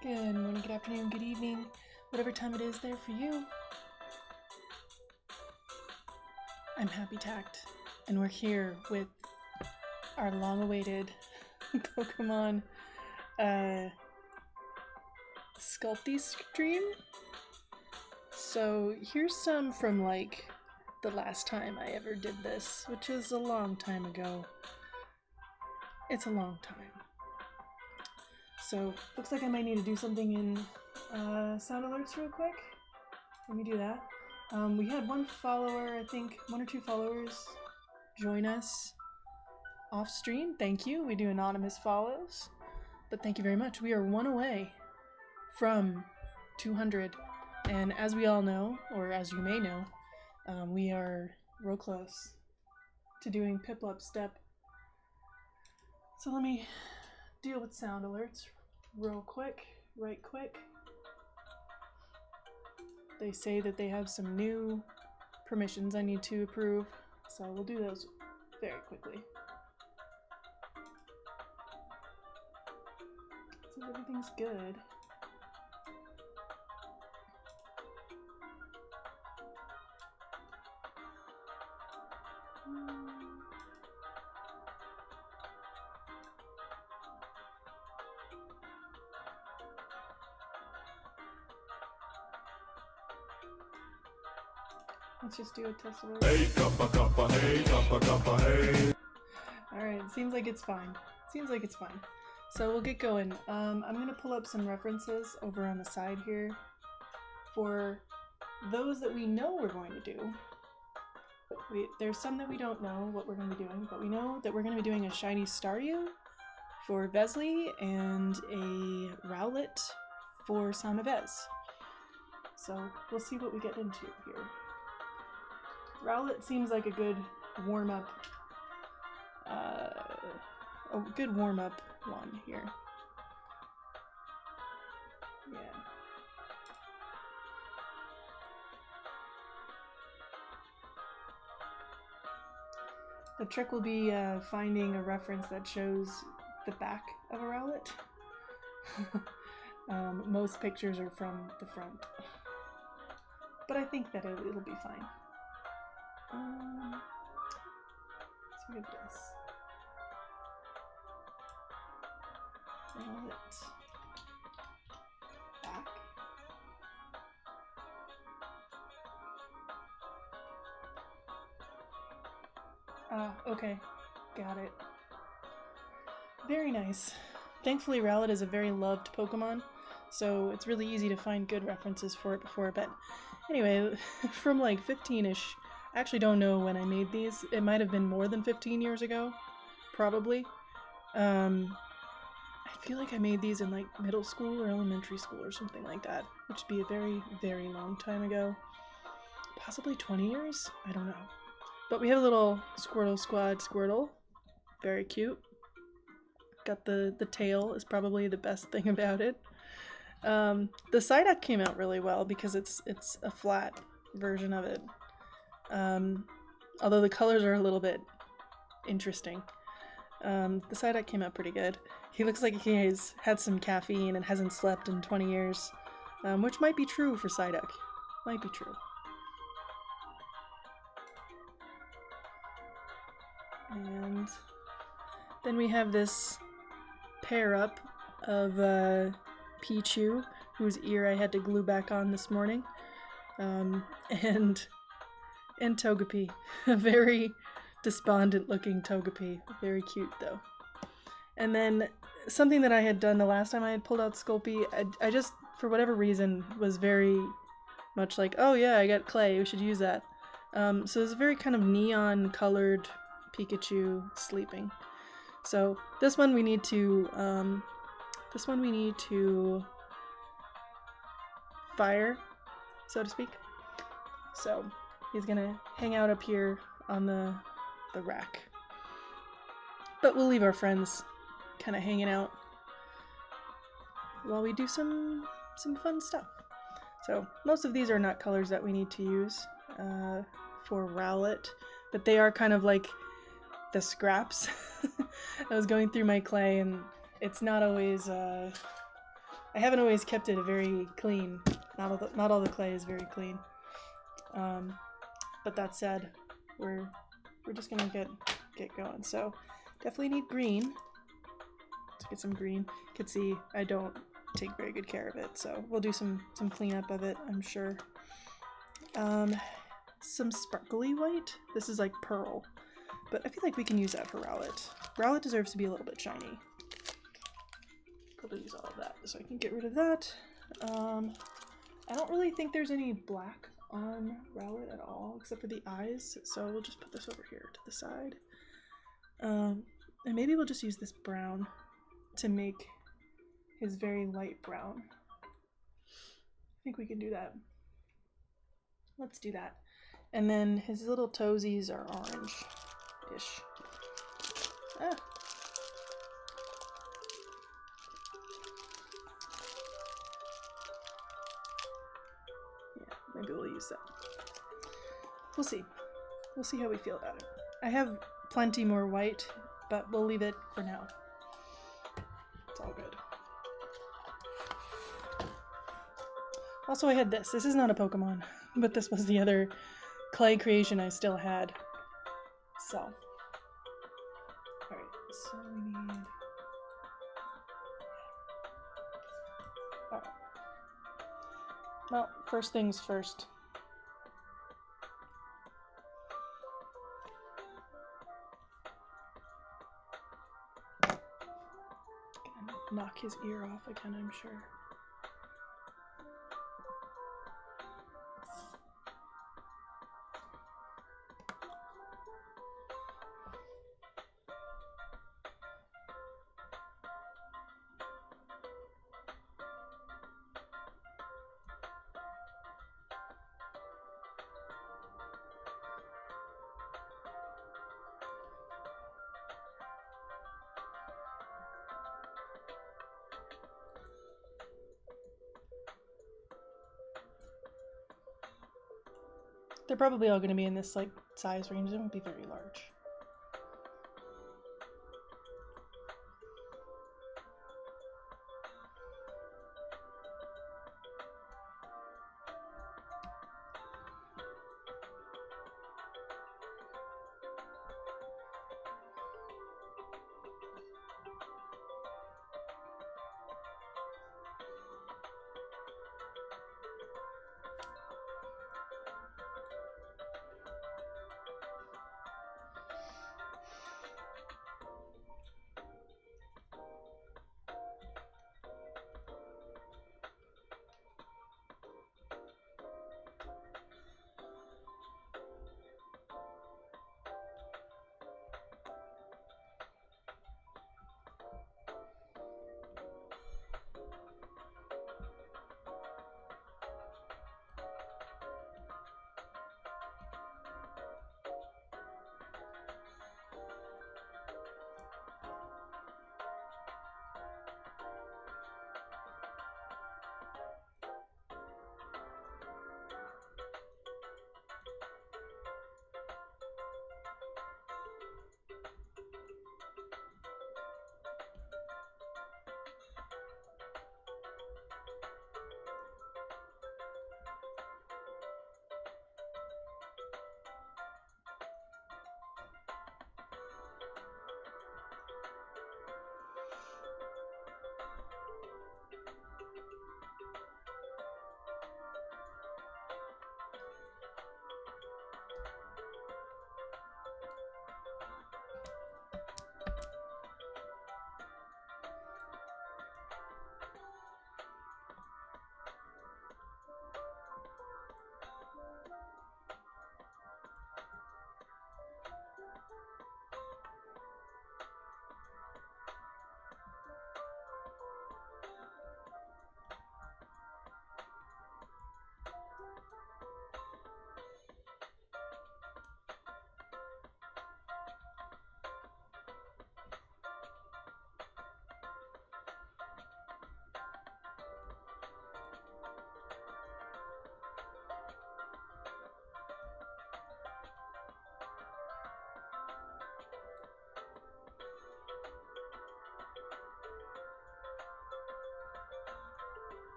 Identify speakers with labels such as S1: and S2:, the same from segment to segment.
S1: Good morning, good afternoon, good evening, whatever time it is there for you. I'm Happy Tact, and we're here with our long-awaited Pokemon sculpted stream. So here's some from like the last time I ever did this, which was a long time ago. It's a long time. So looks like I might need to do something in sound alerts real quick. Let me do that. We had one follower, I think one or two followers join us off stream. Thank you. We do anonymous follows, but thank you very much. We are one away from 200, and as we all know, or as you may know, we are real close to doing Piplup Step. So let me deal with sound alerts real quick, right quick. They say that they have some new permissions I need to approve, so we'll do those very quickly. So everything's good. Let's just do a test alert. Hey, kappa, kappa, hey, kappa, kappa, hey. Alright, seems like it's fine. Seems like it's fine. So we'll get going. I'm gonna pull up some references over on the side here for those that we know we're going to do. There's some that we don't know what we're going to be doing, but we know that we're going to be doing a shiny Staryu for Vesley and a Rowlet for Samavez. So we'll see what we get into here. Rowlet seems like a good warm-up, one here. Yeah. The trick will be finding a reference that shows the back of a Rowlet. Most pictures are from the front, but I think that it'll be fine. Let's look at this. Rowlet. Back. Okay. Got it. Very nice. Thankfully, Rowlet is a very loved Pokemon, so it's really easy to find good references for it before, but anyway, from like 15-ish, I actually don't know when I made these. It might have been more than 15 years ago, probably. I feel like I made these in like middle school or elementary school or something like that, which would be a very, very long time ago. Possibly 20 years? I don't know. But we have a little Squirtle Squad Squirtle. Very cute. Got the tail is probably the best thing about it. The Psyduck came out really well because it's a flat version of it. Although the colors are a little bit interesting. The Psyduck came out pretty good. He looks like he has had some caffeine and hasn't slept in 20 years, which might be true for Psyduck. Might be true. And then we have this pair up of Pichu, whose ear I had to glue back on this morning, and Togepi, a very despondent looking Togepi, very cute though. And then something that I had done the last time I had pulled out Sculpey, I just, for whatever reason, was very much like, oh yeah, I got clay, we should use that. So it's a very kind of neon colored Pikachu sleeping. So this one we need to fire, so to speak. So he's gonna hang out up here on the rack. But we'll leave our friends kind of hanging out while we do some fun stuff. So most of these are not colors that we need to use for Rowlet, but they are kind of like the scraps. I was going through my clay and it's not always I haven't always kept it very clean. Not all the clay is very clean. But that said, we're just gonna get going. So definitely need green. Let's get some green. You can see I don't take very good care of it, so we'll do some cleanup of it, I'm sure. Some sparkly white. This is like pearl, but I feel like we can use that for Rowlet. Rowlet deserves to be a little bit shiny. Probably use all of that so I can get rid of that. I don't really think there's any black on Rowlet at all except for the eyes, so we'll just put this over here to the side. And maybe we'll just use this brown to make his very light brown. I think we can do that. Let's do that. And then his little toesies are orange-ish. Ah. Yeah, maybe we'll use that. We'll see. We'll see how we feel about it. I have plenty more white, but we'll leave it for now. It's all good. Also, I had this. This is not a Pokemon, but this was the other clay creation I still had. So. Alright, so we need... Alright. Well, first things first. Gonna knock his ear off again, I'm sure. They're probably all going to be in this like size range. They won't be very large.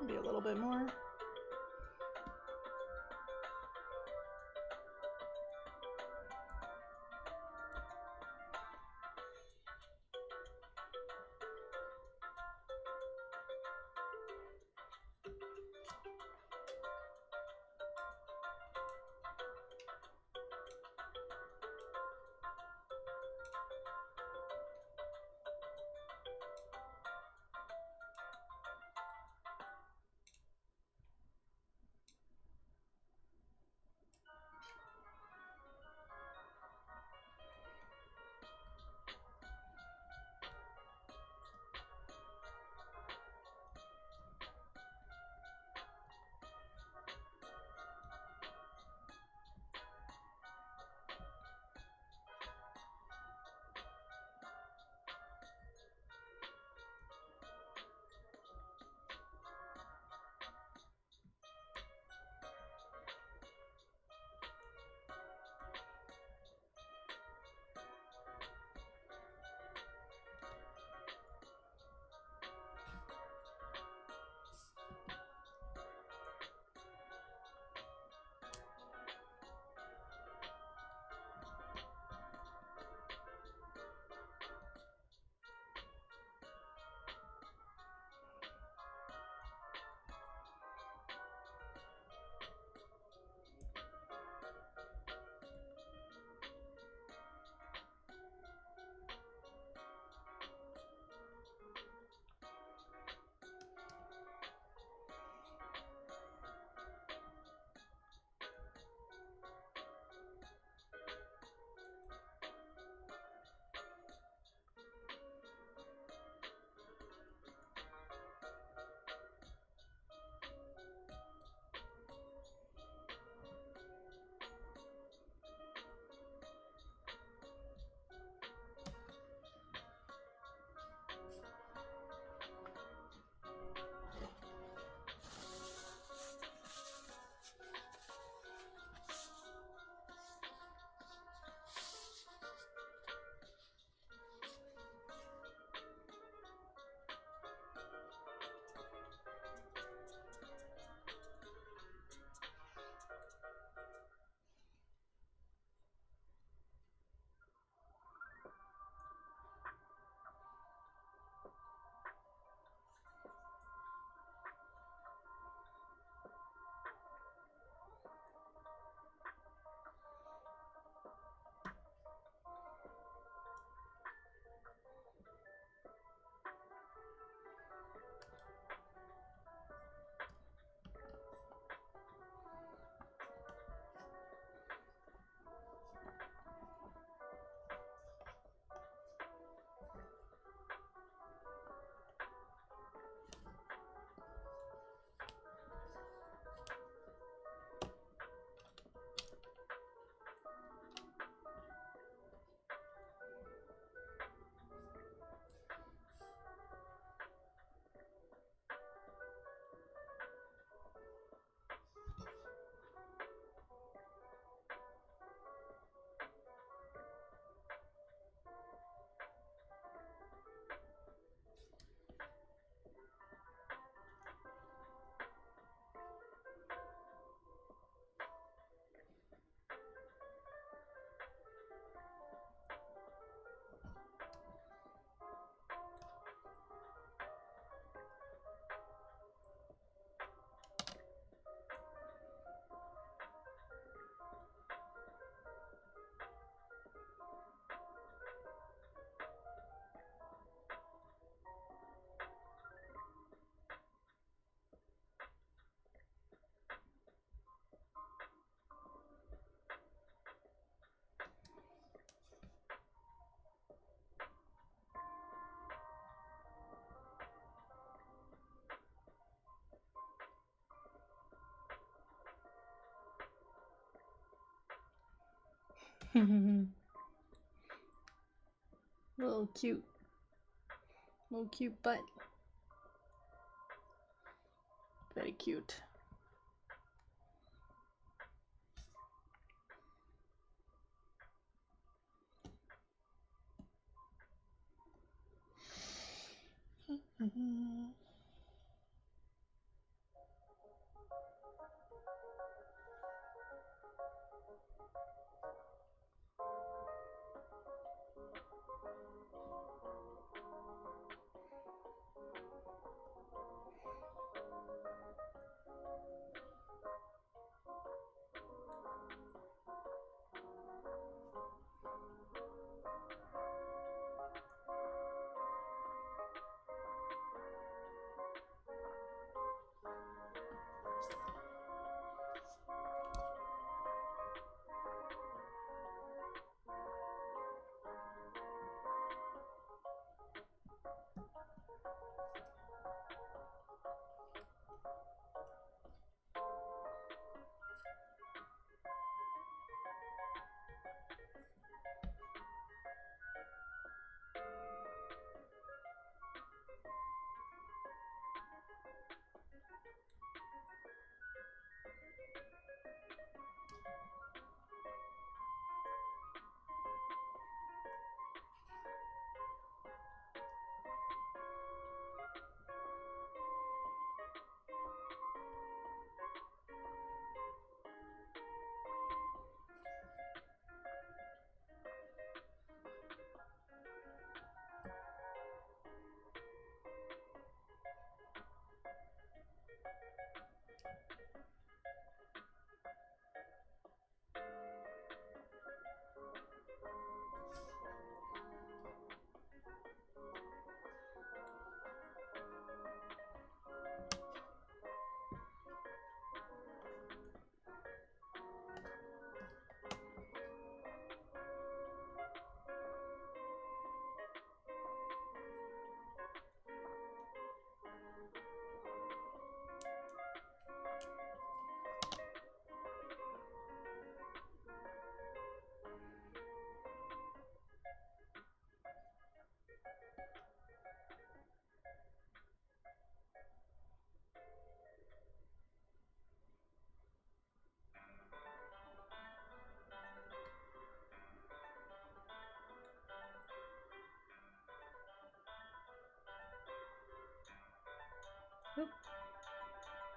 S1: Maybe a little bit more. Little cute butt. Very cute.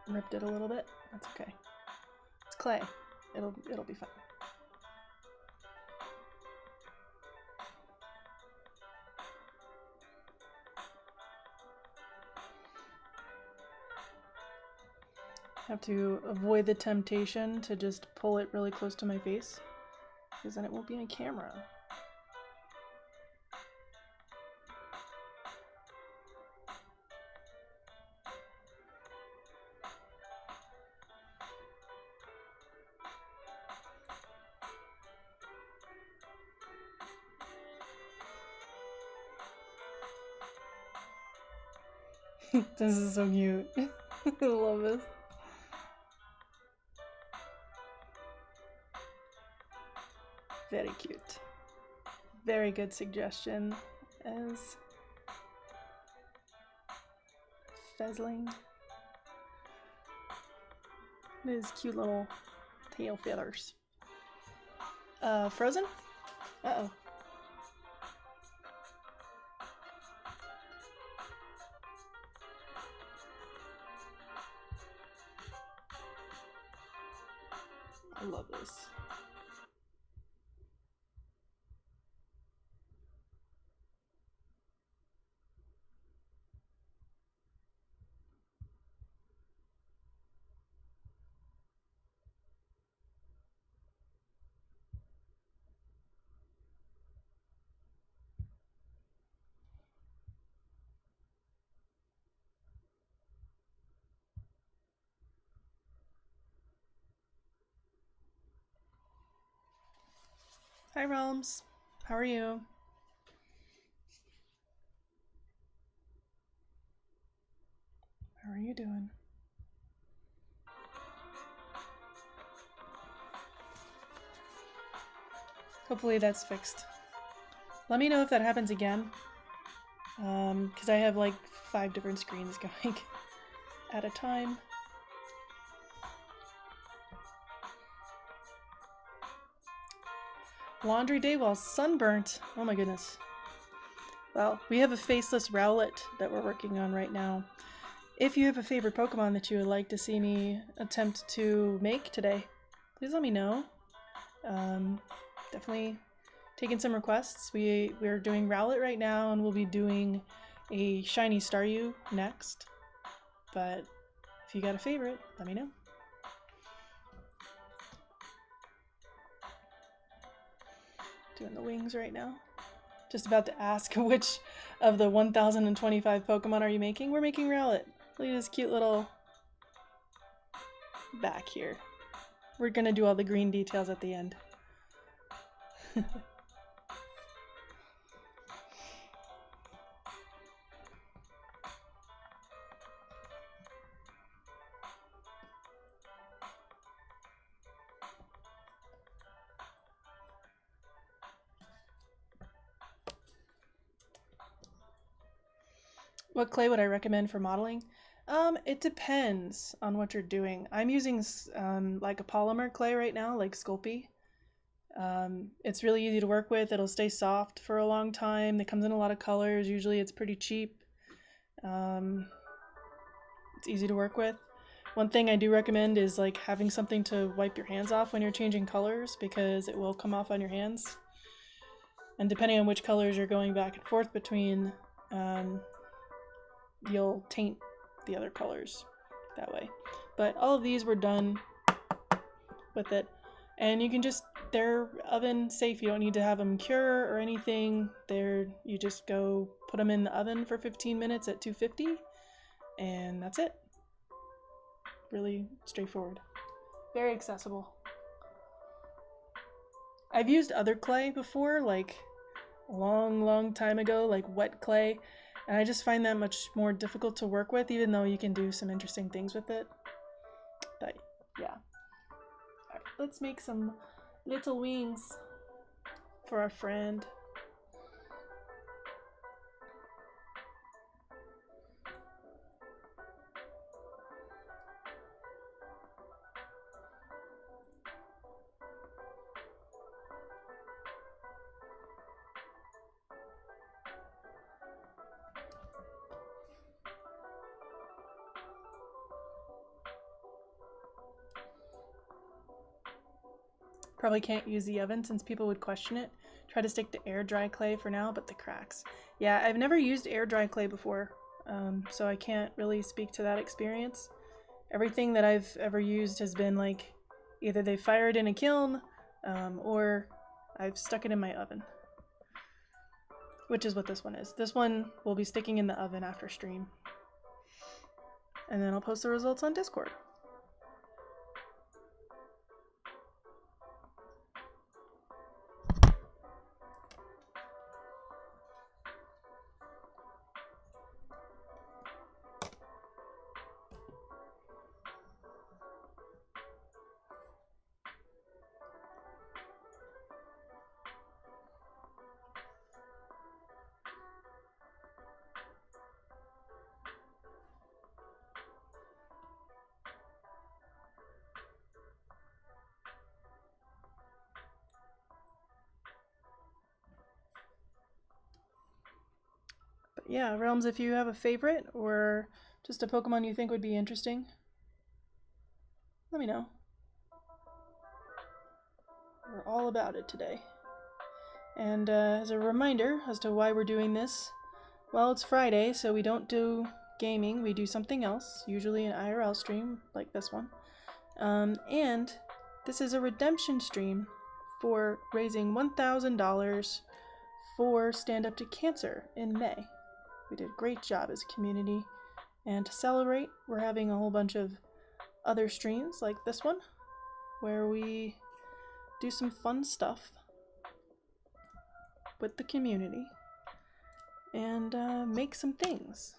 S1: ripped it a little bit. That's okay. It's clay. It'll be fine. I have to avoid the temptation to just pull it really close to my face, because then it won't be on camera. This is so cute. I love this. Very cute. Very good suggestion as Fezzling. His cute little tail feathers. Frozen? Uh-oh. I love this. Hi, Realms. How are you? How are you doing? Hopefully that's fixed. Let me know if that happens again. Because I have like 5 different screens going at a time. Laundry day while sunburnt. Oh my goodness. Well, we have a faceless Rowlet that we're working on right now. If you have a favorite Pokemon that you would like to see me attempt to make today, please let me know. Definitely taking some requests. We're doing Rowlet right now, and we'll be doing a shiny Staryu next. But if you got a favorite, let me know. Doing the wings right now. Just about to ask which of the 1025 Pokemon are you making? We're making Rowlet. Look at this cute little back here. We're gonna do all the green details at the end. What clay would I recommend for modeling? It depends on what you're doing. I'm using like a polymer clay right now, like Sculpey. It's really easy to work with. It'll stay soft for a long time. It comes in a lot of colors. Usually it's pretty cheap. It's easy to work with. One thing I do recommend is like having something to wipe your hands off when you're changing colors, because it will come off on your hands. And depending on which colors you're going back and forth between, you'll taint the other colors that way. But all of these were done with it, and you can just, they're oven safe. You don't need to have them cure or anything. You just go put them in the oven for 15 minutes at 250, and that's it. Really straightforward. Very accessible. I've used other clay before, like a long time ago, like wet clay, and I just find that much more difficult to work with, even though you can do some interesting things with it. But yeah. Alright, let's make some little wings for our friend. Probably can't use the oven since people would question it. Try to stick to air dry clay for now, but the cracks. Yeah, I've never used air dry clay before, so I can't really speak to that experience. Everything that I've ever used has been like either they fire it in a kiln or I've stuck it in my oven, which is what this one is. This one will be sticking in the oven after stream, and then I'll post the results on Discord. Yeah, Realms, if you have a favorite or just a Pokemon you think would be interesting, let me know. We're all about it today. And as a reminder as to why we're doing this, well, it's Friday, so we don't do gaming, we do something else, usually an IRL stream like this one. And this is a redemption stream for raising $1,000 for Stand Up to Cancer in May. We did a great job as a community, and to celebrate, we're having a whole bunch of other streams like this one, where we do some fun stuff with the community and make some things,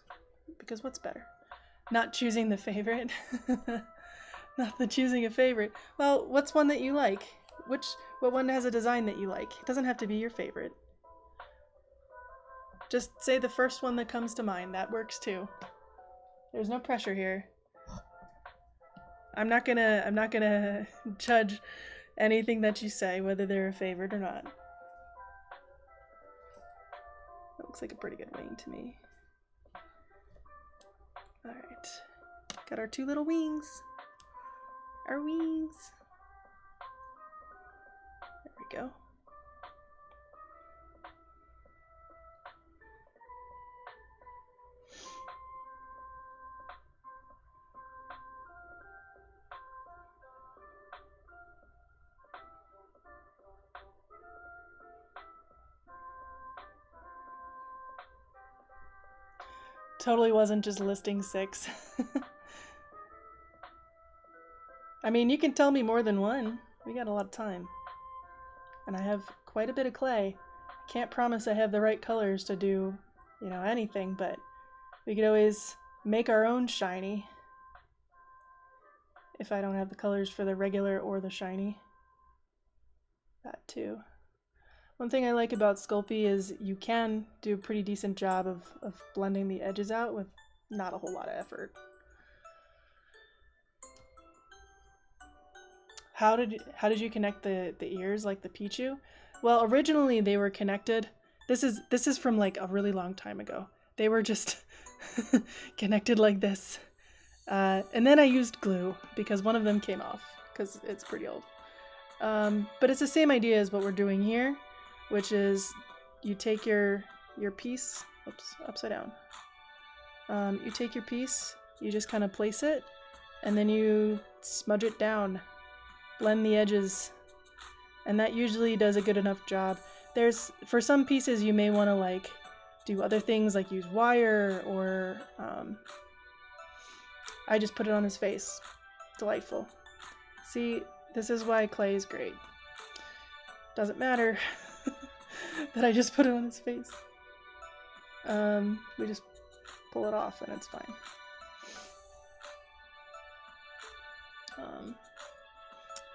S1: because what's better? Not choosing the favorite. Not the choosing a favorite. Well, what's one that you like? What one has a design that you like? It doesn't have to be your favorite. Just say the first one that comes to mind. That works too. There's no pressure here. I'm not gonna judge anything that you say, whether they're a favorite or not. That looks like a pretty good wing to me. Alright. Got our two little wings. Our wings. There we go. Totally wasn't just listing 6. I mean, you can tell me more than one. We got a lot of time. And I have quite a bit of clay. Can't promise I have the right colors to do, anything, but we could always make our own shiny. If I don't have the colors for the regular or the shiny. That too. One thing I like about Sculpey is you can do a pretty decent job of blending the edges out with not a whole lot of effort. How did you connect the ears like the Pichu? Well, originally they were connected. This is from like a really long time ago. They were just connected like this. And then I used glue because one of them came off because it's pretty old. But it's the same idea as what we're doing here, which is you take your piece, oops, upside down. You take your piece, you just kind of place it, and then you smudge it down, blend the edges, and that usually does a good enough job. For some pieces you may want to like do other things like use wire or I just put it on his face. Delightful. See, this is why clay is great. Doesn't matter that I just put it on his face. We just pull it off and it's fine.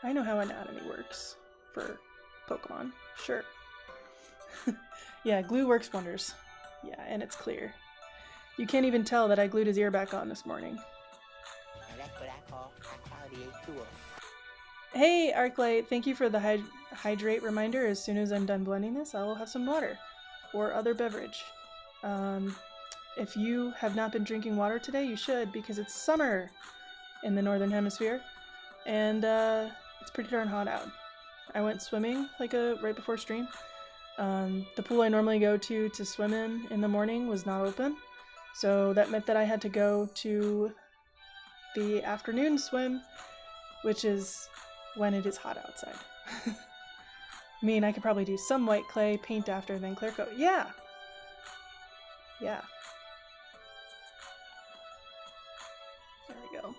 S1: I know how anatomy works for Pokemon. Sure. Yeah, glue works wonders. Yeah, and it's clear. You can't even tell that I glued his ear back on this morning.
S2: And that's what I call a quality tool.
S1: Hey, Arclight, thank you for the hydrate reminder. As soon as I'm done blending this, I will have some water or other beverage. If you have not been drinking water today, you should, because it's summer in the Northern Hemisphere, and it's pretty darn hot out. I went swimming like right before stream. The pool I normally go to swim in the morning was not open, so that meant that I had to go to the afternoon swim, which is when it is hot outside. I mean, I could probably do some white clay, paint after, then clear coat. Yeah! Yeah. There we go.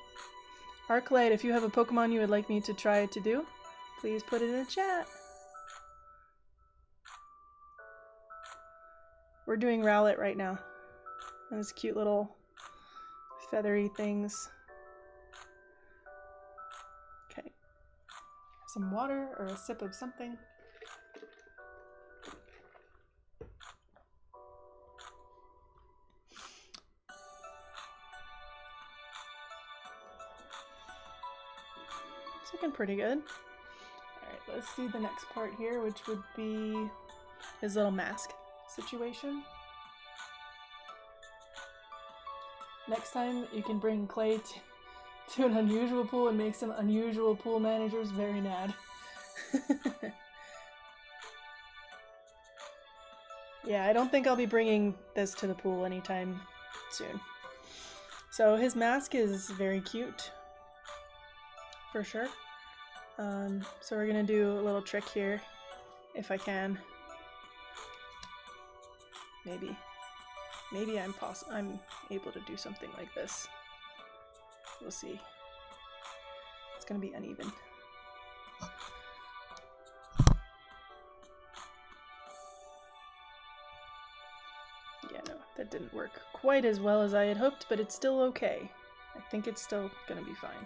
S1: Arclight, if you have a Pokemon you would like me to try to do, please put it in the chat. We're doing Rowlet right now. Those cute little feathery things. Okay. Some water or a sip of something. It's looking pretty good. Alright, let's do the next part here, which would be his little mask situation. Next time you can bring Clay to an unusual pool and make some unusual pool managers very mad. Yeah, I don't think I'll be bringing this to the pool anytime soon. So his mask is very cute, for sure. So we're gonna do a little trick here, if I can. Maybe I'm able to do something like this. We'll see. It's gonna be uneven. Yeah, no, that didn't work quite as well as I had hoped, but it's still okay. I think it's still gonna be fine.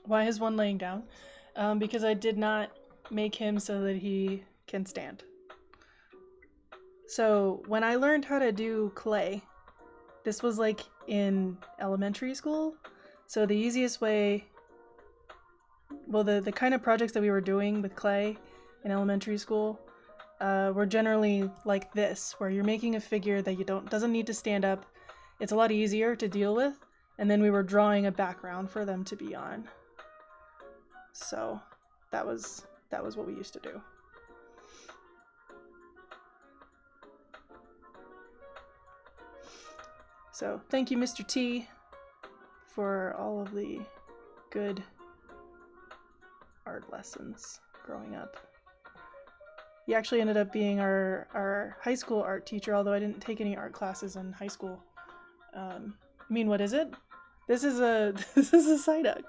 S1: Why is one laying down? Because I did not make him so that he can stand. So when I learned how to do clay, this was like in elementary school. So the easiest way, well, the kind of projects that we were doing with clay in elementary school were generally like this, where you're making a figure that doesn't need to stand up. It's a lot easier to deal with, and then we were drawing a background for them to be on. So that was what we used to do. So thank you, Mr. T, for all of the good art lessons growing up. He actually ended up being our high school art teacher, although I didn't take any art classes in high school. I mean, what is it? This is a Psyduck.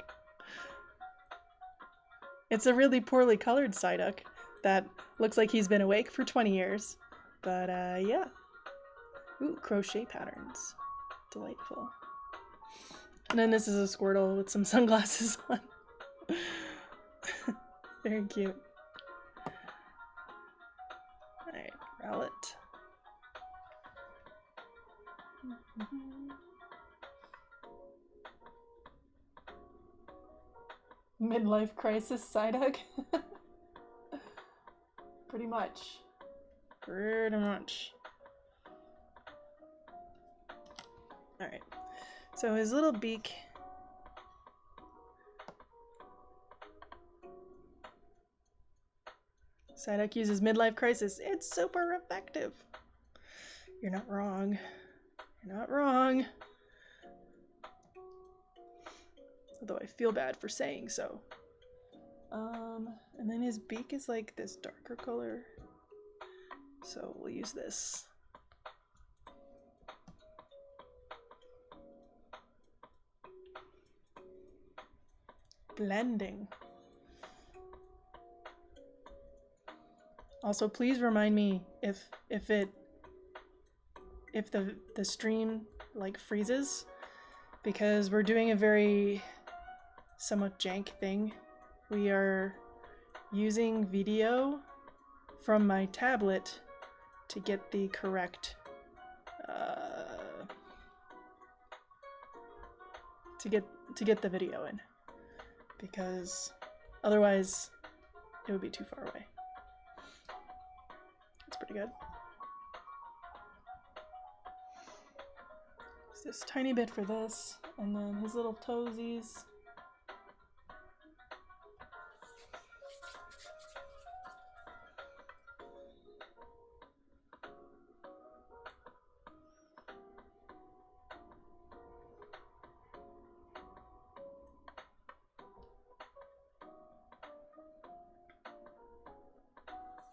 S1: It's a really poorly colored Psyduck that looks like he's been awake for 20 years. But yeah. Ooh, crochet patterns. Delightful. And then this is a Squirtle with some sunglasses on. Very cute. Alright, Rowlet. Midlife crisis Psyduck? Pretty much. Pretty much. Alright. So his little beak. Psyduck uses midlife crisis. It's super effective. You're not wrong. You're not wrong. Although I feel bad for saying so. And then his beak is like this darker color. So we'll use this. Blending. Also, please remind me if the stream like freezes, because we're doing a very somewhat jank thing. We are using video from my tablet to get the correct to get the video in, because otherwise it would be too far away. That's pretty good. It's this tiny bit for this, and then his little toesies.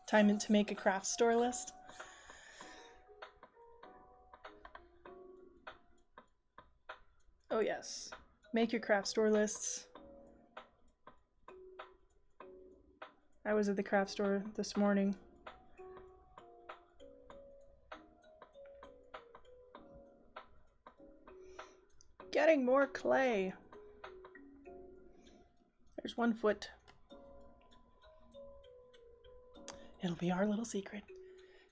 S1: Time to make a craft store list. Oh yes, make your craft store lists. I was at the craft store this morning. Getting more clay. There's 1 foot. It'll be our little secret.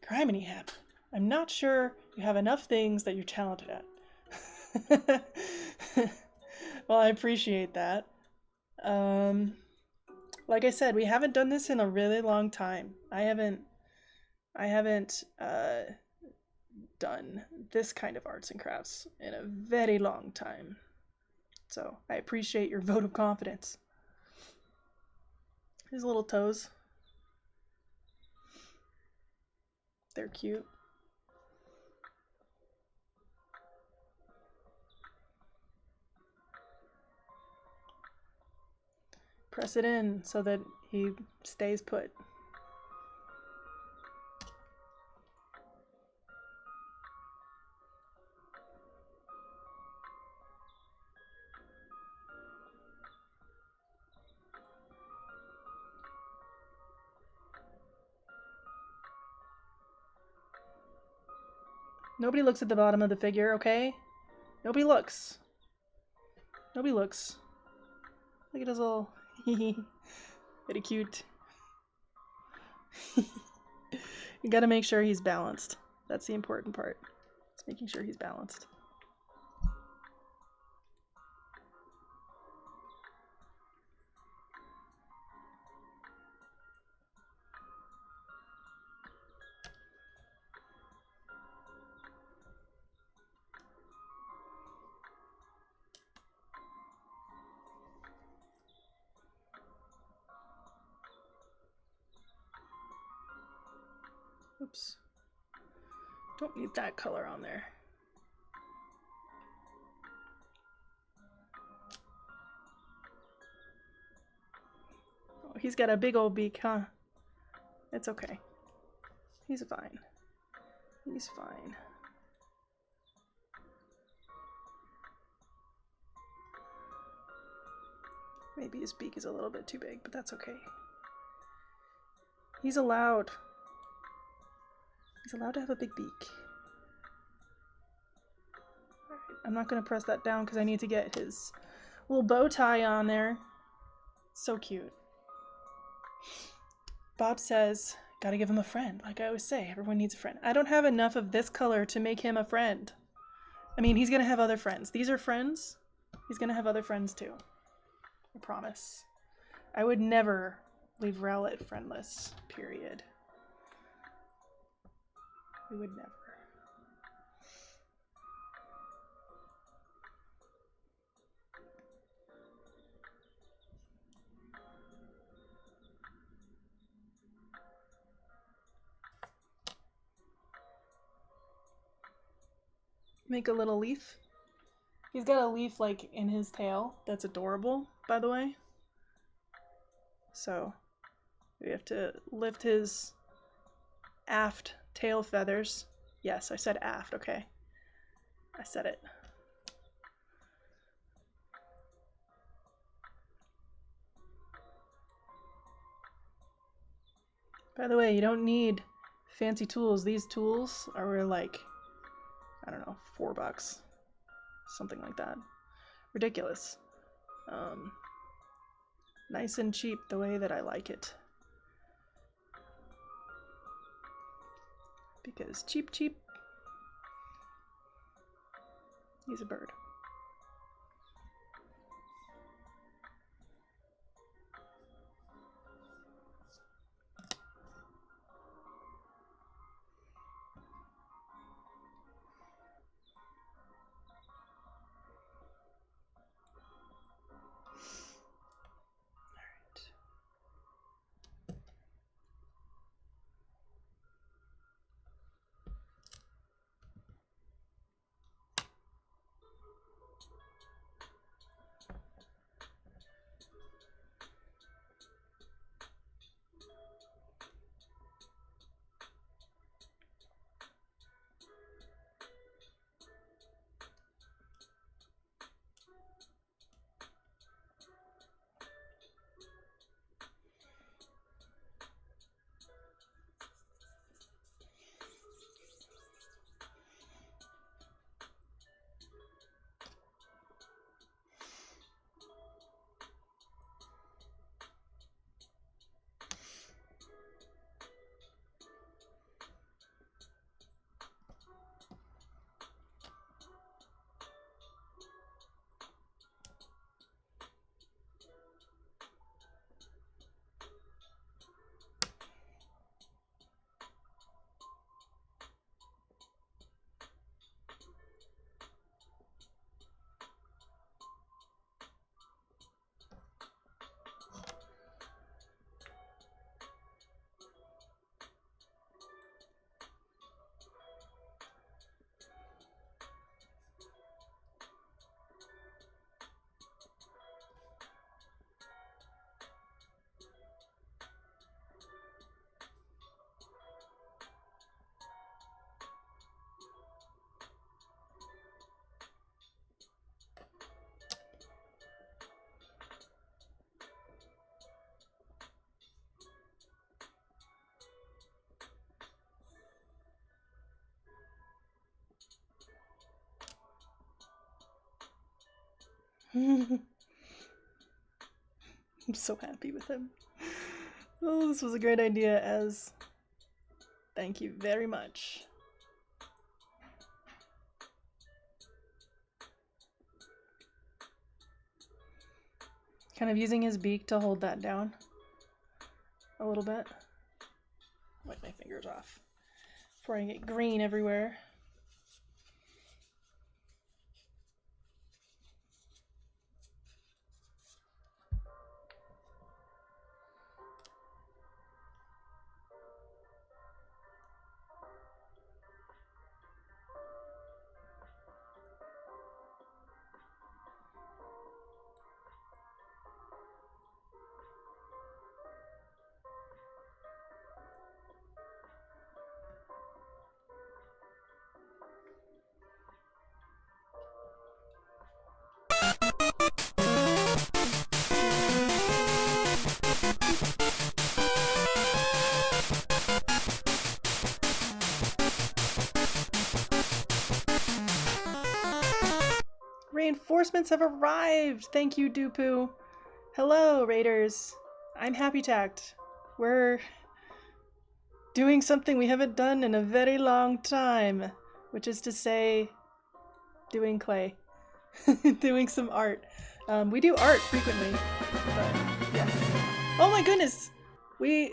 S1: Criminy Hap, I'm not sure you have enough things that you're talented at. Well, I appreciate that. Like I said, we haven't done this in a really long time. I haven't done this kind of arts and crafts in a very long time. So I appreciate your vote of confidence. His little toes. They're cute. Press it in so that he stays put. Nobody looks at the bottom of the figure, okay? Nobody looks. Nobody looks. Look at his little very cute. You gotta make sure he's balanced. That's the important part. It's making sure he's balanced. Oops. Don't need that color on there. Oh, he's got a big old beak, huh? It's okay. He's fine. He's fine. Maybe his beak is a little bit too big, but that's okay. He's allowed. He's allowed to have a big beak. Alright, I'm not going to press that down because I need to get his little bow tie on there. So cute. Bob says, gotta give him a friend. Like I always say, everyone needs a friend. I don't have enough of this color to make him a friend. I mean, he's going to have other friends. These are friends. He's going to have other friends too. I promise. I would never leave Rowlet friendless, period. We would never. Make a little leaf. He's got a leaf like in his tail. That's adorable, by the way. So we have to lift his aft tail feathers. Yes, I said aft, okay. I said it. By the way, you don't need fancy tools. These tools are like, I don't know, $4. Something like that. ridiculous. Nice and cheap, the way that I like it. Because cheap, cheap. He's a bird. I'm so happy with him. Oh, this was a great idea, Ez. Thank you very much. Kind of using his beak to hold that down a little bit. Wipe my fingers off before I get green everywhere. Reinforcements have arrived! Thank you, Dupu. Hello, Raiders. I'm Happy Tact. We're doing something we haven't done in a very long time, which is to say, doing clay. Doing some art. We do art frequently, but yes. Oh my goodness! We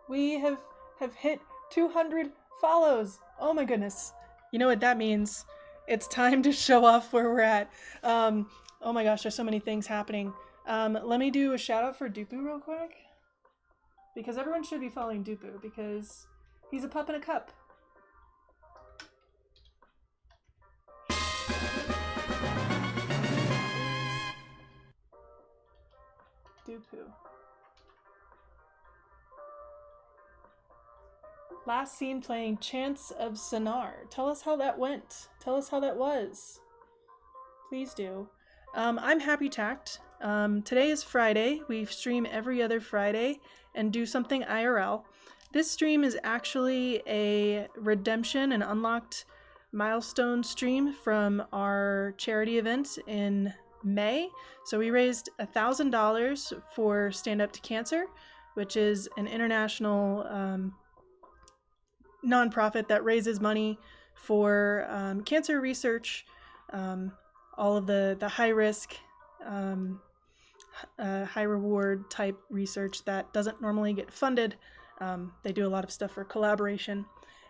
S1: have hit 200 follows. Oh my goodness. You know what that means? It's time to show off where we're at. Oh my gosh, there's so many things happening. Let me do a shout out for Dupu real quick. Because everyone should be following Dupu because he's a pup in a cup. Dupu. Last seen playing Chants of Sonar. Tell us how that went. Tell us how that was. Please do. I'm Happy Tact. Today is Friday. We stream every other Friday and do something IRL. This stream is actually a redemption, an unlocked milestone stream from our charity event in May. So we raised $1,000 for Stand Up to Cancer, which is an international nonprofit that raises money for cancer research, all of the high risk, high reward type research that doesn't normally get funded. They do a lot of stuff for collaboration.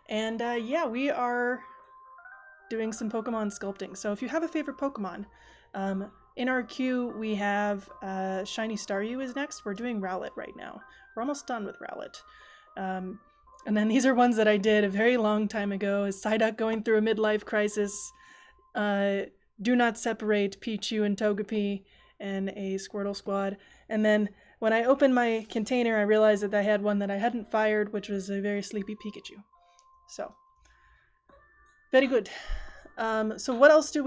S1: And yeah, we are doing some Pokemon sculpting. So if you have a favorite Pokemon, in our queue we have Shiny Staryu is next. We're doing Rowlet right now. We're almost done with Rowlet. And then these are ones that I did a very long time ago. Is Psyduck going through a midlife crisis? Do Not Separate Pichu and Togepi, and a Squirtle squad. And then when I opened my container, I realized that I had one that I hadn't fired, which was a very sleepy Pikachu. So, very good. So what else do?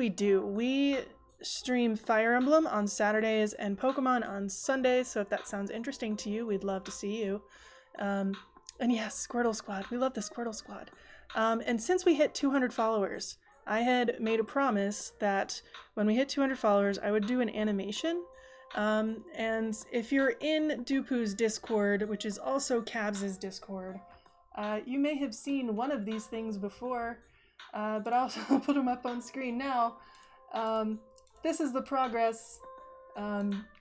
S1: We stream Fire Emblem on Saturdays and Pokemon on Sundays, so if that sounds interesting to you, we'd love to see you. And yes, Squirtle Squad. We love the Squirtle Squad. And since we hit 200 followers, I had made a promise that when we hit 200 followers, I would do an animation. And if you're in Dupu's Discord, which is also Cabs' Discord, you may have seen one of these things before, but I'll put them up on screen now. This is the progress.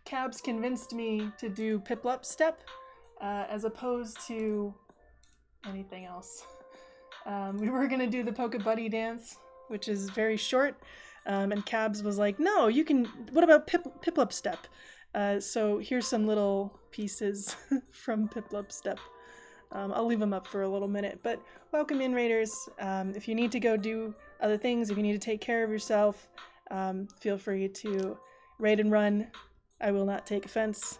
S1: Cabs convinced me to do Piplup Step as opposed to anything else. We were gonna do the Poke Buddy dance, which is very short, and Cabs was like, no, you can, what about Piplup Step? So here's some little pieces from Piplup Step. I'll leave them up for a little minute, but welcome in, Raiders. If you need to go do other things, if you need to take care of yourself, feel free to raid and run. I will not take offense,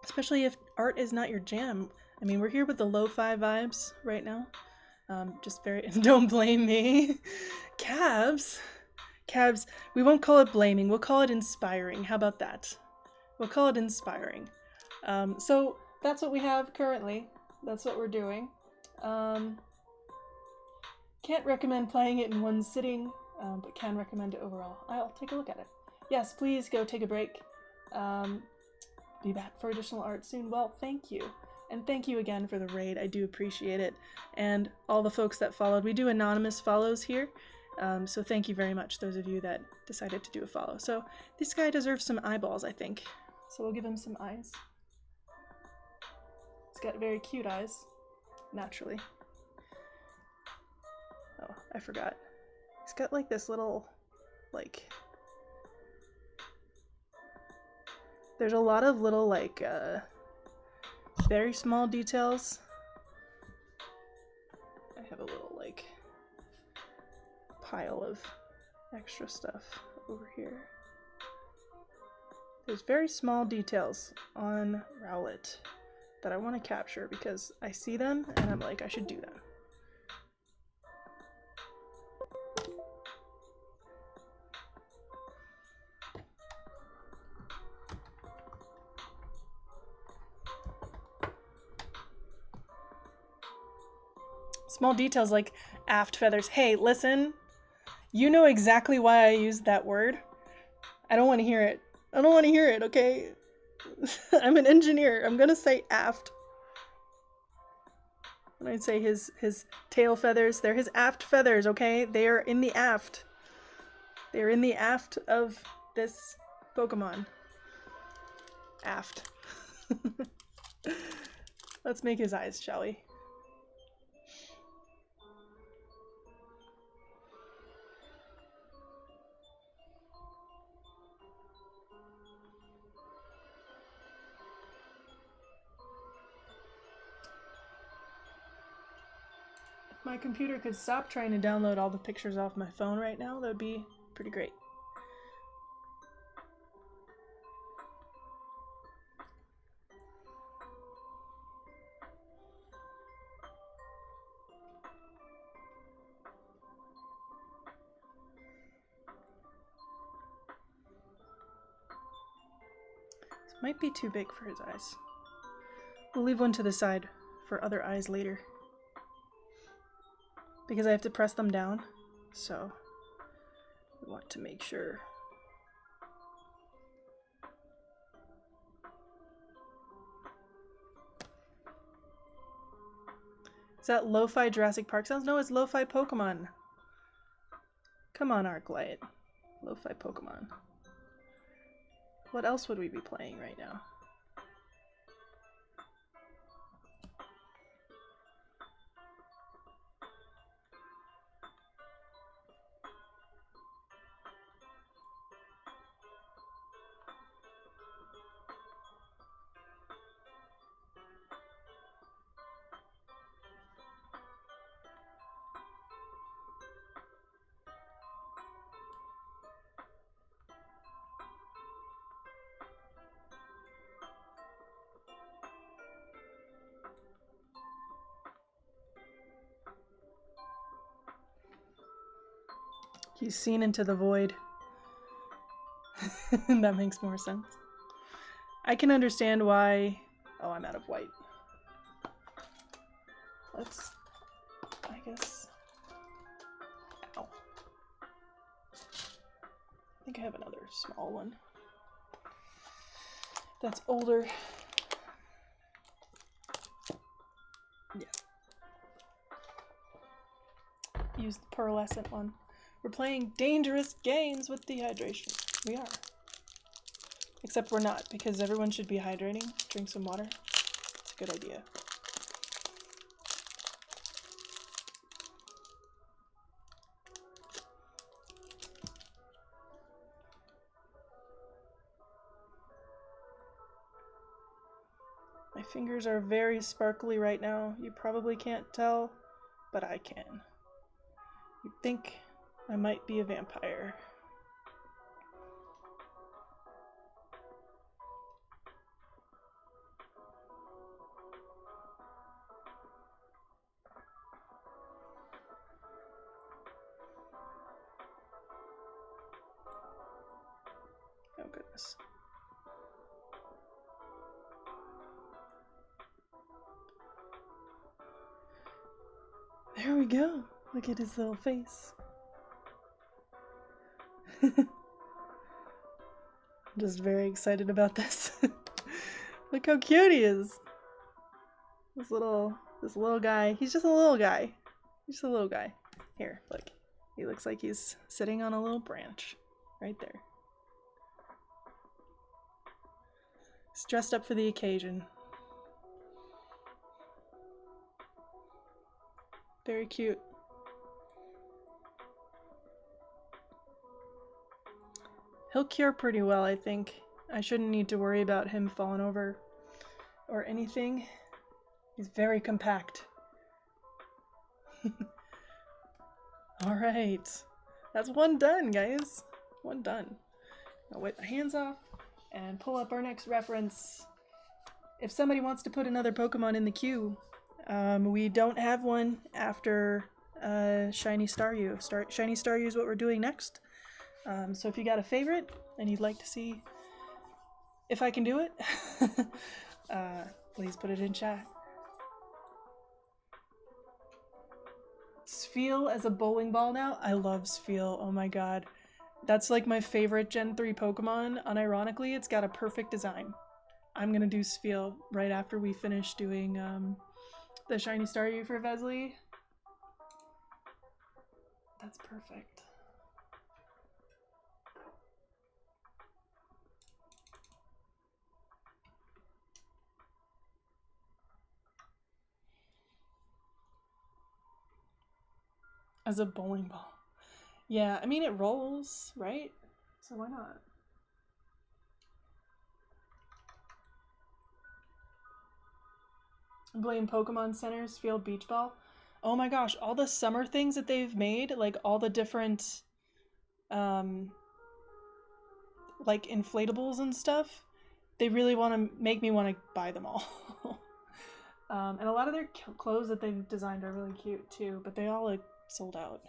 S1: especially if art is not your jam. I mean, we're here with the lo-fi vibes right now. Just very, don't blame me. Cabs, we won't call it blaming, we'll call it inspiring. How about that? We'll call it inspiring. So that's what we have currently. That's what we're doing. Can't recommend playing it in one sitting, but can recommend it overall. I'll take a look at it. Yes, please go take a break. Be back for additional art soon. Well, thank you. And thank you again for the raid. I do appreciate it. And all the folks that followed. We do anonymous follows here. So thank you very much, those of you that decided to do a follow. So this guy deserves some eyeballs, I think. So we'll give him some eyes. He's got very cute eyes, naturally. Oh, I forgot. He's got like this little, like... There's a lot of little, like, very small details. I have a little, like, pile of extra stuff over here. There's very small details on Rowlet that I want to capture because I see them and I'm like, I should do that. Small details like aft feathers. Hey, listen, you know exactly why I used that word. I don't want to hear it. I don't want to hear it, okay? I'm an engineer. I'm gonna say aft. When I say his tail feathers, they're his aft feathers, okay? They are in the aft. They're in the aft of this Pokemon. Aft. Let's make his eyes, shall we? My computer could stop trying to download all the pictures off my phone right now, that would be pretty great. This might be too big for his eyes. We'll leave one to the side for other eyes later. Because I have to press them down. So we want to make sure. Is that lo-fi Jurassic Park sounds? No, it's lo-fi Pokemon. Come on, Arclight. Lo-fi Pokemon. What else would we be playing right now? He's seen into the void. That makes more sense. I can understand why... Oh, I'm out of white. Let's... I guess... Ow. I think I have another small one. That's older. Yeah. Use the pearlescent one. We're playing dangerous games with dehydration. We are. Except we're not, because everyone should be hydrating. Drink some water. It's a good idea. My fingers are very sparkly right now. You probably can't tell, but I can. You'd think I might be a vampire. Oh goodness. There we go. Look at his little face. I'm just very excited about this. Look how cute he is. This little guy. He's just a little guy. He's just a little guy. Here, look. He looks like he's sitting on a little branch. Right there. He's dressed up for the occasion. Very cute. He'll cure pretty well, I think. I shouldn't need to worry about him falling over or anything. He's very compact. Alright. That's one done, guys. One done. I'll wipe my hands off and pull up our next reference. If somebody wants to put another Pokemon in the queue, we don't have one after Shiny Staryu. Shiny Staryu is what we're doing next. So if you got a favorite and you'd like to see if I can do it, please put it in chat. Spheal as a bowling ball now? I love Spheal, oh my god. That's like my favorite Gen 3 Pokemon. Unironically, it's got a perfect design. I'm gonna do Spheal right after we finish doing the Shiny Staryu for Vesli. That's perfect. As a bowling ball. Yeah, I mean it rolls, right? So why not? I'm playing Pokemon Center's Field Beach Ball. Oh my gosh, all the summer things that they've made, like all the different like inflatables and stuff, they really want to make me want to buy them all. And a lot of their clothes that they've designed are really cute too, but they all like sold out.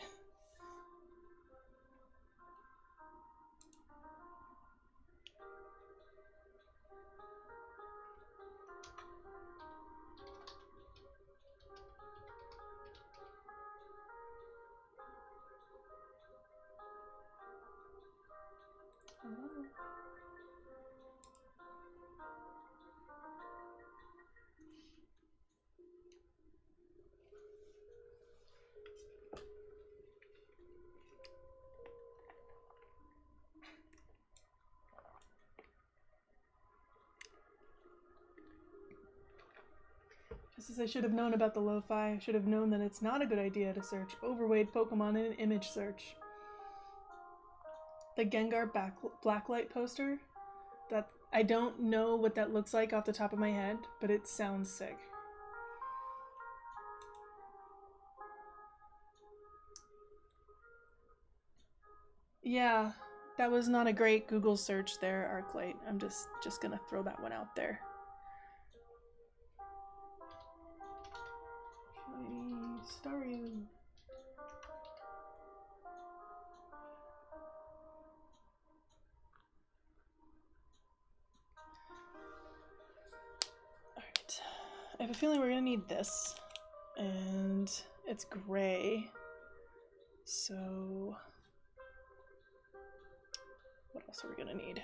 S1: This is, I should have known about the lo-fi. I should have known that it's not a good idea to search overweight Pokemon in an image search. The Gengar Blacklight poster, that I don't know what that looks like off the top of my head, but it sounds sick. Yeah, that was not a great Google search there, Arclight. I'm just gonna throw that one out there. Shiny Staryu. Alright. I have a feeling we're gonna need this. And it's gray. So what else are we gonna need?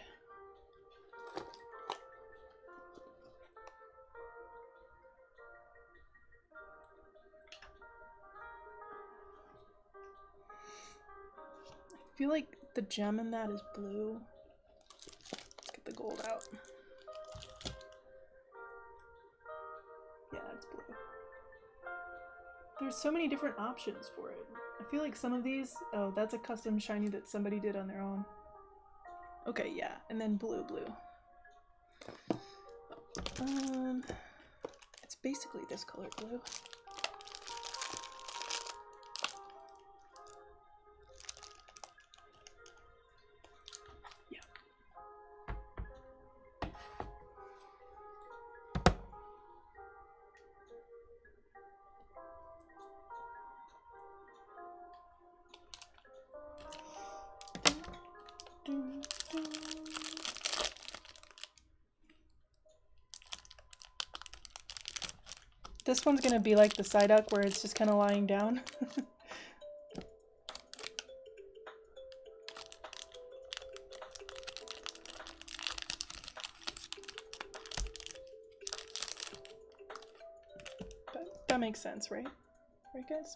S1: I feel like the gem in that is blue. Let's get the gold out. Yeah, it's blue. There's so many different options for it. I feel like some of these... Oh, that's a custom shiny that somebody did on their own. Okay, yeah, and then blue. It's basically this color blue. This one's gonna be like the Psyduck where it's just kind of lying down. That makes sense, right? Right, guys?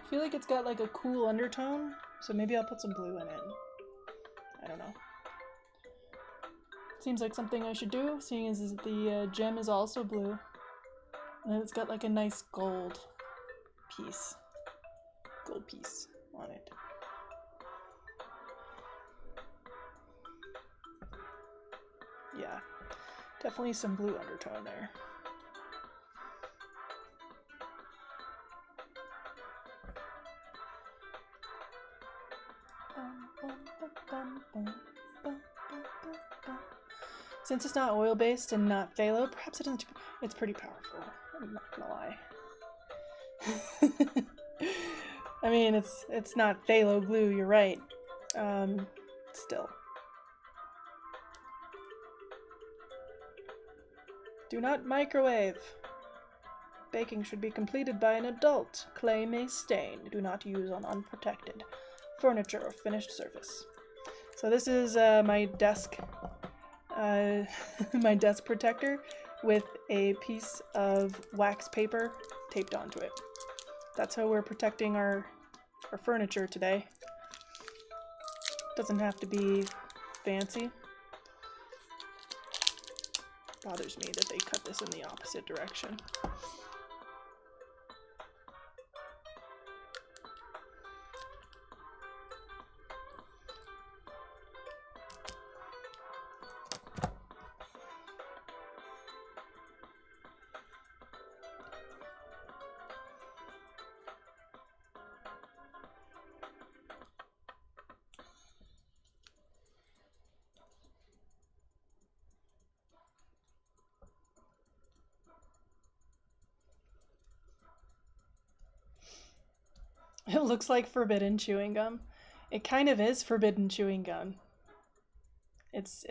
S1: I feel like it's got like a cool undertone, so maybe I'll put some blue in it. I don't know. Seems like something I should do, seeing as the gem is also blue. And it's got like a nice gold piece on it. Yeah, definitely some blue undertone there. Since it's not oil-based and not phthalo, perhaps it doesn't. It's pretty powerful. I'm not gonna lie. I mean, it's not phthalo glue. You're right. Still. Do not microwave. Baking should be completed by an adult. Clay may stain. Do not use on unprotected furniture or finished surface. So this is my desk my desk protector with a piece of wax paper taped onto it. That's how we're protecting our furniture today. Doesn't have to be fancy. Bothers me that they cut this in the opposite direction. It looks like forbidden chewing gum. It kind of is forbidden chewing gum. It's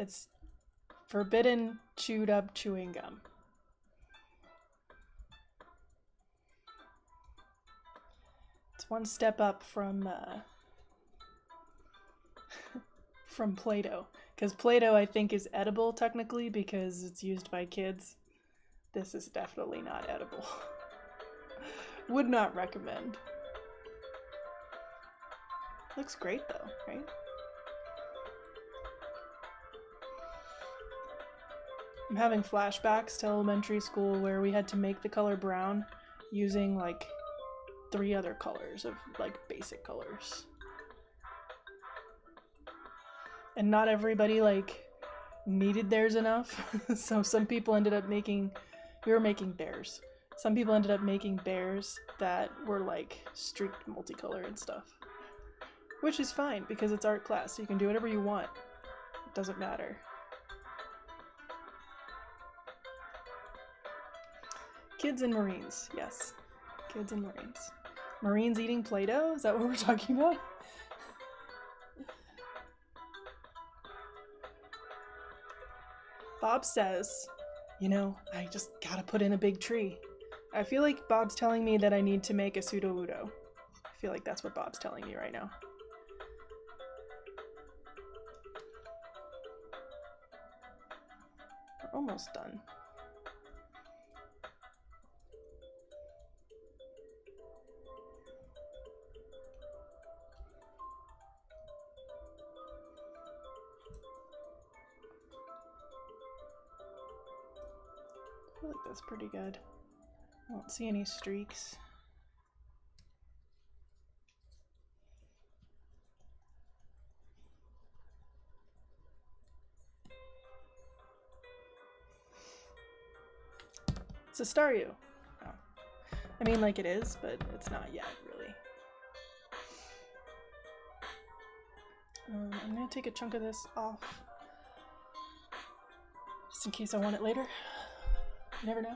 S1: forbidden chewed up chewing gum. It's one step up from from Play-Doh. Because Play-Doh I think is edible technically because it's used by kids. This is definitely not edible. Would not recommend. Looks great though, right? I'm having flashbacks to elementary school where we had to make the color brown using like 3 other colors of like basic colors. And not everybody like needed theirs enough. So some people ended up making, we were making bears. Some people ended up making bears that were like streaked multicolor and stuff. Which is fine because it's art class, so you can do whatever you want. It doesn't matter. Kids and Marines, yes. Kids and Marines. Marines eating Play-Doh? Is that what we're talking about? Bob says, you know, I just gotta put in a big tree. I feel like Bob's telling me that I need to make a pseudo-udo. I feel like that's what Bob's telling me right now. We're almost done. I feel like that's pretty good. I don't see any streaks. It's a Staryu. Oh. I mean, like it is, but it's not yet, really. I'm gonna take a chunk of this off, just in case I want it later. You never know.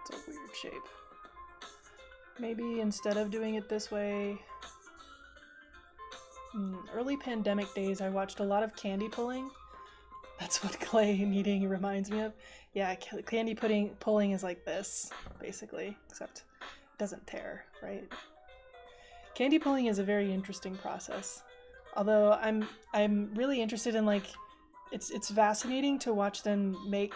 S1: It's a weird shape. Maybe instead of doing it this way, early pandemic days, I watched a lot of candy pulling. That's what clay kneading reminds me of. Yeah, candy pulling is like this, basically, except it doesn't tear, right? Candy pulling is a very interesting process. Although I'm really interested in like, it's fascinating to watch them make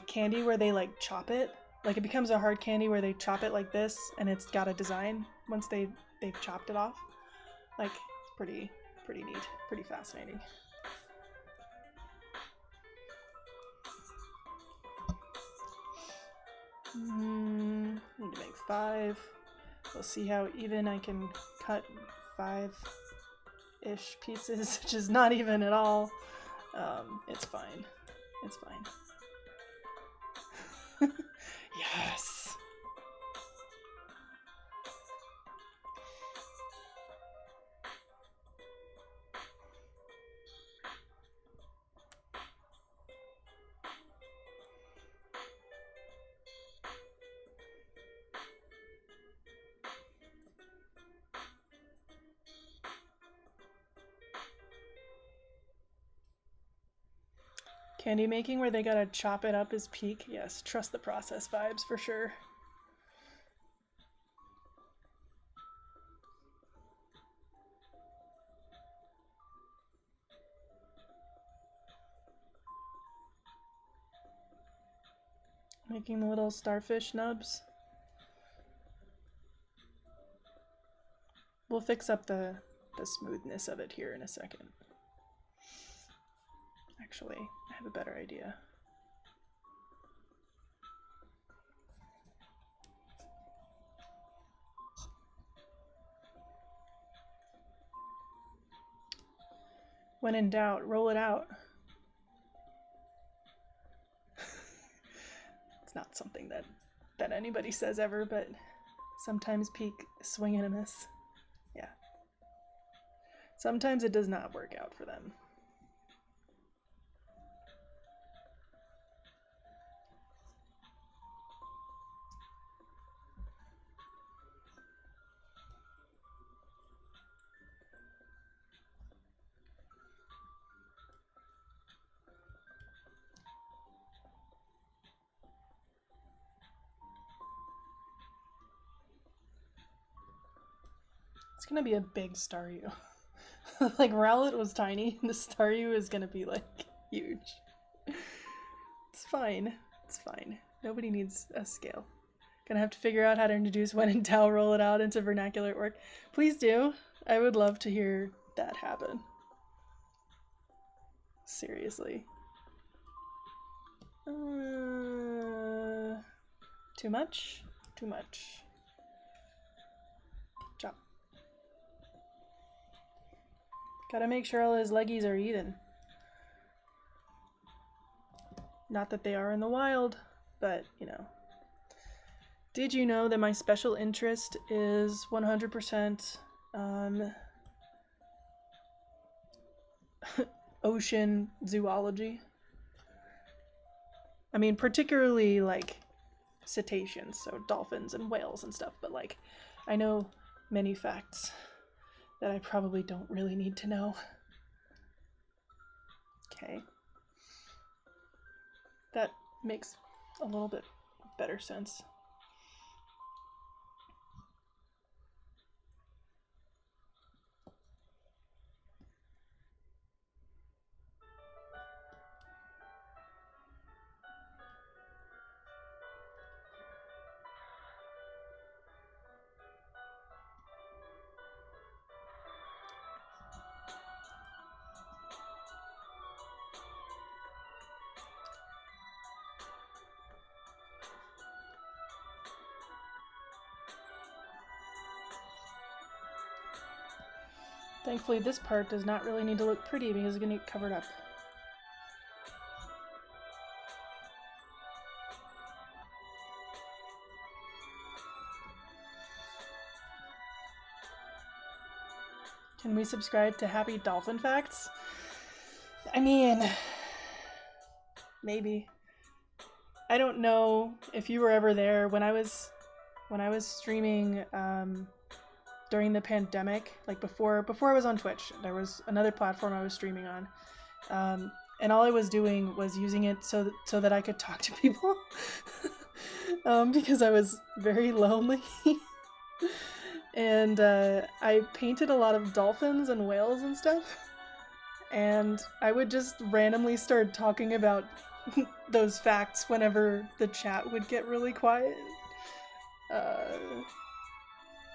S1: candy where they like chop it. Like it becomes a hard candy where they chop it like this, and it's got a design once they've chopped it off. Like, it's pretty neat, pretty fascinating. Need to make 5. We'll see how even I can cut 5-ish pieces, which is not even at all. It's fine. It's fine. Yes! Candy making where they gotta chop it up is peak. Yes, trust the process vibes for sure. Making the little starfish nubs. We'll fix up the smoothness of it here in a second. Actually, I have a better idea. When in doubt, roll it out. It's not something that anybody says ever, but sometimes peak swing and a miss. Yeah. Sometimes it does not work out for them. gonna be a big Staryu. Like, Rowlet was tiny, and the Staryu is gonna be, like, huge. It's fine. It's fine. Nobody needs a scale. Gonna have to figure out how to introduce when in Tao, roll it out into vernacular at work. Please do. I would love to hear that happen. Seriously. Too much? Too much. Chop. Gotta make sure all his leggies are even. Not that they are in the wild, but, you know. Did you know that my special interest is 100% ocean zoology? I mean, particularly, like, cetaceans, so dolphins and whales and stuff, but, like, I know many facts that I probably don't really need to know. Okay. That makes a little bit better sense. Thankfully, this part does not really need to look pretty because it's going to get covered up. Can we subscribe to Happy Dolphin Facts? I mean, maybe. I don't know if you were ever there when I was streaming during the pandemic, like before I was on Twitch. There was another platform I was streaming on, and all I was doing was using it so that I could talk to people, because I was very lonely. And I painted a lot of dolphins and whales and stuff, and I would just randomly start talking about those facts whenever the chat would get really quiet.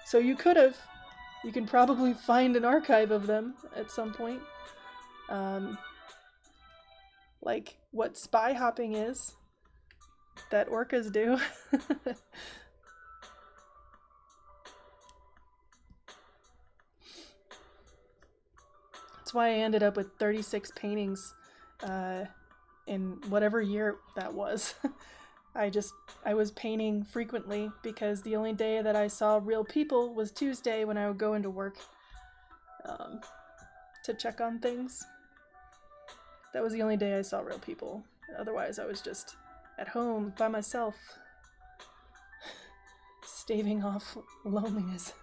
S1: So you can probably find an archive of them at some point. Like what spy hopping is, that orcas do. That's why I ended up with 36 paintings in whatever year that was. I was painting frequently because the only day that I saw real people was Tuesday when I would go into work to check on things. That was the only day I saw real people. Otherwise, I was just at home by myself, staving off loneliness.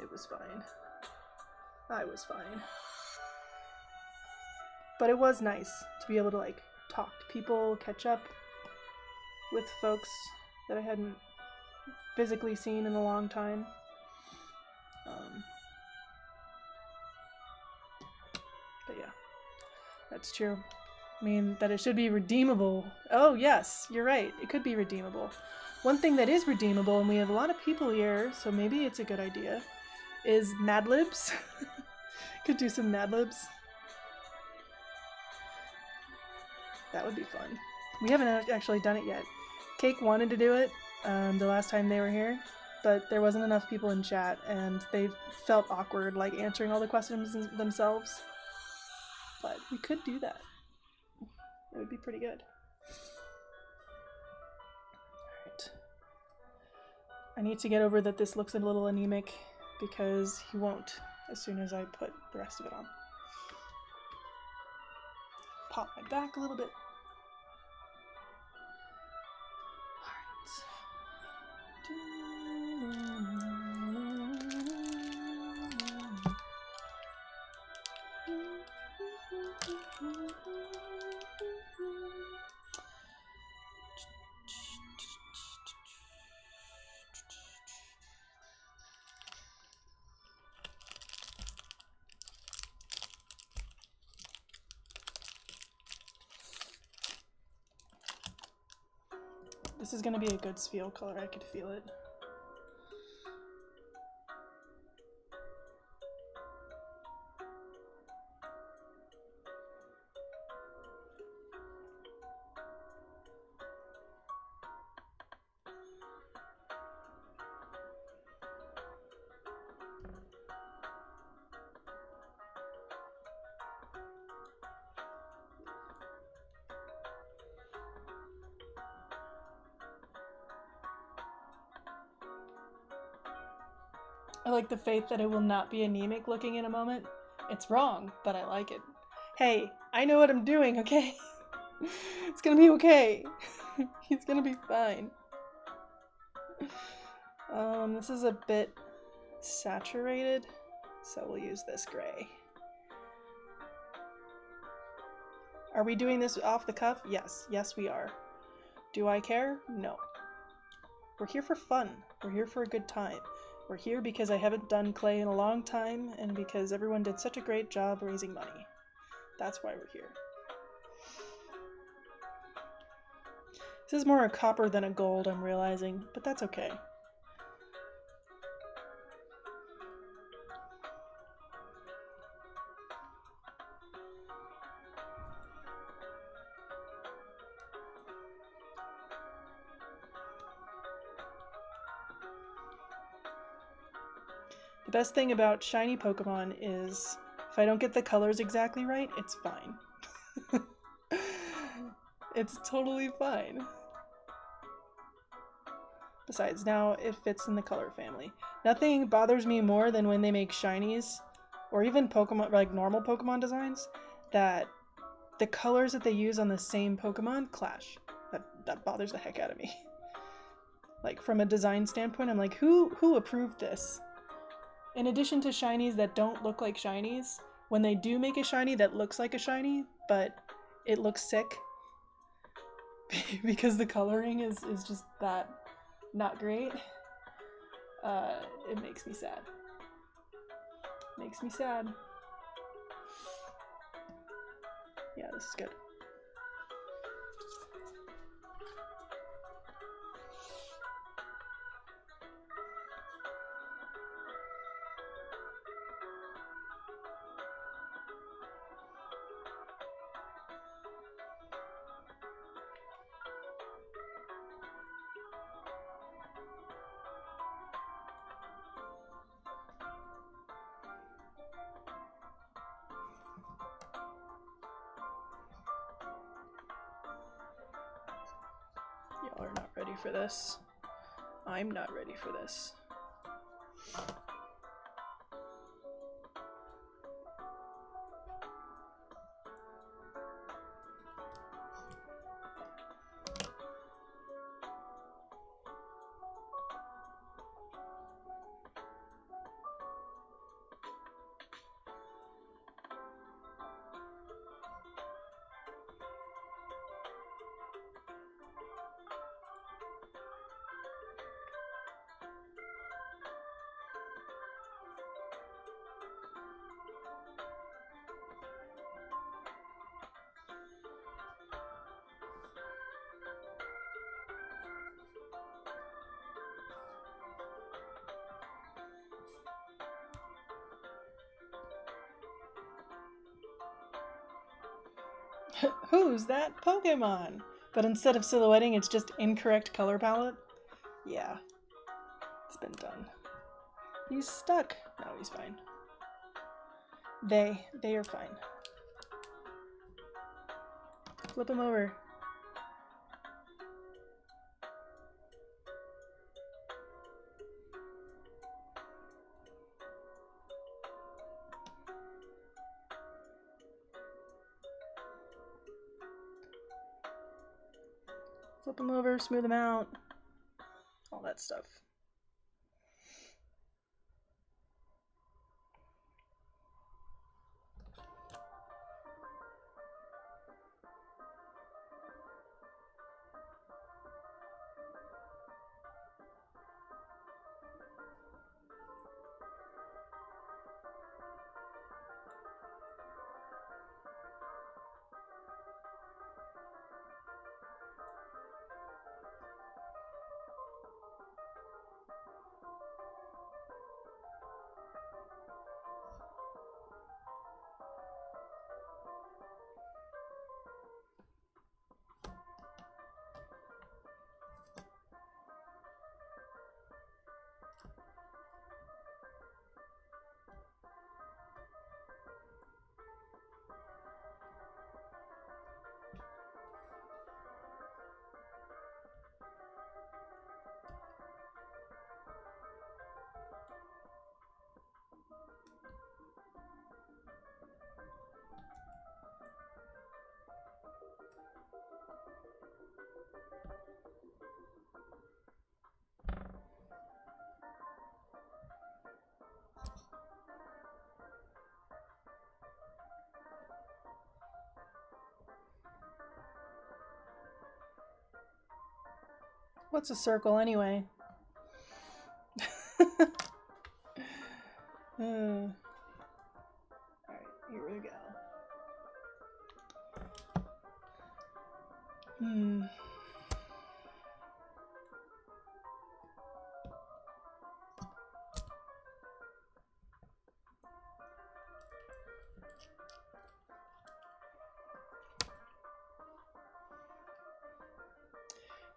S1: It was fine. I was fine. But it was nice to be able to, like, talk to people, catch up with folks that I hadn't physically seen in a long time. But yeah, that's true. I mean, that it should be redeemable. Oh, yes, you're right. It could be redeemable. One thing that is redeemable, and we have a lot of people here, so maybe it's a good idea, is Mad Libs. Could do some Mad Libs. That would be fun. We haven't actually done it yet. Cake wanted to do it the last time they were here, but there wasn't enough people in chat, and they felt awkward, like, answering all the questions themselves. But we could do that. It would be pretty good. Alright. I need to get over that this looks a little anemic, because he won't as soon as I put the rest of it on. Pop my back a little bit. This is gonna be a good Spheal color, I could feel it. I like the faith that it will not be anemic looking in a moment. It's wrong, but I like it. Hey, I know what I'm doing, okay? It's gonna be okay. He's gonna be fine. This is a bit saturated, so we'll use this gray. Are we doing this off the cuff? Yes. Yes, we are. Do I care? No. We're here for fun. We're here for a good time. We're here because I haven't done clay in a long time, and because everyone did such a great job raising money. That's why we're here. This is more a copper than a gold, I'm realizing, but that's okay. The best thing about shiny Pokemon is if I don't get the colors exactly right, it's fine. It's totally fine. Besides, now it fits in the color family. Nothing bothers me more than when they make shinies, or even Pokemon, like normal Pokemon designs, that the colors that they use on the same Pokemon clash. That bothers the heck out of me. Like, from a design standpoint, I'm like, who approved this? In addition to shinies that don't look like shinies, when they do make a shiny that looks like a shiny, but it looks sick, because the coloring is just that not great, it makes me sad. Makes me sad. Yeah, this is good. Y'all are not ready for this. I'm not ready for this. Who's that Pokemon? But instead of silhouetting, it's just incorrect color palette? Yeah. It's been done. He's stuck. No, he's fine. They are fine. Flip him over. Flip them over, smooth them out, all that stuff. What's a circle anyway? Alright, here we go.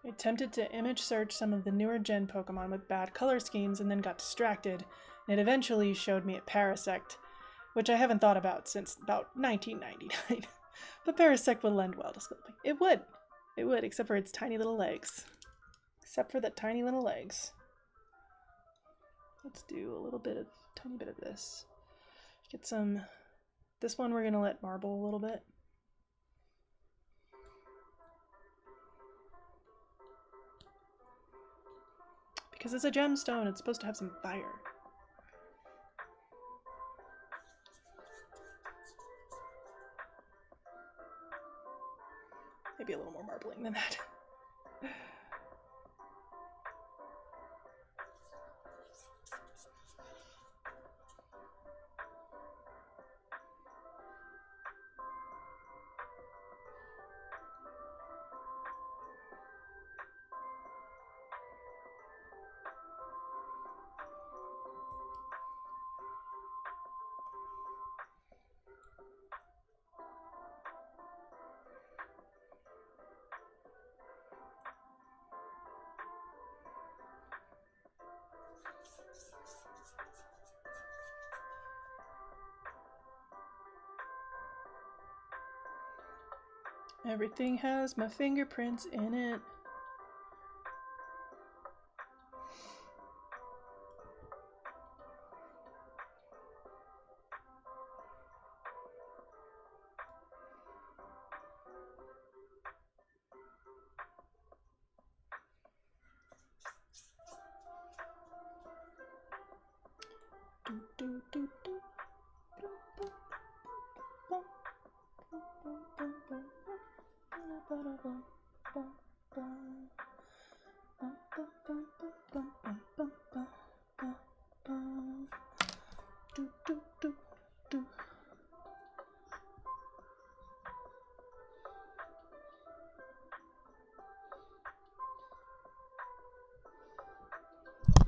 S1: I attempted to image search some of the newer gen Pokemon with bad color schemes and then got distracted, and it eventually showed me a Parasect, which I haven't thought about since about 1999. But Parasect would lend well to sculpting. It would. It would, except for its tiny little legs. Except for the tiny little legs. Let's do a tiny bit of this. Get some, this one we're gonna let marble a little bit. Because it's a gemstone, it's supposed to have some fire. Maybe a little more marbling than that. Everything has my fingerprints in it.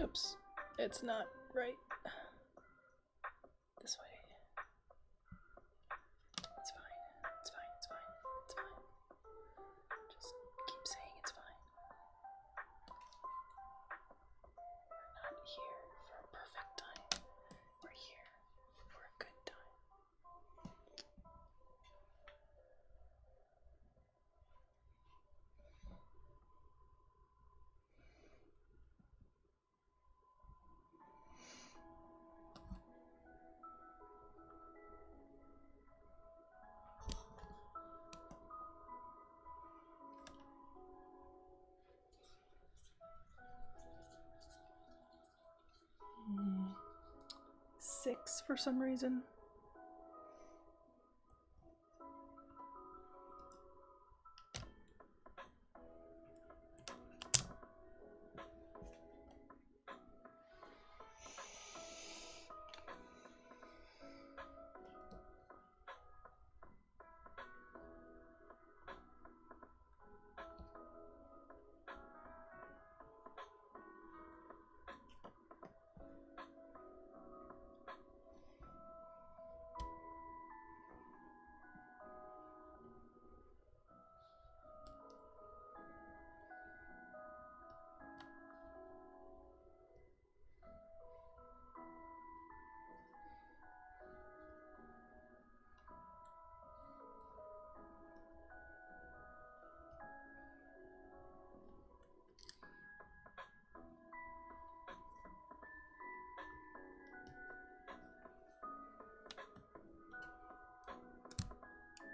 S1: Oops, it's not right. This way. It's fine. It's fine. It's fine. It's fine. Just keep saying it's fine. We're not here for a perfect time. We're here for a good time. Six for some reason.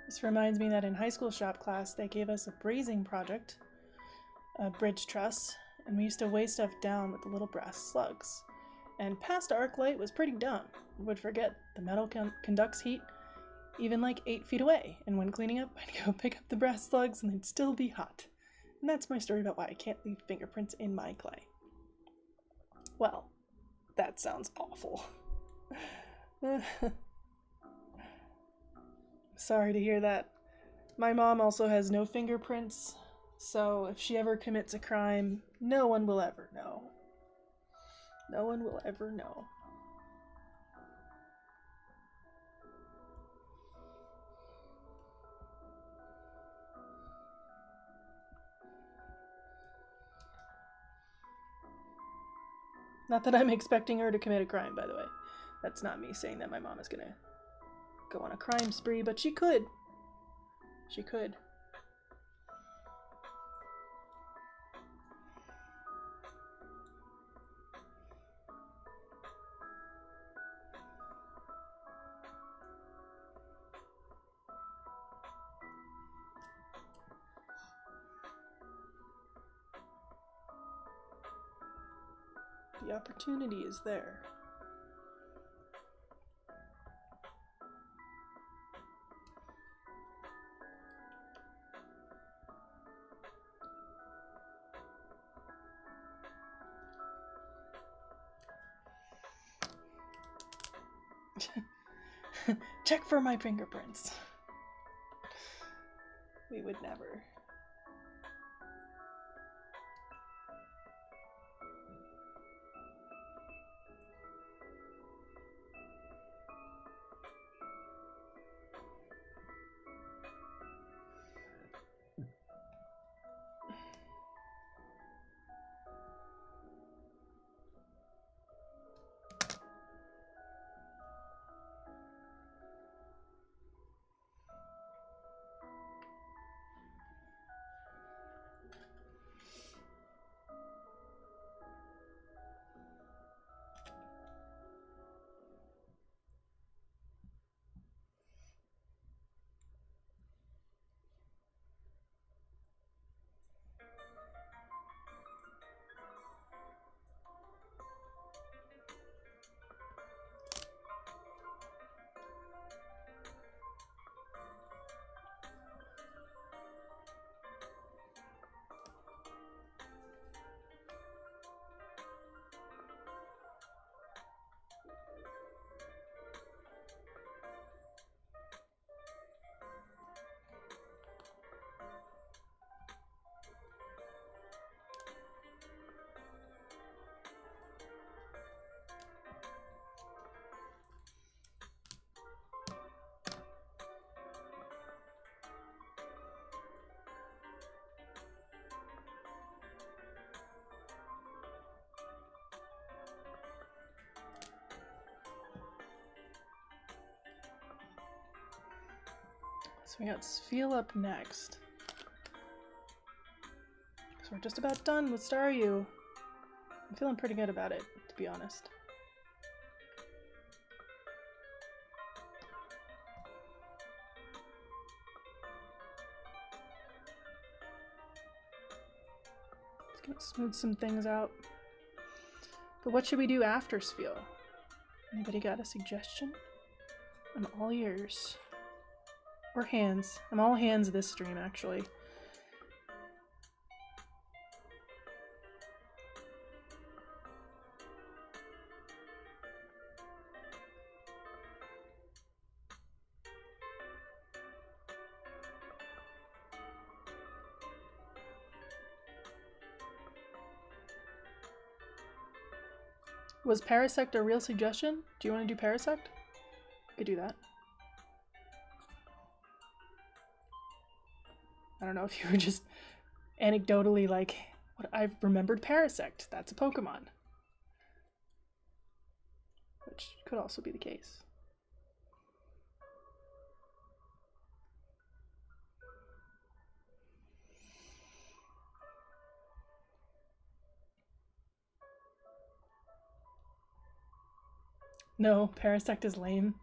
S1: This reminds me that in high school shop class, they gave us a brazing project, a bridge truss, and we used to weigh stuff down with the little brass slugs. And past arc light was pretty dumb. Would forget the metal conducts heat even like 8 feet away, and when cleaning up, I'd go pick up the brass slugs and they'd still be hot. And that's my story about why I can't leave fingerprints in my clay. Well, that sounds awful. Sorry to hear that. My mom also has no fingerprints, so if she ever commits a crime, no one will ever know. No one will ever know. Not that I'm expecting her to commit a crime, by the way. That's not me saying that my mom is gonna go on a crime spree, but she could. She could. The opportunity is there. Check for my fingerprints. We would never. So we got Sfeel up next. So we're just about done with Staryu. I'm feeling pretty good about it, to be honest. Just gonna smooth some things out. But what should we do after Sfeel? Anybody got a suggestion? I'm all ears. Or hands. I'm all hands this stream, actually. Was Parasect a real suggestion? Do you want to do Parasect? I could do that. I don't know if you were just anecdotally like, what I've remembered Parasect. That's a Pokemon. Which could also be the case. No, Parasect is lame.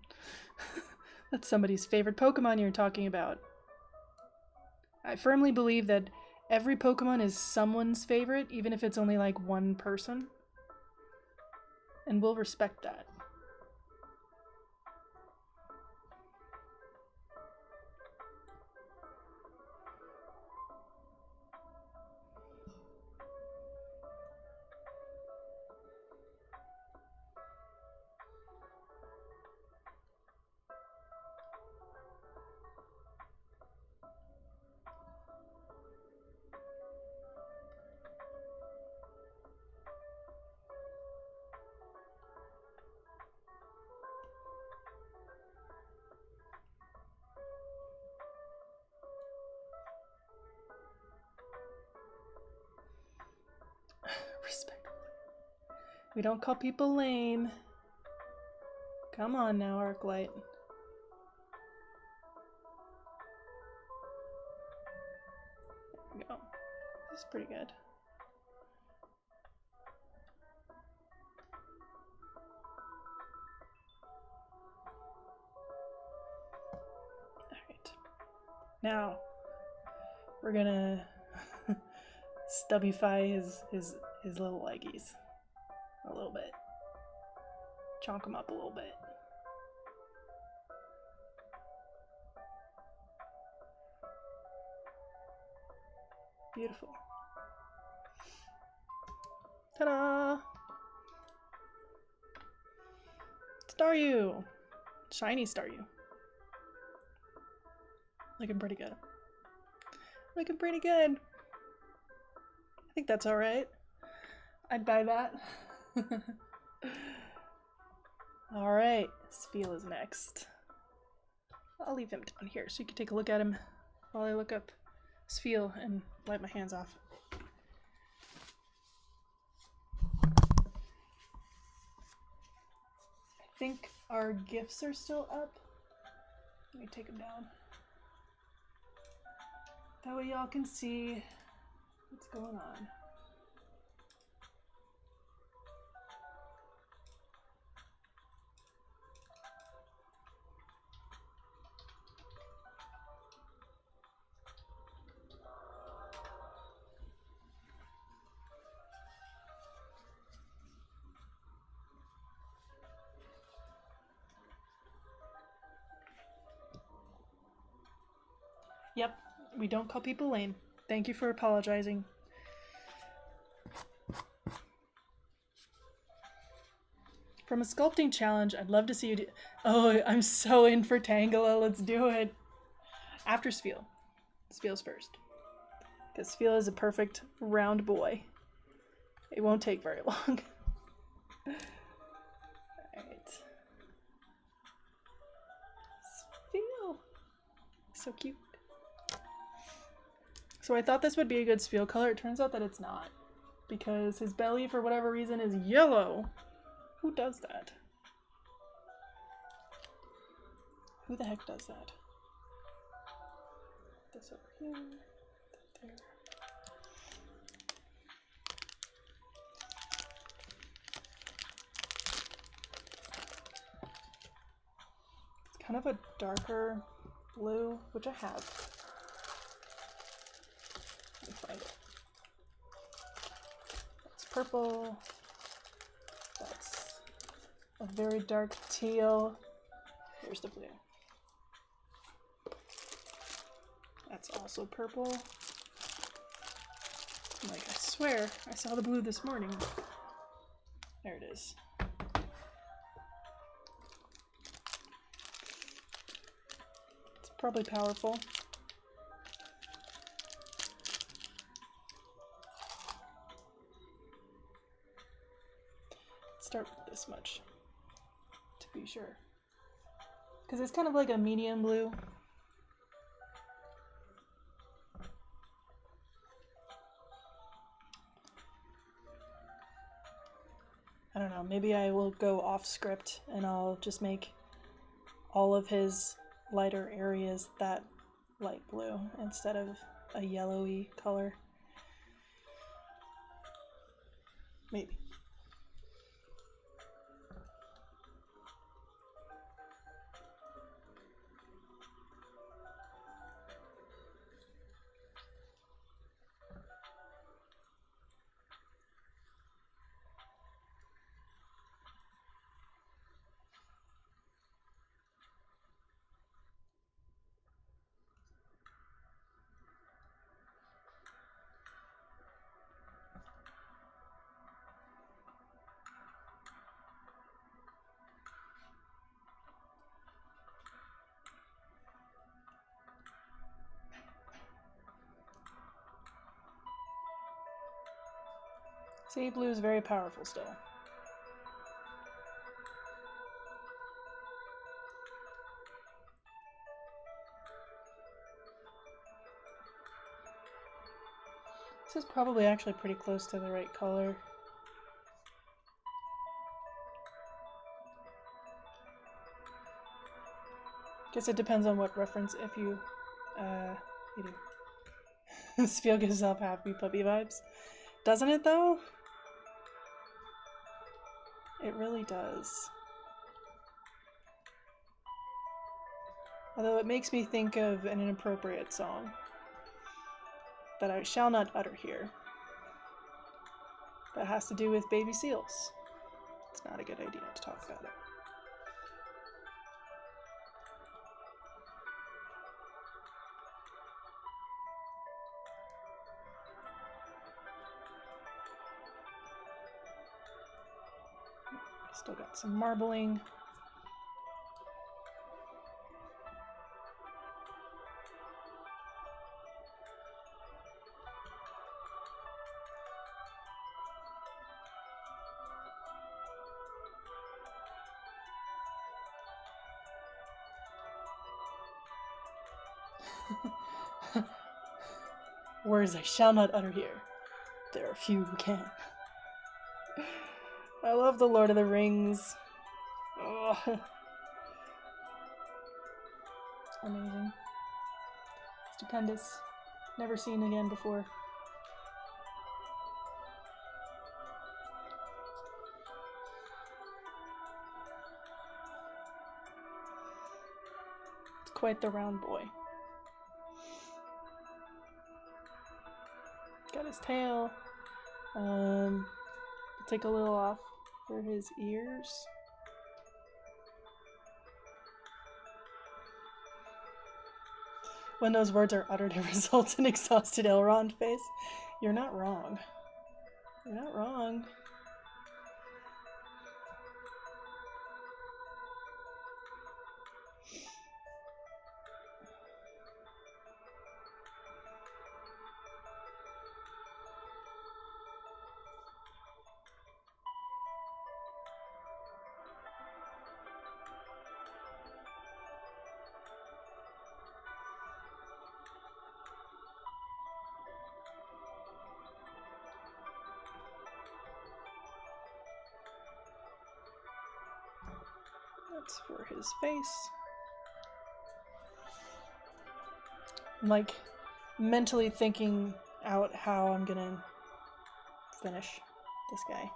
S1: That's somebody's favorite Pokemon you're talking about. I firmly believe that every Pokemon is someone's favorite, even if it's only like one person. And we'll respect that. We don't call people lame. Come on now, Arclight. There we go. This is pretty good. Alright. Now, we're gonna stubbyfy his little leggies a little bit. Chonk them up a little bit. Beautiful. Ta-da! Staryu! Shiny Staryu. Looking pretty good. Looking pretty good. I think that's alright. I'd buy that. Alright, Spheal is next. I'll leave him down here so you can take a look at him while I look up Spheal and wipe my hands off. I think our gifts are still up. Let me take them down. That way y'all can see what's going on. Yep, we don't call people lame. Thank you for apologizing. From a sculpting challenge, I'd love to see you do— Oh, I'm so in for Tangela, let's do it. After Spheal. Spheal's first. Because Spheal is a perfect round boy. It won't take very long. Alright. Spheal! So cute. So I thought this would be a good Spheal color. It turns out that it's not. Because his belly, for whatever reason, is yellow. Who does that? Who the heck does that? This over here. That there. It's kind of a darker blue, which I have. Let me find it. That's purple. That's a very dark teal. Here's the blue. That's also purple. I'm like, I swear, I saw the blue this morning. There it is. It's probably powerful. Let's start with this much, to be sure. Because it's kind of like a medium blue. I don't know, maybe I will go off script and I'll just make all of his lighter areas that light blue instead of a yellowy color. Maybe. See, blue is very powerful still. This is probably actually pretty close to the right color. Guess it depends on what reference. If you do. This feel gives off happy puppy vibes. Doesn't it though? It really does. Although it makes me think of an inappropriate song that I shall not utter here. That has to do with baby seals. It's not a good idea to talk about it. Still got some marbling. Words I shall not utter here. There are few who can. I love the Lord of the Rings. Ugh. Amazing. Stupendous. Never seen again before. It's quite the round boy. Got his tail. Take a little off for his ears. When those words are uttered, it results in exhausted Elrond face. You're not wrong. You're not wrong. That's for his face. I'm like mentally thinking out how I'm gonna finish this guy.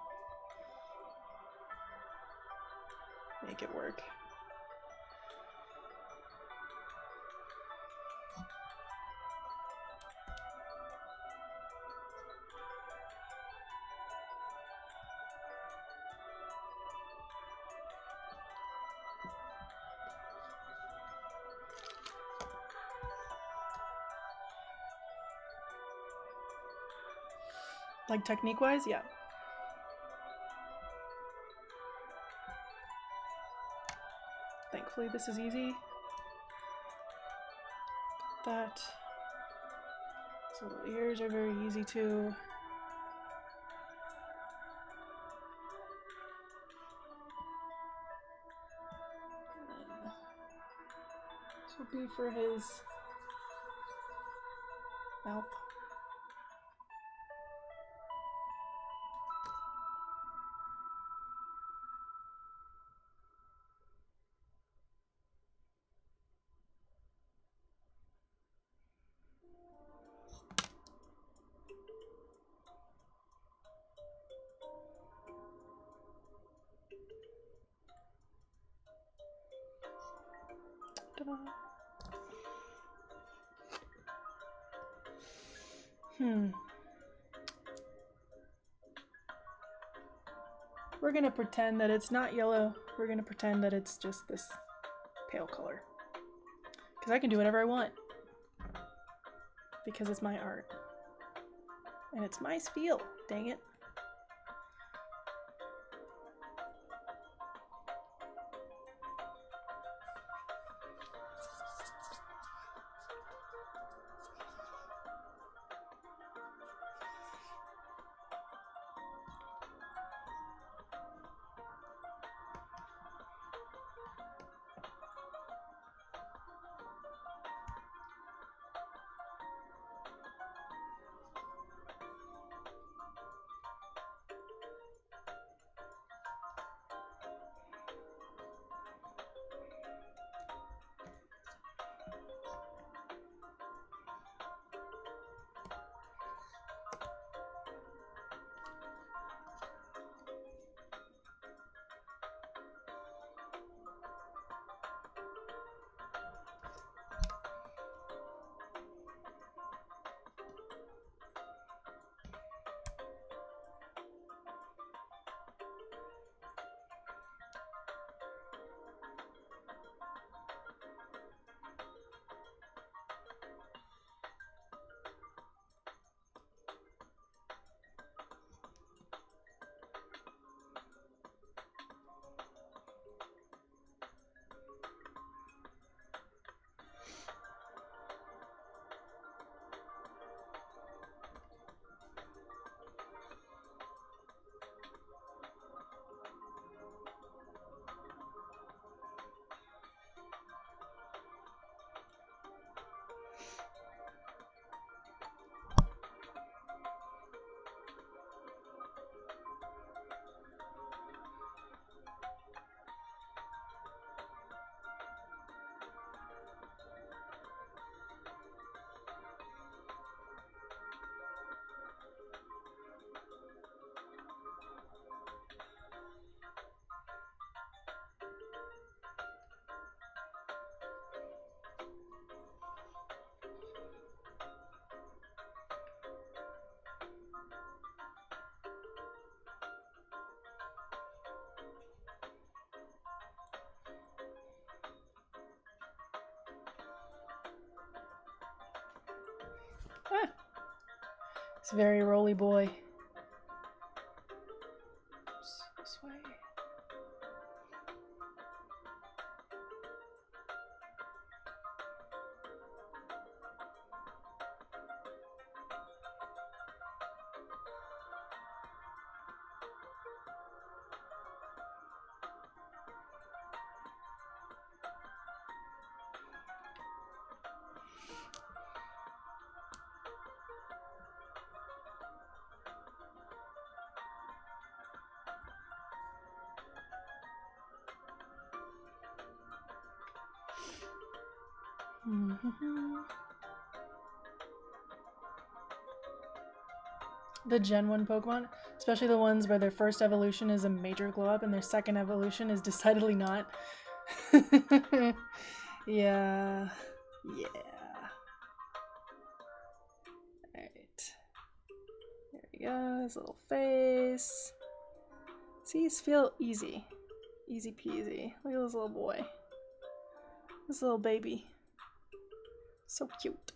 S1: Make it work. Like technique-wise, yeah. Thankfully this is easy. That. So the ears are very easy too. This will be for his mouth. Ta-da. We're gonna pretend that it's not yellow. We're gonna pretend that it's just this pale color. Because I can do whatever I want. Because it's my art. And it's my feel, dang it. It's very roly boy. Oops, this way. The Gen 1 Pokemon, especially the ones where their first evolution is a major glow up and their second evolution is decidedly not. Yeah. Yeah. Alright. There we go, his little face. See, these feel easy. Easy peasy. Look at this little boy. This little baby. So cute.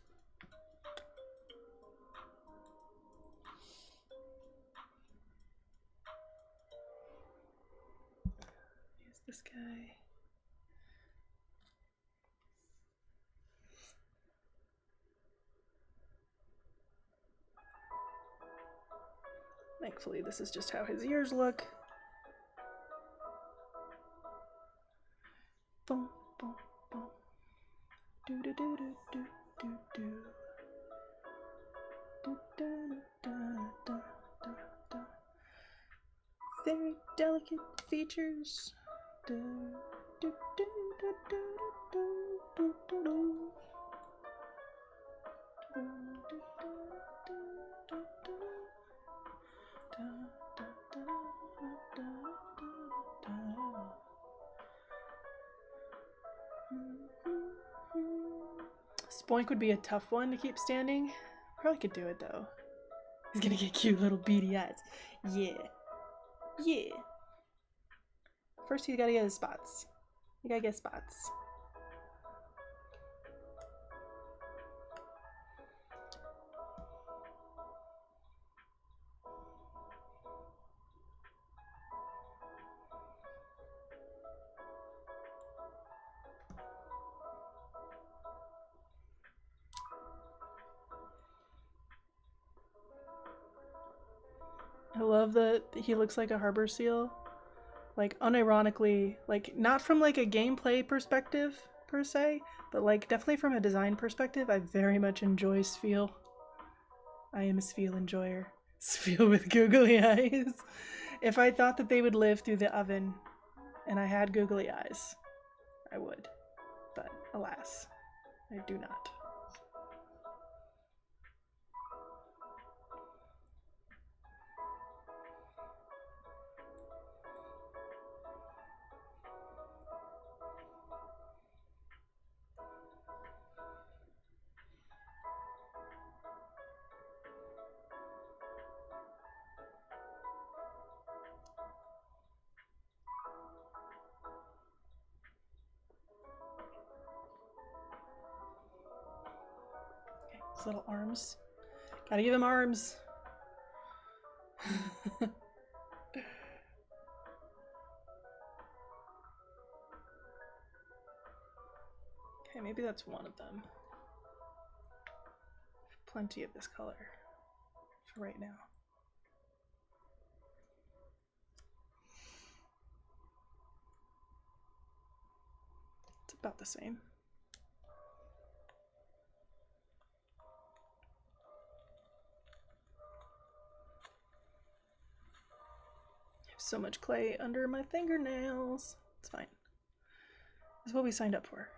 S1: Here's this guy. Thankfully, this is just how his ears look. Boom, boom, boom. Do do do do do do do. Do da da da da da. Very delicate features. Do do do do do do do do. Spoink would be a tough one to keep standing. Probably could do it though. He's gonna get cute little beady eyes. Yeah. Yeah. First he's gotta get his spots. You gotta get spots. I love that he looks like a harbor seal. Like, unironically, like, not from like a gameplay perspective per se, but like definitely from a design perspective, I very much enjoy Spheal. I am a Spheal enjoyer. Spheal with googly eyes. If I thought that they would live through the oven and I had googly eyes, I would. But alas, I do not. His little arms. Gotta give him arms. Okay, maybe that's one of them. Plenty of this color for right now. It's about the same. I have so much clay under my fingernails. It's fine. This is what we signed up for.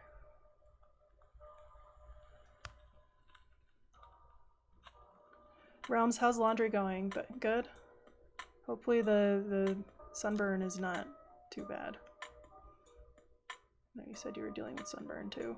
S1: Realms, how's laundry going? But good. Hopefully the sunburn is not too bad. I know you said you were dealing with sunburn too.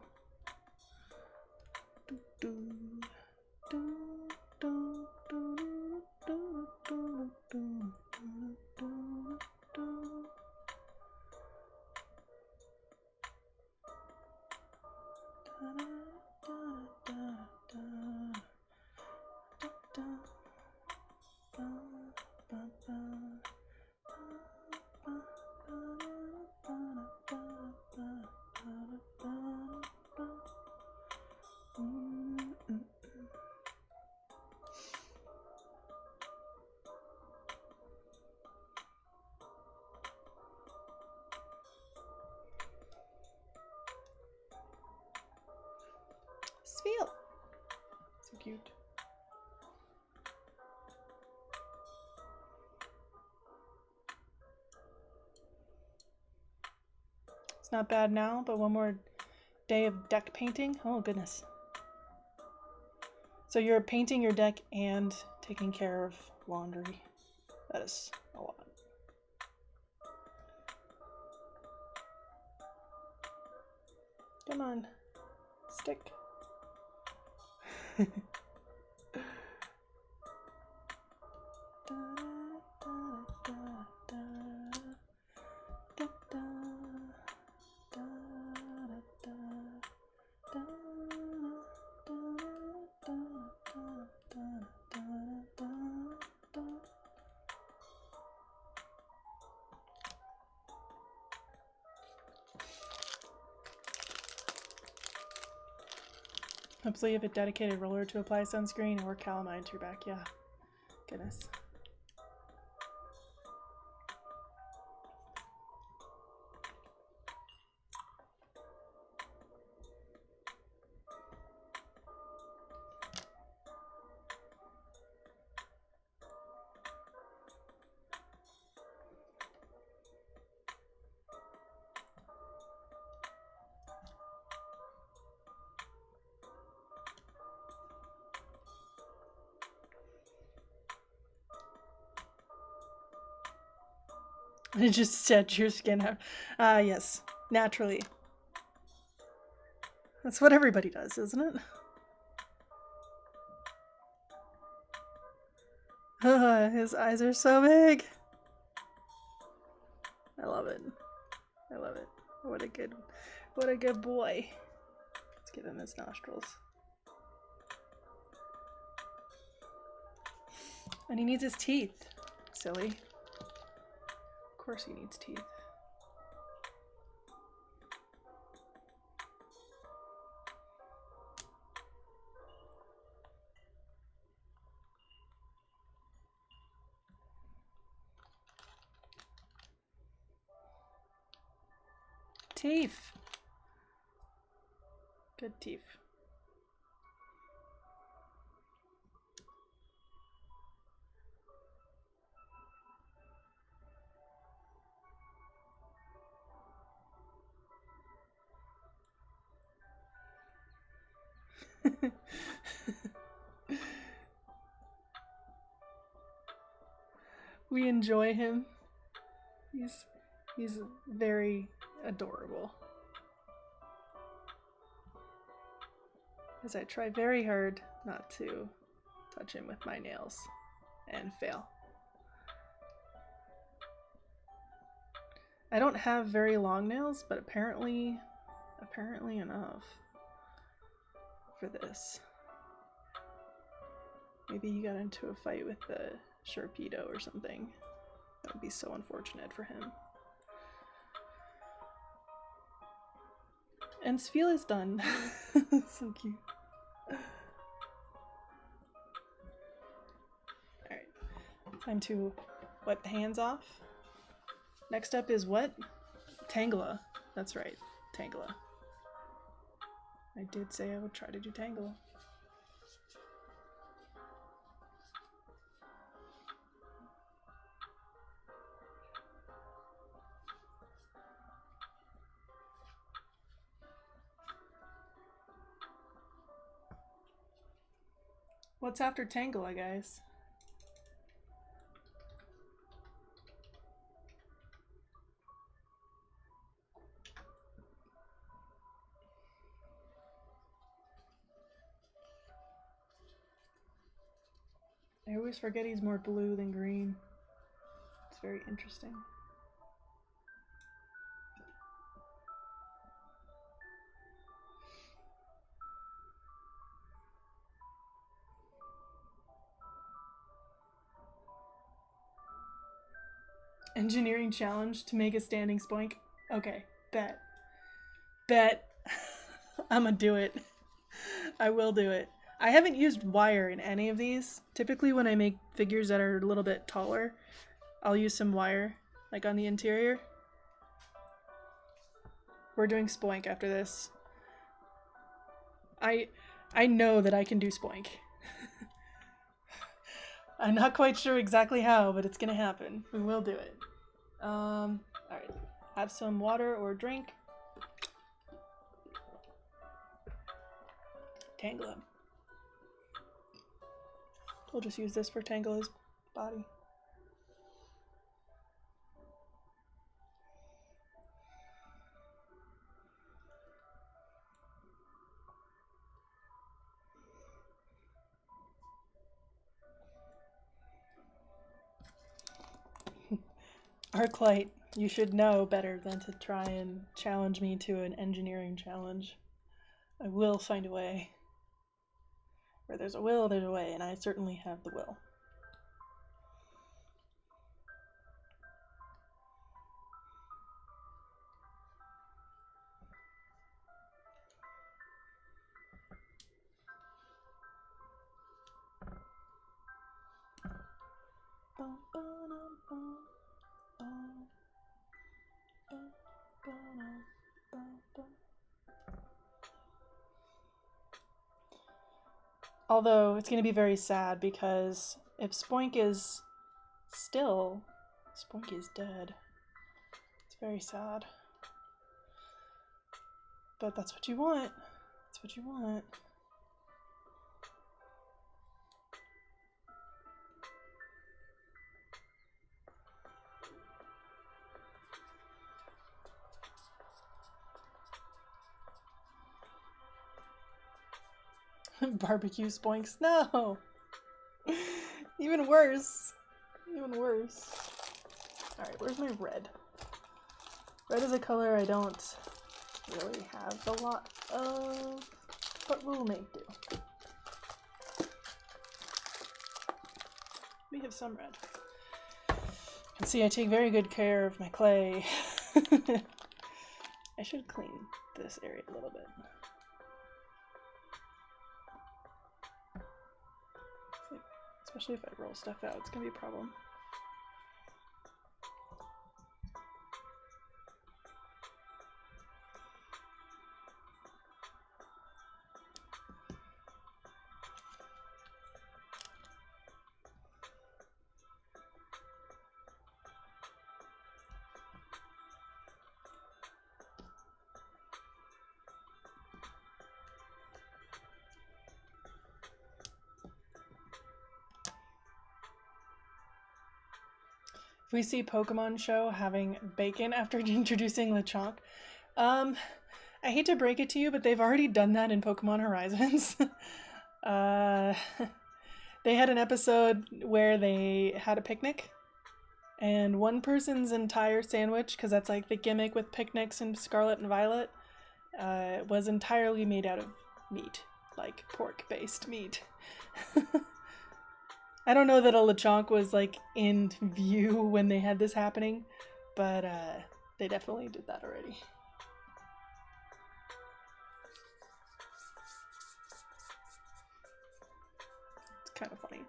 S1: cute. It's not bad now, but one more day of deck painting. Oh, goodness. So you're painting your deck and taking care of laundry. That is a lot. Come on. Stick. Hopefully you have a dedicated roller to apply sunscreen or calamine to your back. Yeah. Goodness. It just sets your skin out. Yes. Naturally. That's what everybody does, isn't it? His eyes are so big. I love it. I love it. What a good boy. Let's give him his nostrils. And he needs his teeth. Silly. Of course he needs teeth. Teeth. Good teeth. We enjoy him. He's very adorable. As I try very hard not to touch him with my nails and fail. I don't have very long nails, but apparently enough for this. Maybe he got into a fight with the Sharpedo or something. That would be so unfortunate for him. And Sfeel is done. So cute. Alright. Time to wipe the hands off. Next up is what? Tangela. That's right. Tangela. I did say I would try to do Tangela. What's after Tangela, guys? I always forget he's more blue than green. It's very interesting. Engineering challenge to make a standing spoink. Okay, bet. I'm gonna do it. I will do it. I haven't used wire in any of these. Typically when I make figures that are a little bit taller, I'll use some wire, like on the interior. We're doing spoink after this. I know that I can do spoink. I'm not quite sure exactly how, but it's gonna happen. We will do it. Alright. Have some water or drink. Tangle him. We'll just use this for tangle his body. Arclight, you should know better than to try and challenge me to an engineering challenge. I will find a way. Where there's a will, there's a way, and I certainly have the will. Although it's going to be very sad because if Spoink is still, Spoink is dead. It's very sad. But that's what you want. That's what you want. Barbecue Spoinks. No! Even worse. Even worse. Alright, where's my red? Red is a color I don't really have a lot of, but we'll make do. We have some red. And see, I take very good care of my clay. I should clean this area a little bit. Especially if I roll stuff out, it's gonna be a problem. If we see Pokemon Show having bacon after introducing Lechonk, I hate to break it to you, but they've already done that in Pokemon Horizons. They had an episode where they had a picnic, and one person's entire sandwich, because that's like the gimmick with picnics in Scarlet and Violet, was entirely made out of meat, like pork-based meat. I don't know that a Lechonk was like in view when they had this happening, but they definitely did that already. It's kind of funny.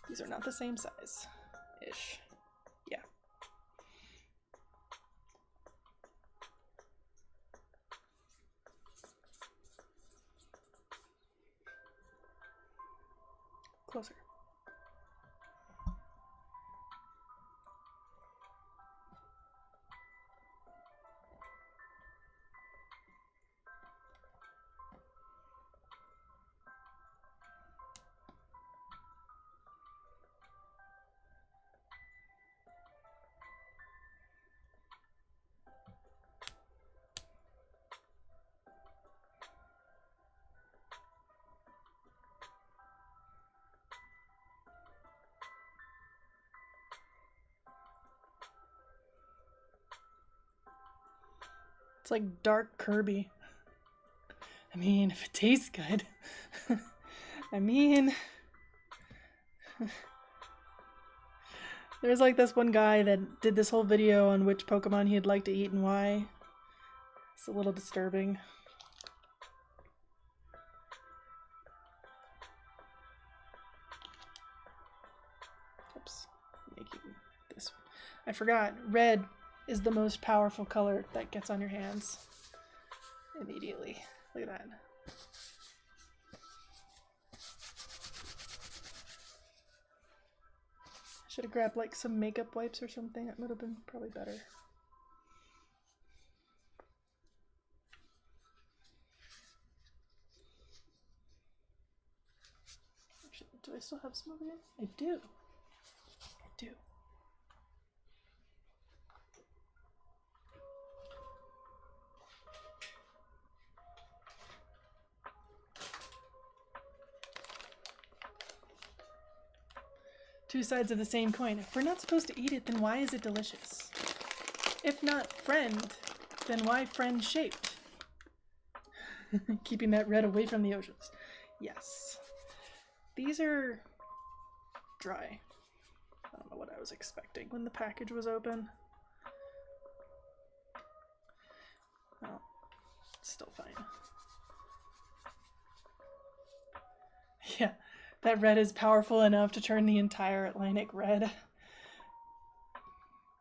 S1: These are not the same size-ish. Yeah. Closer. It's like dark Kirby. I mean, if it tastes good. I mean... There's like this one guy that did this whole video on which Pokemon he'd like to eat and why. It's a little disturbing. Oops. Making this... I forgot. Red is the most powerful color that gets on your hands immediately. Look at that. Should have grabbed like some makeup wipes or something. That would have been probably better. Actually, do I still have some over here? I do. I do. Two sides of the same coin. If we're not supposed to eat it, then why is it delicious? If not friend, then why friend shaped? Keeping that red away from the oceans. Yes. These are dry. I don't know what I was expecting when the package was open. Well, it's still fine. Yeah. That red is powerful enough to turn the entire Atlantic red.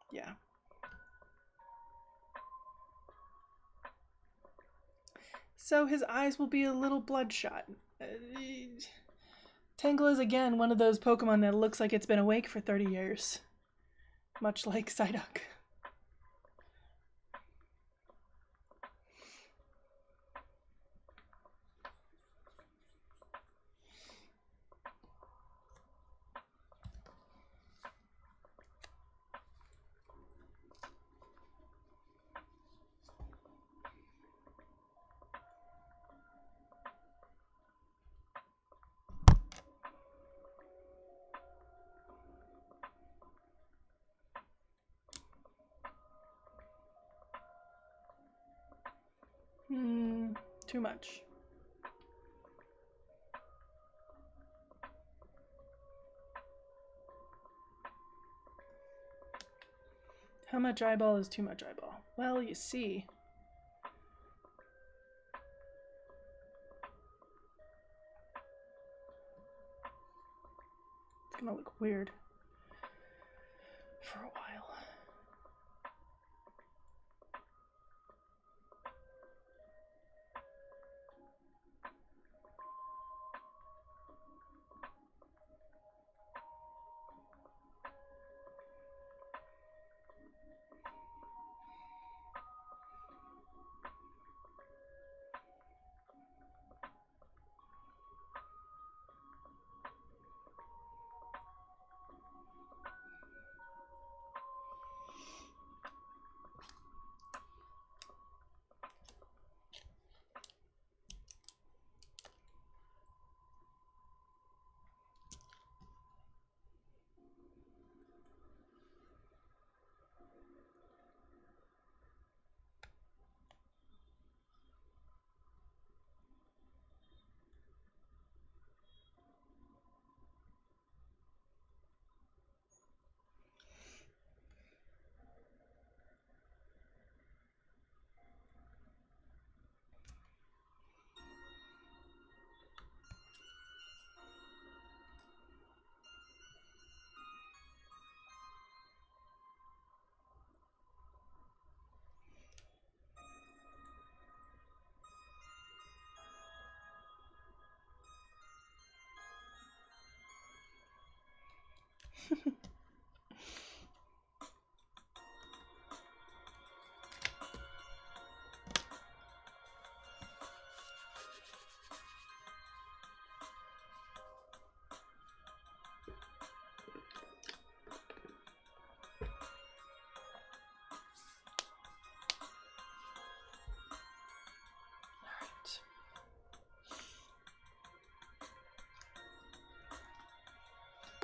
S1: Yeah. So his eyes will be a little bloodshot. Tangle is again one of those Pokemon that looks like it's been awake for 30 years. Much like Psyduck. Too much. How much eyeball is too much eyeball? Well, you see. It's gonna look weird for a while.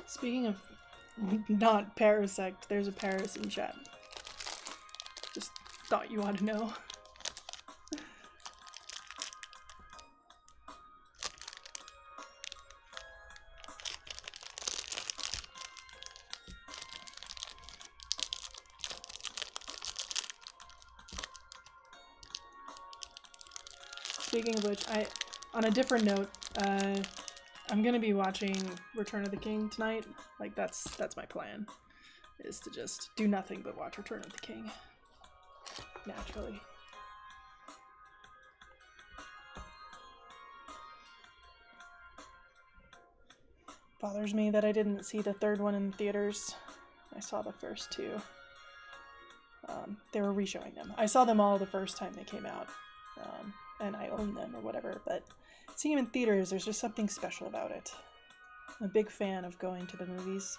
S1: Speaking of not Parasect, there's a Paris in chat. Just thought you ought to know. Speaking of which, on a different note, I'm gonna be watching Return of the King tonight. Like that's my plan, is to just do nothing but watch Return of the King. Naturally. Bothers me that I didn't see the third one in theaters. I saw the first two. They were re-showing them. I saw them all the first time they came out, and I own them or whatever, but seeing them in theaters, there's just something special about it. I'm a big fan of going to the movies.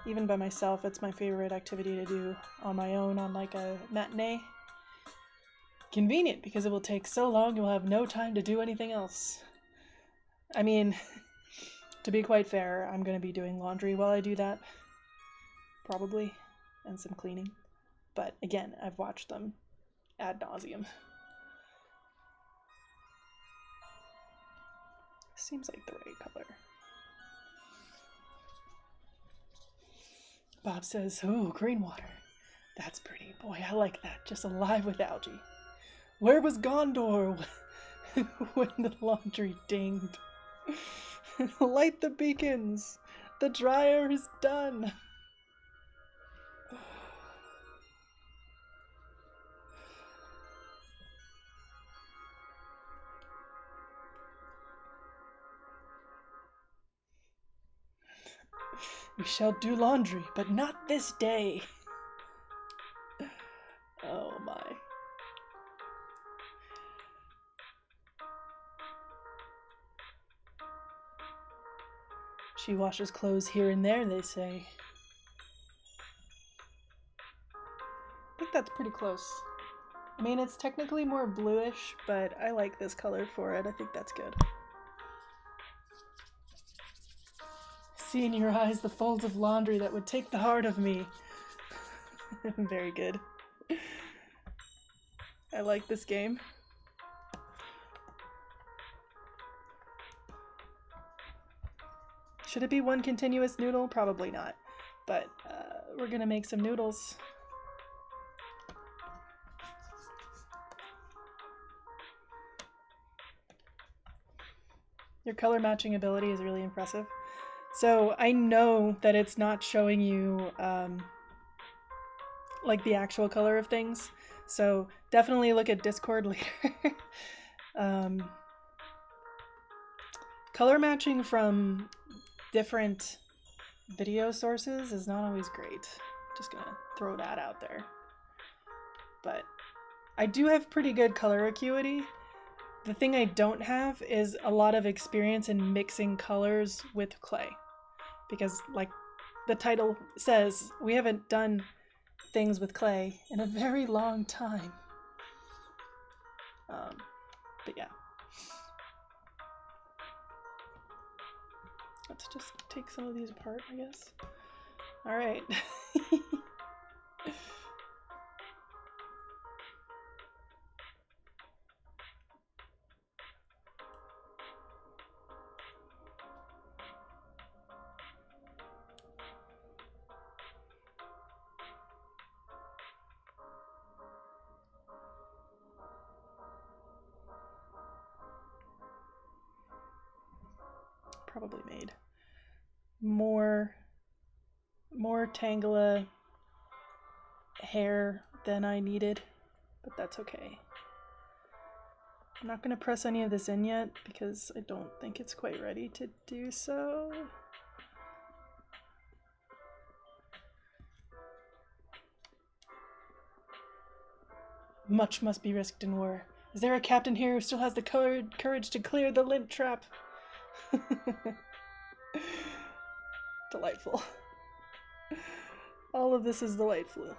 S1: Even by myself, it's my favorite activity to do on my own on like a matinee. Convenient, because it will take so long you'll have no time to do anything else. I mean, to be quite fair, I'm going to be doing laundry while I do that. Probably. And some cleaning. But again, I've watched them ad nauseum. Seems like the right color. Bob says, "Ooh, green water. That's pretty. Boy, I like that. Just alive with algae. Where was Gondor when the laundry dinged? Light the beacons. The dryer is done." "We shall do laundry, but not this day." Oh my. She washes clothes here and there, they say. I think that's pretty close. I mean, it's technically more bluish, but I like this color for it. I think that's good. "See in your eyes the folds of laundry that would take the heart of me." Very good. I like this game. Should it be one continuous noodle? Probably not. But we're gonna make some noodles. Your color matching ability is really impressive. So I know that it's not showing you like the actual color of things. So definitely look at Discord later. Color matching from different video sources is not always great. Just gonna throw that out there. But I do have pretty good color acuity. The thing I don't have is a lot of experience in mixing colors with clay. Because, like the title says, we haven't done things with clay in a very long time. But yeah. Let's just take some of these apart, I guess. All right. Probably made more Tangela hair than I needed, but that's okay. I'm not going to press any of this in yet because I don't think it's quite ready to do so. Much must be risked in war. Is there a captain here who still has the courage to clear the lint trap? Delightful. All of this is delightful.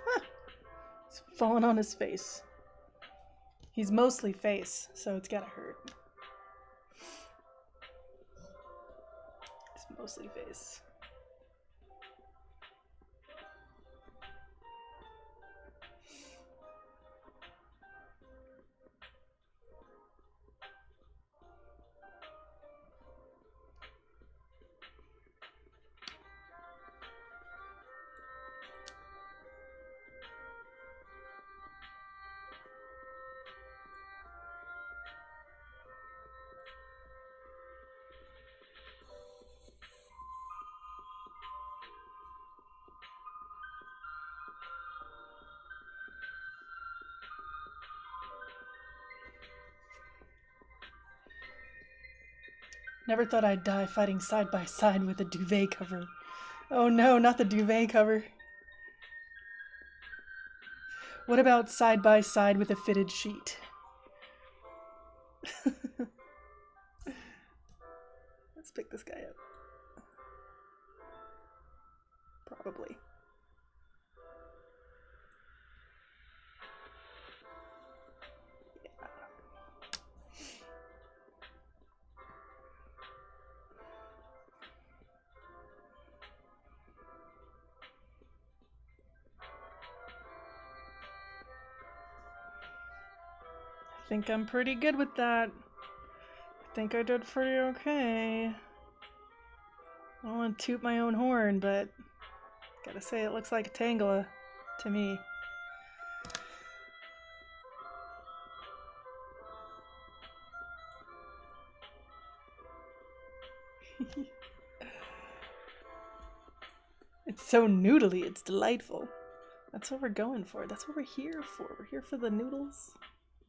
S1: Ah, it's fallen on his face. He's mostly face, so it's gotta hurt. It's mostly face. Never thought I'd die fighting side by side with a duvet cover. Oh no, not the duvet cover. What about side by side with a fitted sheet? Let's pick this guy up. Probably. Yeah. I think I'm pretty good with that. I think I did pretty okay. I don't want to toot my own horn, but gotta say it looks like a Tangela to me. It's so noodly, it's delightful. That's what we're going for. That's what we're here for. We're here for the noodles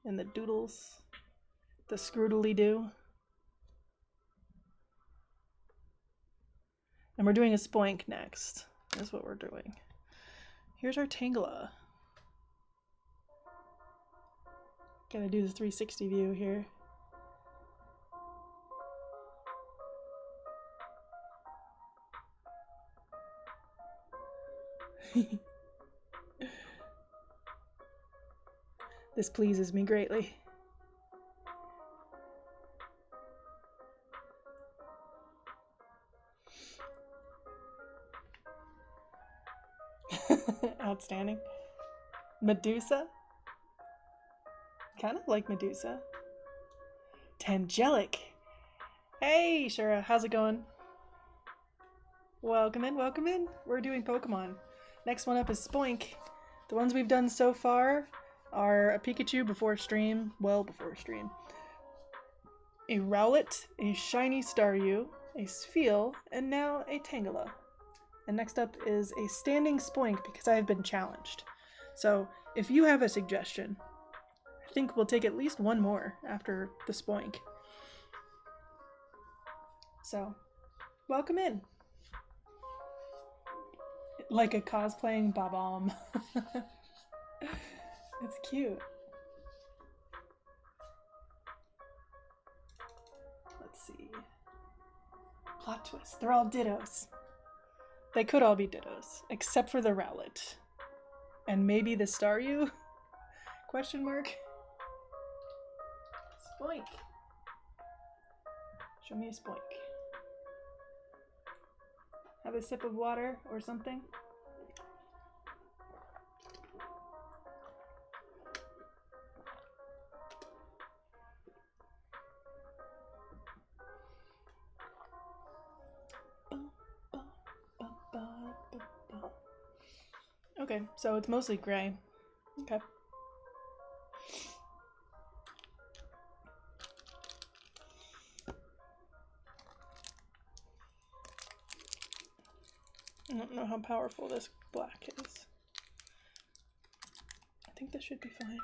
S1: and the doodles, the scroodly-doo. And we're doing a spoink next, is what we're doing. Here's our Tangela. Gotta do the 360 view here. This pleases me greatly. Outstanding. Medusa? Kind of like Medusa. Tangelic. Hey, Shura, how's it going? Welcome in, welcome in. We're doing Pokemon. Next one up is Spoink. The ones we've done so far are a Pikachu before stream, well before stream, a Rowlet, a Shiny Staryu, a Spheal, and now a Tangela. And next up is a standing Spoink because I have been challenged. So if you have a suggestion, I think we'll take at least one more after the Spoink. So, welcome in. Like a cosplaying Bob-omb. It's cute. Let's see. Plot twist. They're all dittos. They could all be dittos, except for the Rowlet. And maybe the Staryu? Question mark? Spoink. Show me a Spoink. Have a sip of water or something? Okay, so it's mostly gray. Okay. I don't know how powerful this black is. I think this should be fine.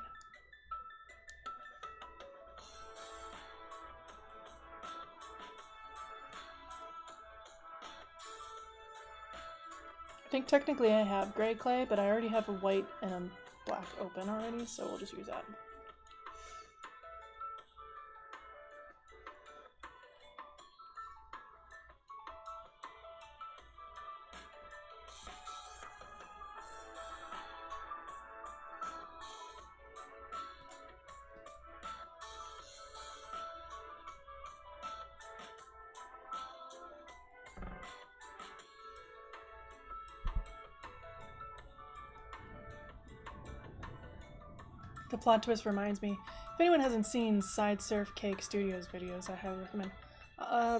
S1: I think technically I have gray clay, but I already have a white and a black open already, so we'll just use that. The plot twist reminds me, if anyone hasn't seen Side Surf Cake Studios videos, I highly recommend.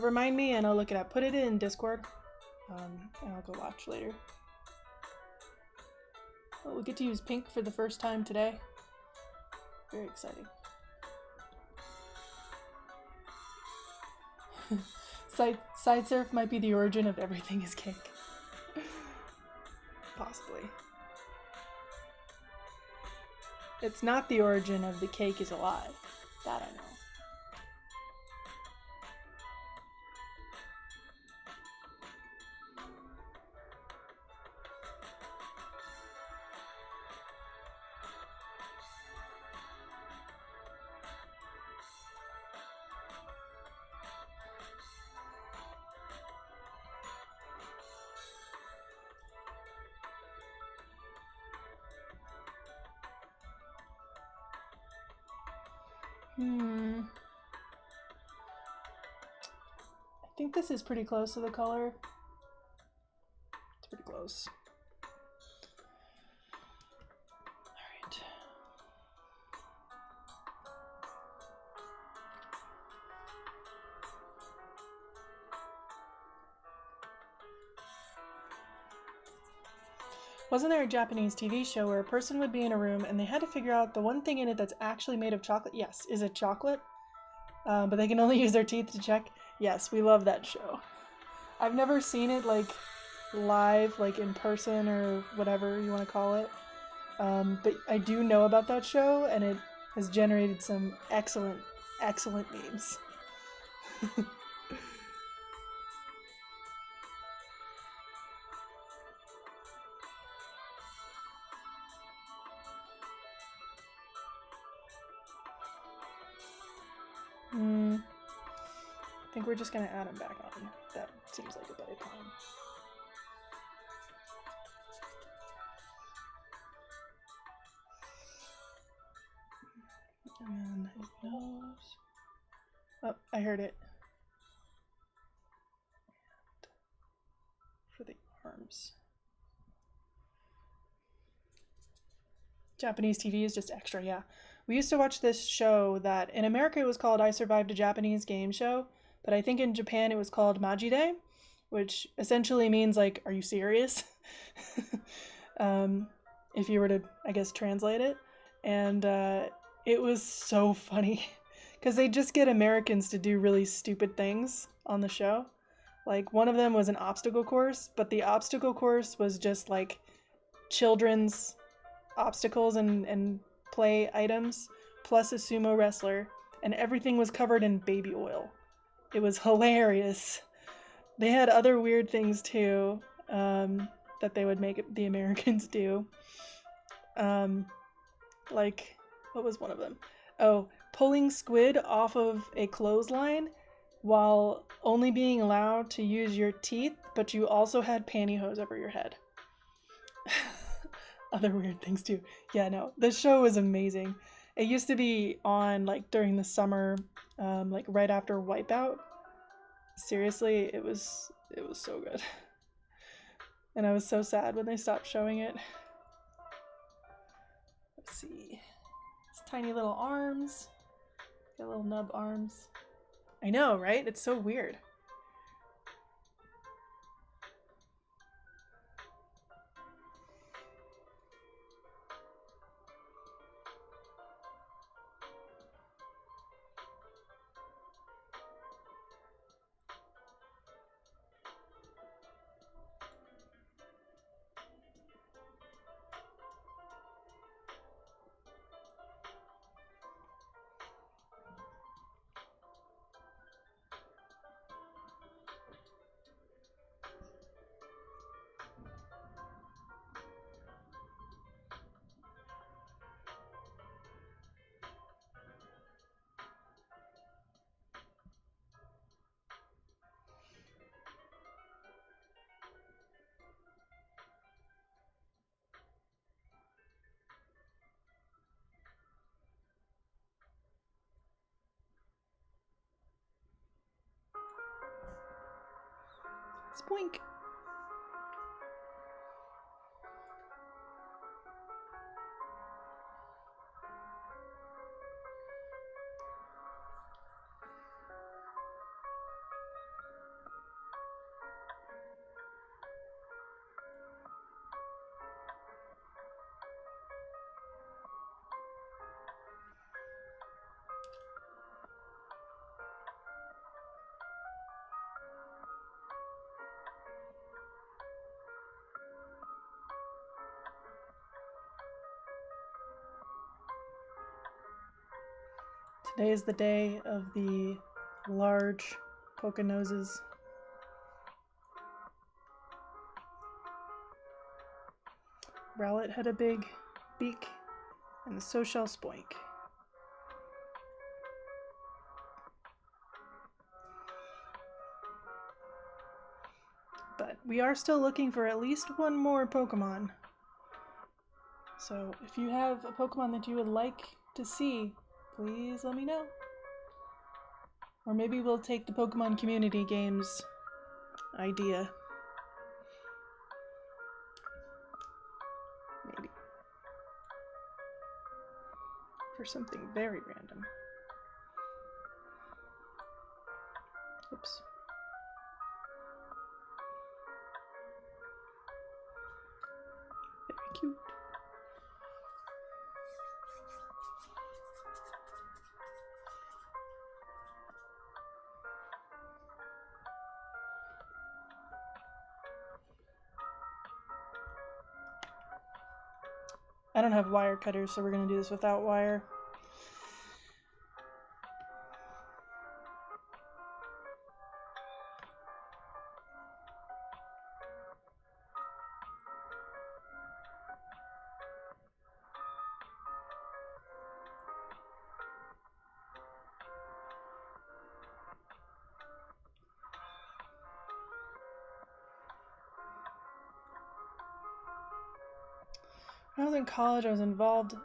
S1: Remind me and I'll look it up. Put it in Discord, and I'll go watch later. Oh, we get to use pink for the first time today. Very exciting. Side Surf might be the origin of everything is cake. Possibly. It's not the origin of the cake is alive. That I know. I think this is pretty close to the color. It's pretty close. Alright. Wasn't there a Japanese TV show where a person would be in a room and they had to figure out the one thing in it that's actually made of chocolate? Yes. Is it chocolate? But they can only use their teeth to check? Yes, we love that show. I've never seen it, like, live, like, in person or whatever you want to call it. But I do know about that show, and it has generated some excellent, excellent memes. I think we're just gonna add them back on. That seems like a better plan. And then his nose. Oh, I heard it. And for the arms. Japanese TV is just extra, yeah. We used to watch this show that in America it was called I Survived a Japanese Game Show, but I think in Japan it was called Majide, which essentially means like, are you serious? If you were to, I guess, translate it. And it was so funny because they just get Americans to do really stupid things on the show. Like one of them was an obstacle course, but the obstacle course was just like children's obstacles and play items plus a sumo wrestler, and everything was covered in baby oil. It was hilarious. They had other weird things too that they would make the Americans do. Like, what was one of them? Oh, pulling squid off of a clothesline while only being allowed to use your teeth, but you also had pantyhose over your head. Other weird things too. Yeah, no, the show was amazing. It used to be on like during the summer, like right after Wipeout. Seriously, it was so good. And I was so sad when they stopped showing it. Let's see. It's tiny little arms. Got little nub arms. I know, right? It's so weird. Spoink. Today is the day of the large Pokenoses. Rowlet had a big beak, and so shall Spoink. But we are still looking for at least one more Pokemon. So if you have a Pokemon that you would like to see please let me know. Or maybe we'll take the Pokemon community games idea. Maybe. For something very random. Oops. Very cute. I don't have wire cutters, so we're going to do this without wire. When I was in college, I was involved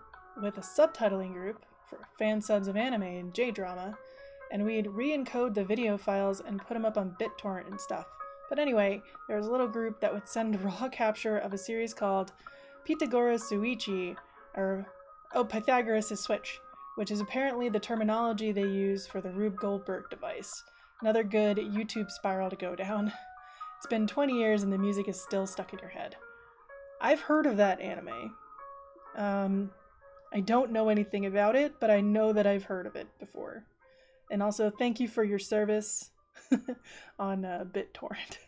S1: with a subtitling group for fan subs of anime and J-drama, and we'd re-encode the video files and put them up on BitTorrent and stuff. But anyway, there was a little group that would send raw capture of a series called Pythagoras Suichi, or Pythagoras' Switch, which is apparently the terminology they use for the Rube Goldberg device. Another good YouTube spiral to go down. It's been 20 years and the music is still stuck in your head. I've heard of that anime. I don't know anything about it, but I know that I've heard of it before. And also, thank you for your service on BitTorrent.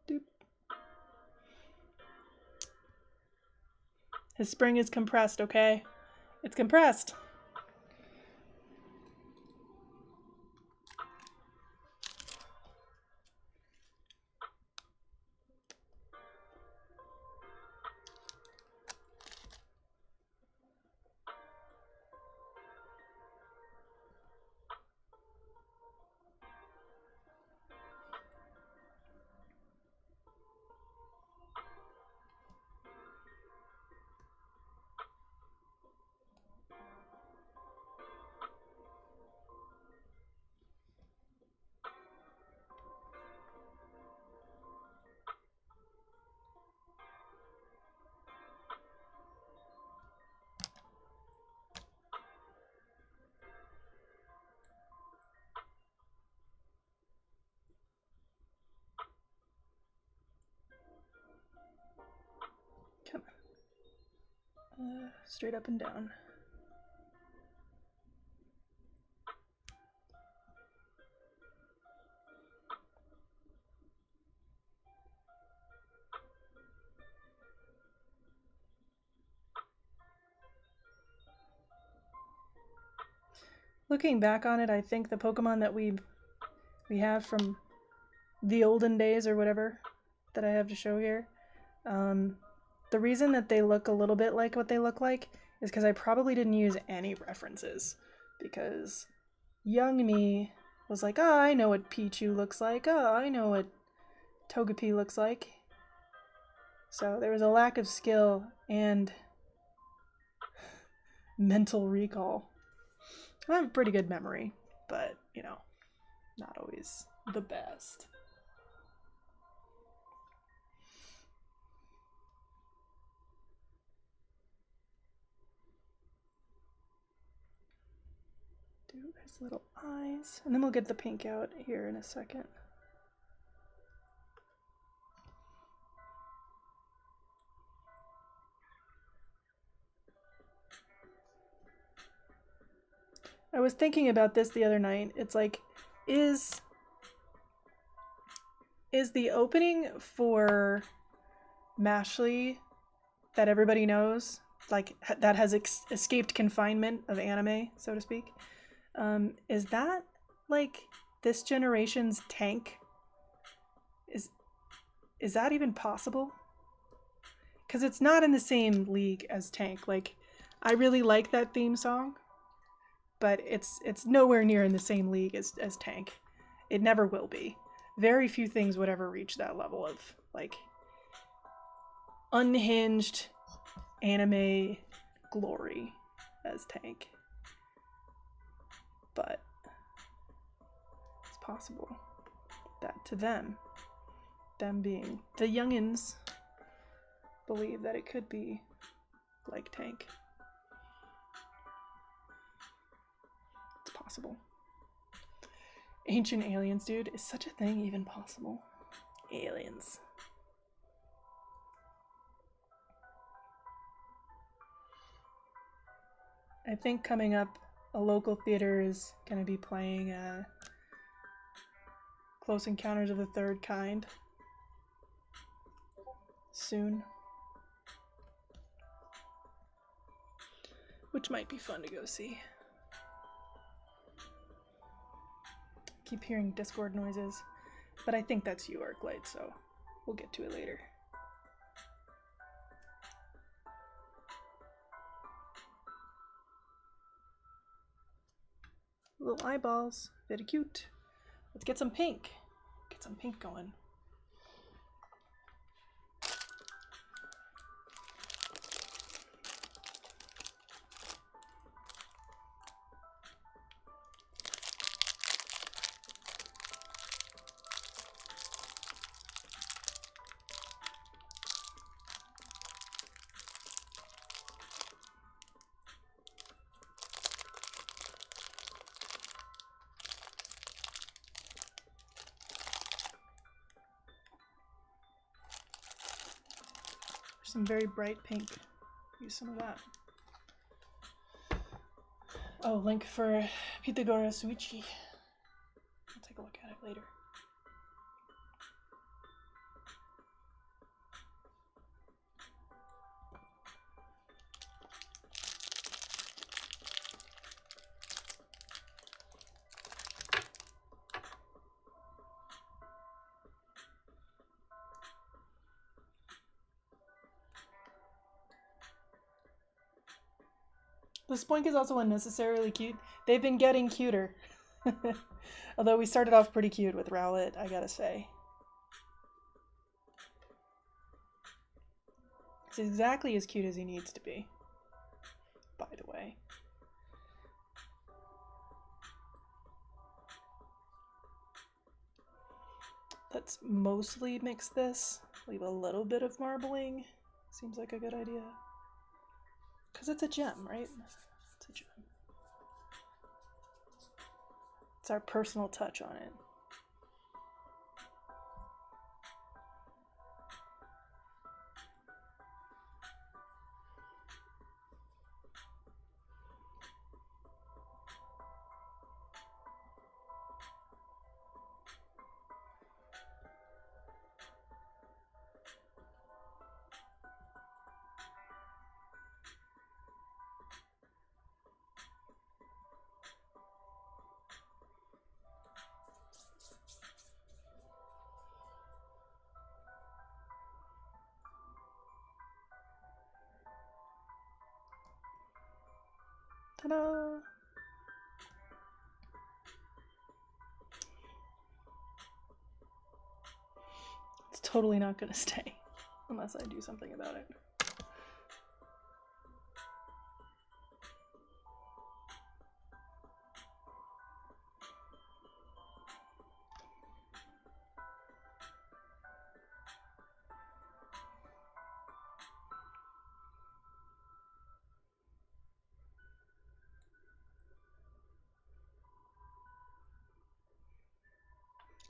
S1: Doop. His spring is compressed, okay? It's compressed. Come on. Straight up and down. Looking back on it, I think the Pokemon that we have from the olden days or whatever that I have to show here, the reason that they look a little bit like what they look like is because I probably didn't use any references, because young me was like, oh, I know what Pichu looks like, oh, I know what Togepi looks like. So there was a lack of skill and mental recall. I have a pretty good memory, but, you know, not always the best. Do his little eyes, and then we'll get the pink out here in a second. I was thinking about this the other night. It's like, is the opening for Mashley that everybody knows, like that has escaped confinement of anime, so to speak, is that like this generation's Tank? Is that even possible? Because it's not in the same league as Tank. Like, I really like that theme song, but it's nowhere near in the same league as Tank. It never will be. Very few things would ever reach that level of, like, unhinged anime glory as Tank. But it's possible that to them being the youngins, believe that it could be like Tank. It's possible. Ancient aliens, dude. Is such a thing even possible? Aliens. I think coming up, a local theater is going to be playing Close Encounters of the Third Kind soon. Which might be fun to go see. Keep hearing Discord noises, but I think that's you, Arclight, so we'll get to it later. Little eyeballs, very cute. Let's get some pink. Get some pink going. Some very bright pink. Use some of that. Oh, link for Pythagoras Suichi. I'll take a look at it later. The Spoink is also unnecessarily cute. They've been getting cuter. Although we started off pretty cute with Rowlet, I gotta say. He's exactly as cute as he needs to be, by the way. Let's mostly mix this. Leave a little bit of marbling. Seems like a good idea. Because it's a gem, right? It's a gem. It's our personal touch on it. Ta-da! It's totally not gonna stay unless I do something about it.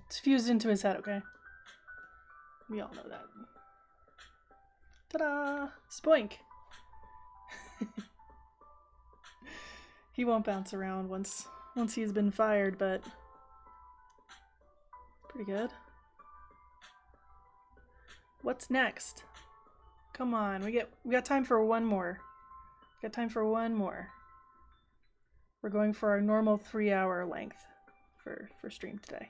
S1: It's fused into his head, okay? We all know that. Ta-da! Spoink! He won't bounce around once he's been fired, but pretty good. What's next? Come on, we got time for one more. Got time for one more. We're going for our normal 3-hour length for stream today.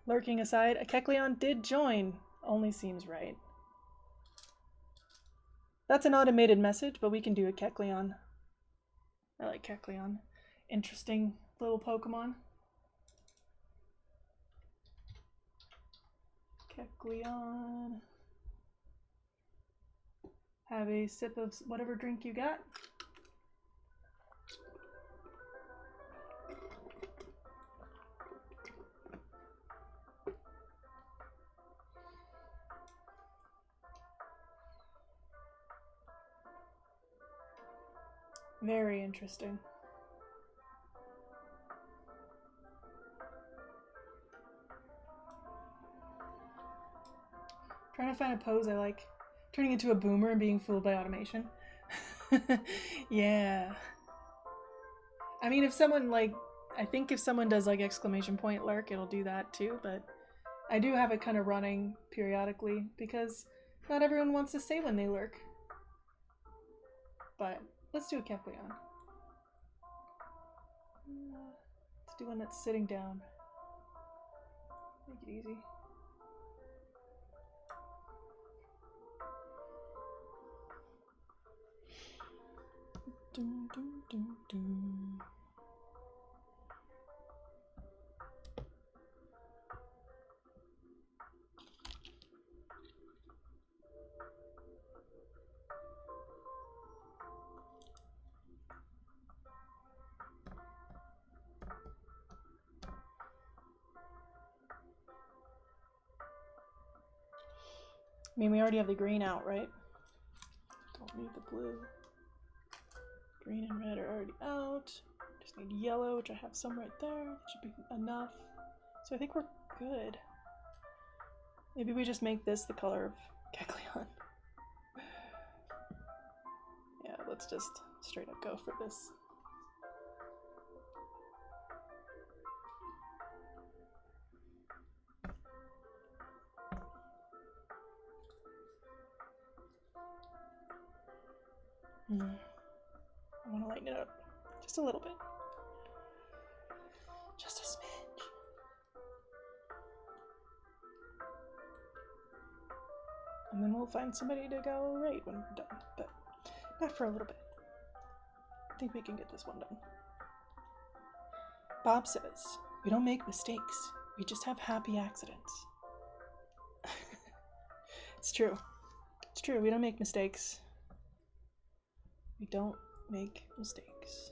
S1: Lurking aside, a Kecleon did join. Only seems right. That's an automated message, but we can do a Kecleon. I like Kecleon. Interesting little Pokemon. Kecleon. Have a sip of whatever drink you got. Very interesting. Trying to find a pose I like. Turning into a boomer and being fooled by automation. Yeah. I mean, if someone like, I think if someone does like exclamation point lurk, it'll do that too, but I do have it kind of running periodically because not everyone wants to say when they lurk. But let's do a Kecleon. Let's do one that's sitting down. Make it easy. Dun, dun, dun, dun. I mean, we already have the green out, right? Don't need the blue. Green and red are already out. Just need yellow, which I have some right there. That should be enough. So I think we're good. Maybe we just make this the color of Kecleon. Yeah, let's just straight up go for this. I want to lighten it up just a little bit. Just a smidge. And then we'll find somebody to go right when we're done, but not for a little bit. I think we can get this one done. Bob says, we don't make mistakes. We just have happy accidents. It's true. It's true. We don't make mistakes. We don't make mistakes.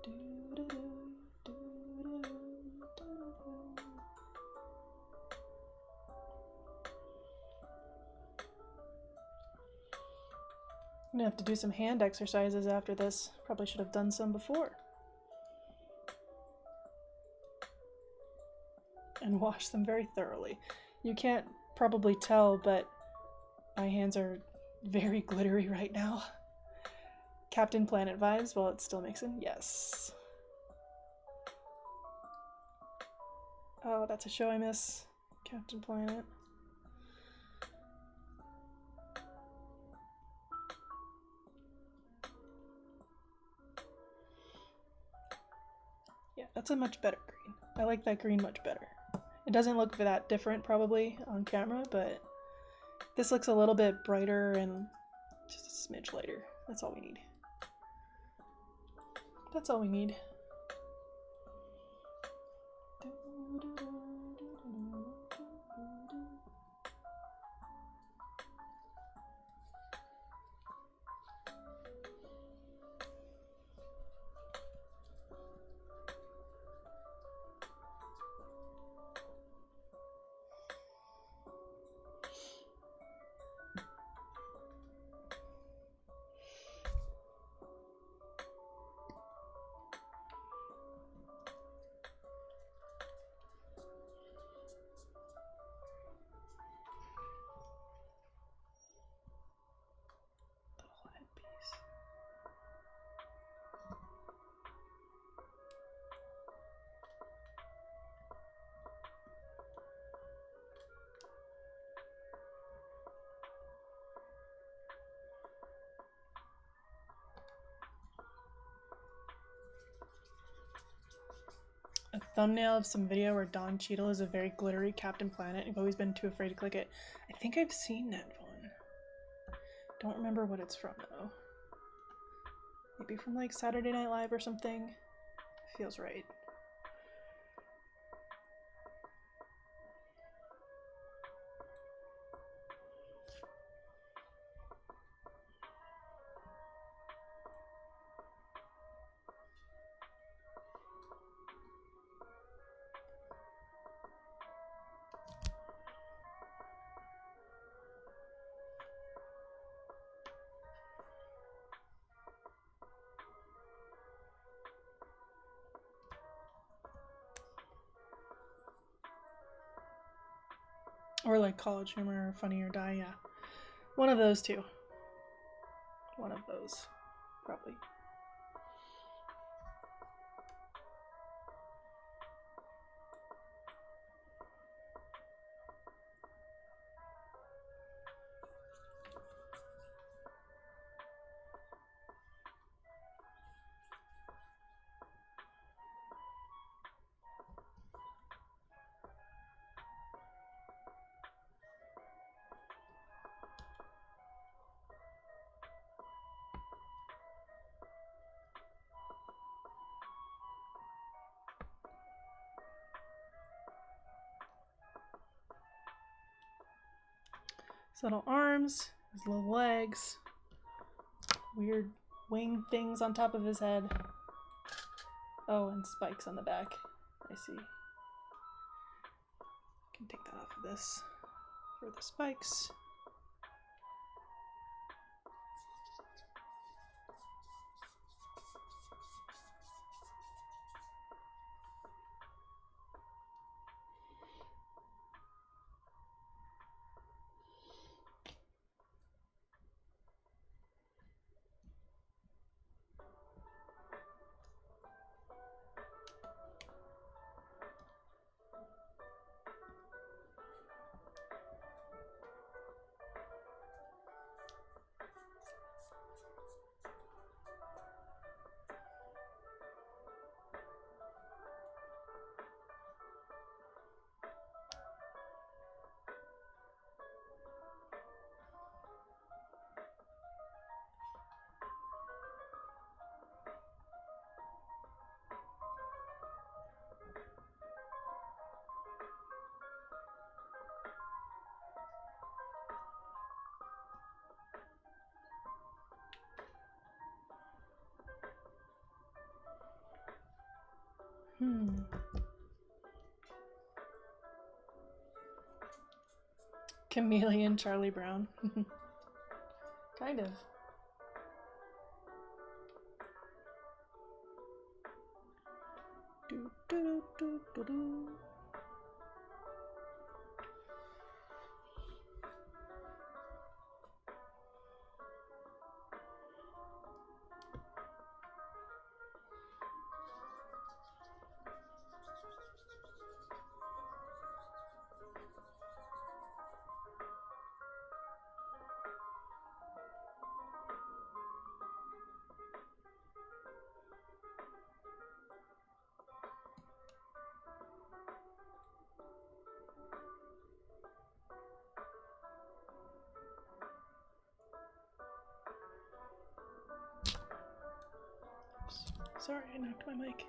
S1: I'm gonna have to do some hand exercises after this. Probably should have done some before. And wash them very thoroughly. You can't probably tell, but my hands are very glittery right now. Captain Planet vibes while it's still mixing? Yes. Oh, that's a show I miss. Captain Planet. Yeah, that's a much better green. I like that green much better. It doesn't look that different probably on camera, but this looks a little bit brighter and just a smidge lighter. That's all we need. That's all we need. thumbnail of some video where Don Cheadle is a very glittery Captain Planet. I've always been too afraid to click it. I think I've seen that one. Don't remember what it's from though. Maybe from like Saturday Night Live or something. Feels right. Or like College Humor or Funny or Die, yeah. One of those two. One of those, probably. His little arms, his little legs, weird wing things on top of his head. Oh, and spikes on the back. I see. Can take that off of this for the spikes. Chameleon Charlie Brown. Kind of. Do, do, do, do, do. Sorry, I knocked my mic.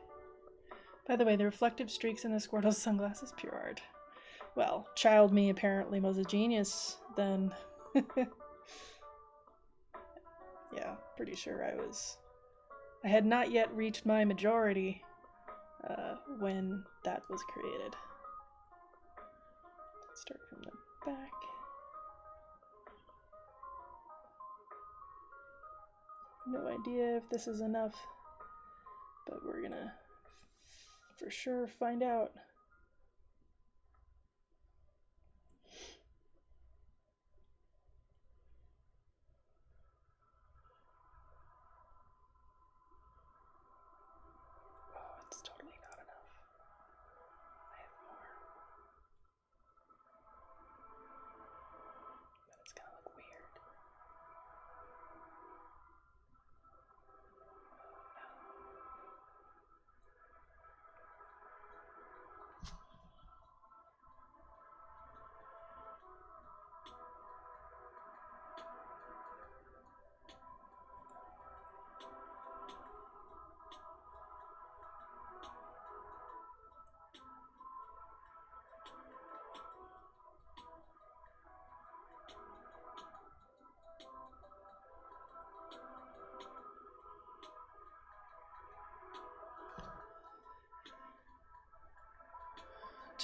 S1: By the way, the reflective streaks in the Squirtle's sunglasses, pure art. Well, child me apparently was a genius, then. Yeah, pretty sure I had not yet reached my majority when that was created. Let's start from the back. No idea if this is enough, but we're gonna for sure find out. Oh, it's totally not enough. I have more. But it's gonna look weird.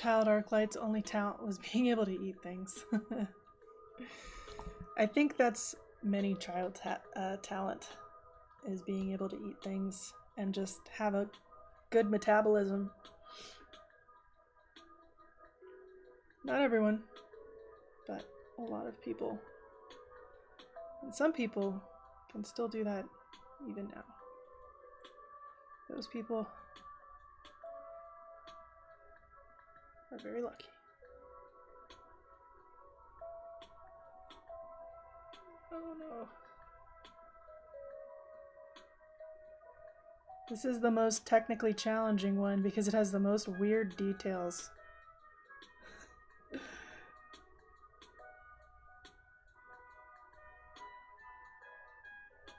S1: child Arclight's only talent was being able to eat things. I think that's many child talent, is being able to eat things and just have a good metabolism. Not everyone, but a lot of people. And some people can still do that even now. Those people are very lucky. Oh no. This is the most technically challenging one because it has the most weird details.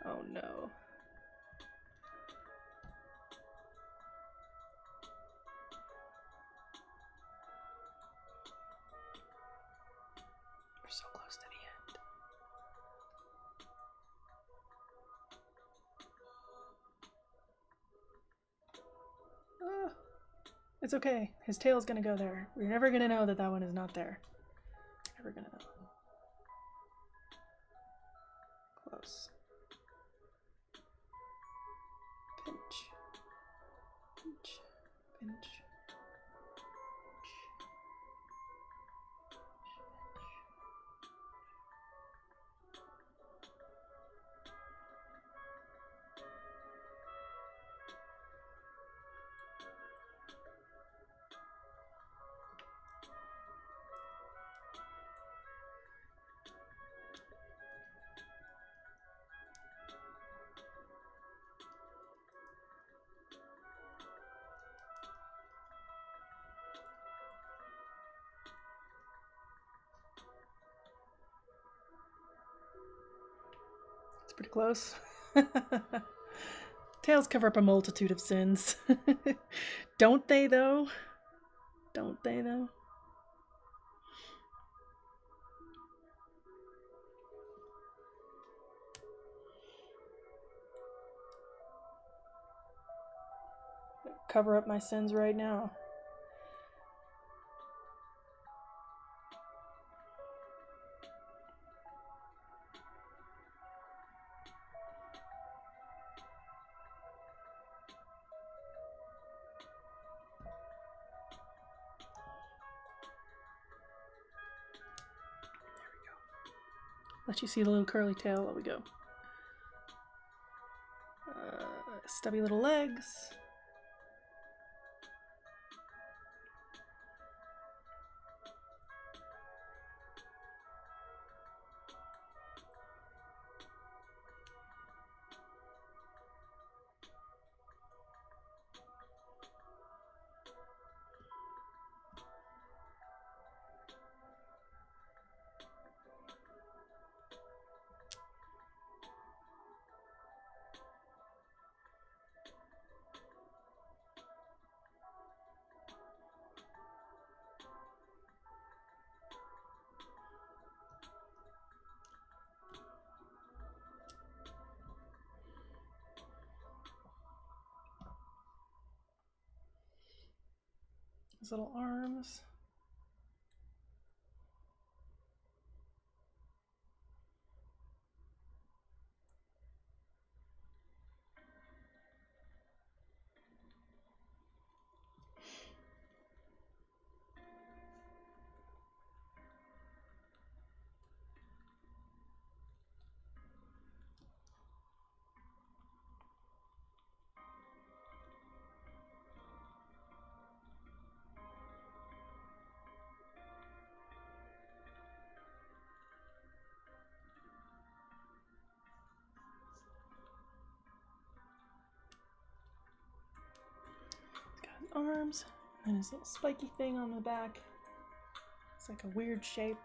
S1: Oh no. We're so close to the end. It's okay. His tail's gonna go there. We're never gonna know that that one is not there. Never gonna know. Close. Pinch. Pinch. Pinch. Pretty close. Tails cover up a multitude of sins. Don't they, though? Don't they, though? Cover up my sins right now. Let you see the little curly tail. There we go. Stubby little legs. His little arms. Arms and his little spiky thing on the back. It's like a weird shape.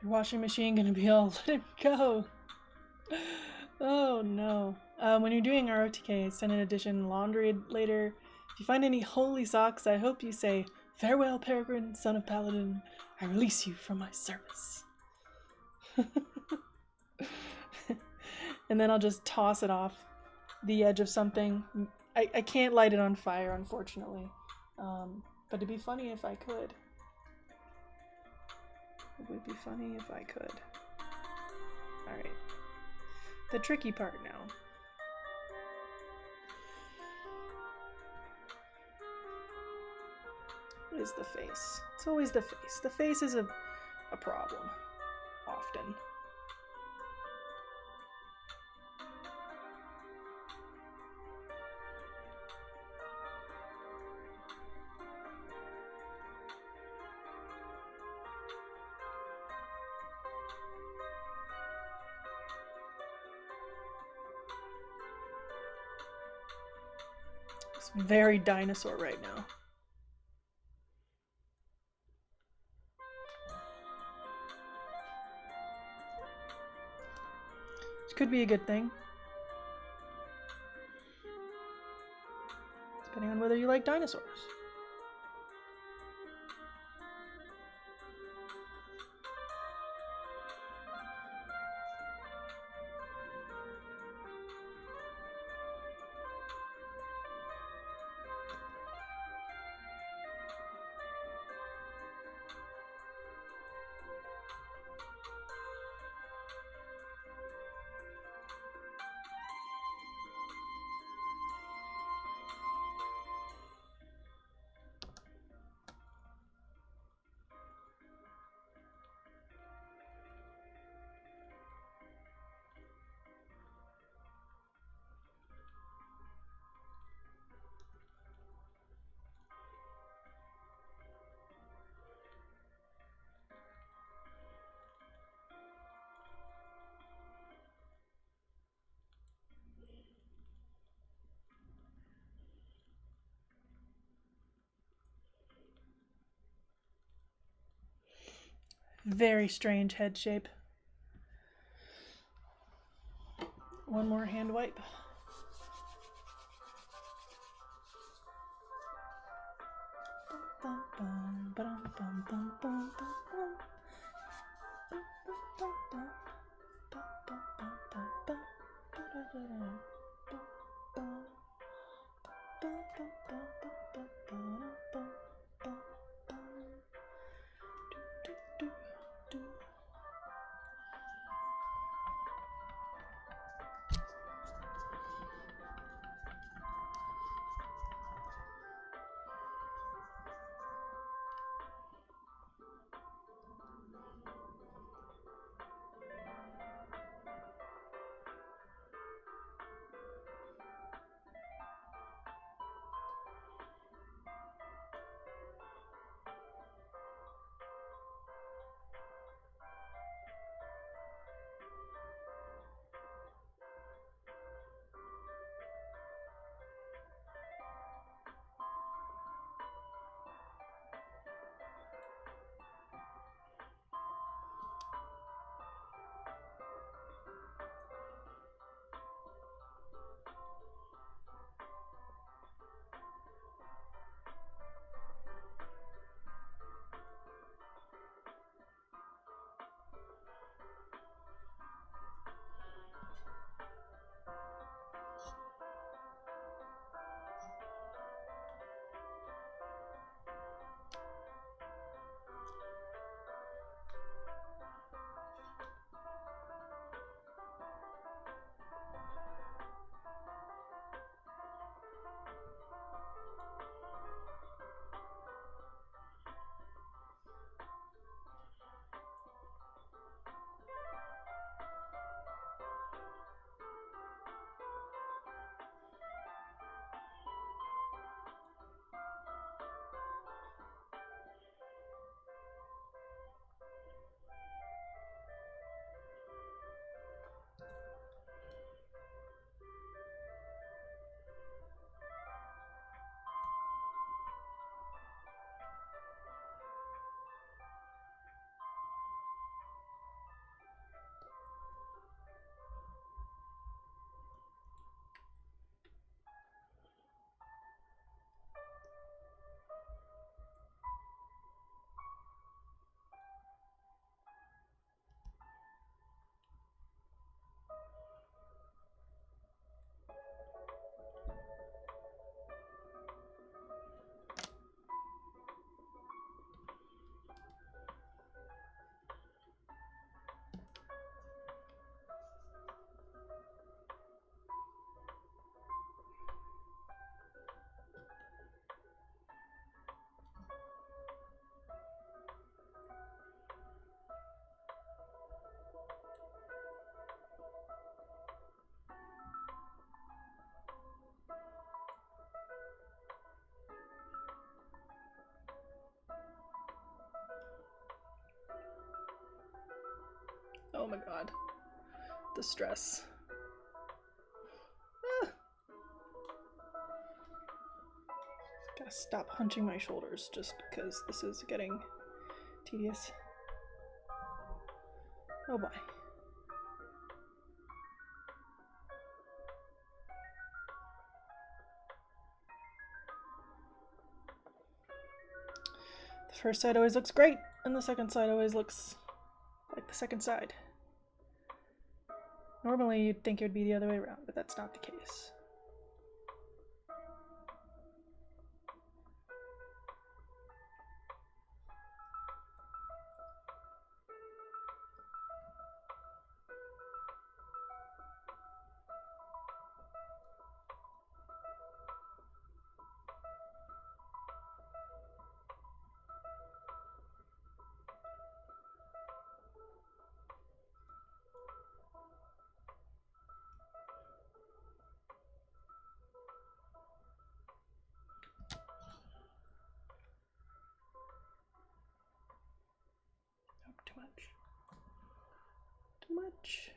S1: Your washing machine gonna be all, let it go. Oh no. When you're doing ROTK Extended Edition laundry later, if you find any holy socks, I hope you say, "Farewell, Peregrine, son of Paladin. I release you from my service." And then I'll just toss it off the edge of something. I can't light it on fire, unfortunately. But it'd be funny if I could. It would be funny if I could. Alright. The tricky part now. What is the face? It's always the face. The face is a problem. Often. It's very dinosaur right now. Which could be a good thing. Depending on whether you like dinosaurs. Very strange head shape. One more hand wipe. my god. The stress. Gotta stop hunching my shoulders just because this is getting tedious. Oh boy. The first side always looks great, and the second side always looks like the second side. Normally you'd think it would be the other way around, but that's not the case. Too much. Too much.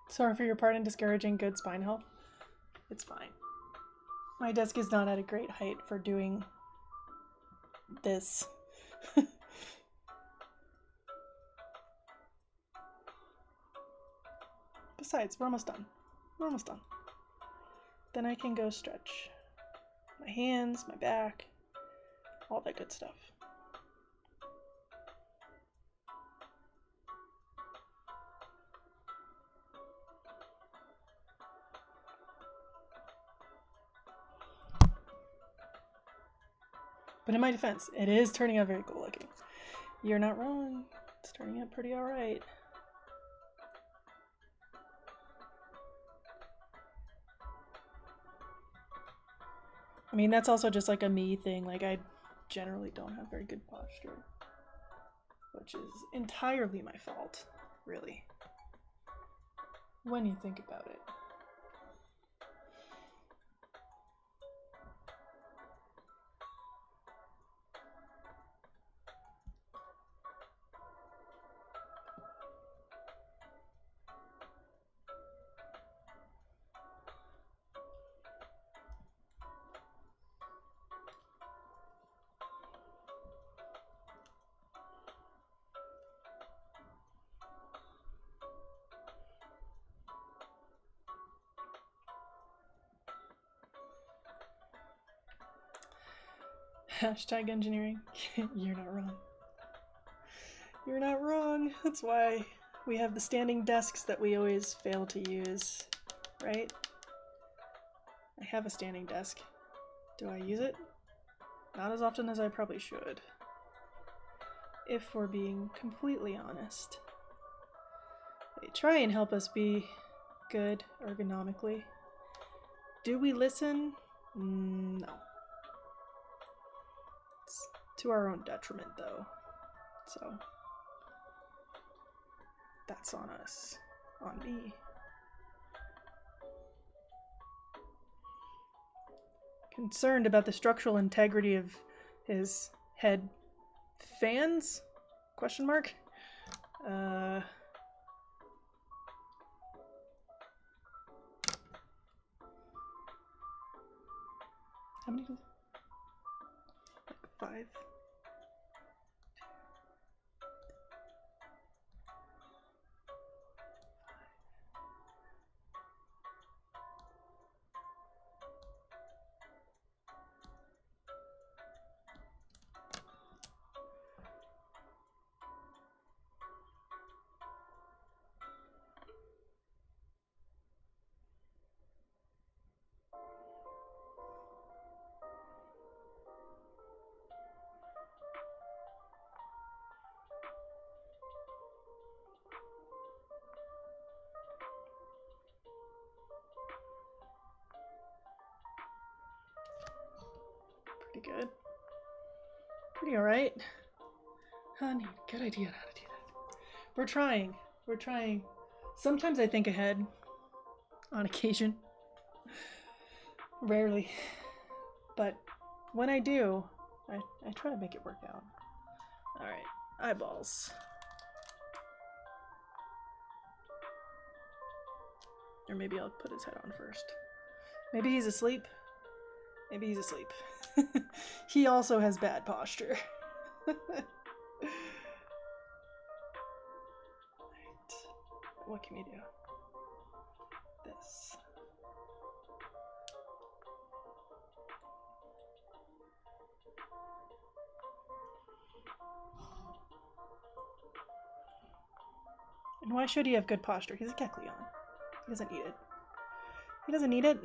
S1: Sorry for your part in discouraging good spine health. It's fine. My desk is not at a great height for doing this. Besides, we're almost done. We're almost done. Then I can go stretch my hands, my back, all that good stuff. But in my defense, it is turning out very cool looking. You're not wrong. It's turning out pretty alright. I mean, that's also just like a me thing. Like, I generally don't have very good posture, which is entirely my fault, really, when you think about it. Hashtag engineering. You're not wrong. You're not wrong. That's why we have the standing desks that we always fail to use, right? I have a standing desk. Do I use it? Not as often as I probably should. If we're being completely honest. They try and help us be good ergonomically. Do we listen? No. It's to our own detriment, though. So that's on us. On me. Concerned about the structural integrity of his head fans? Question mark? How many? Like 5. Pretty good. Pretty alright. Honey, good idea on how to do that. We're trying. We're trying. Sometimes I think ahead. On occasion. Rarely. But when I do, I try to make it work out. Alright, eyeballs. Or maybe I'll put his head on first. Maybe he's asleep. Maybe he's asleep. He also has bad posture. Right. What can we do? This. And why should he have good posture? He's a Kecleon. He doesn't need it. He doesn't need it.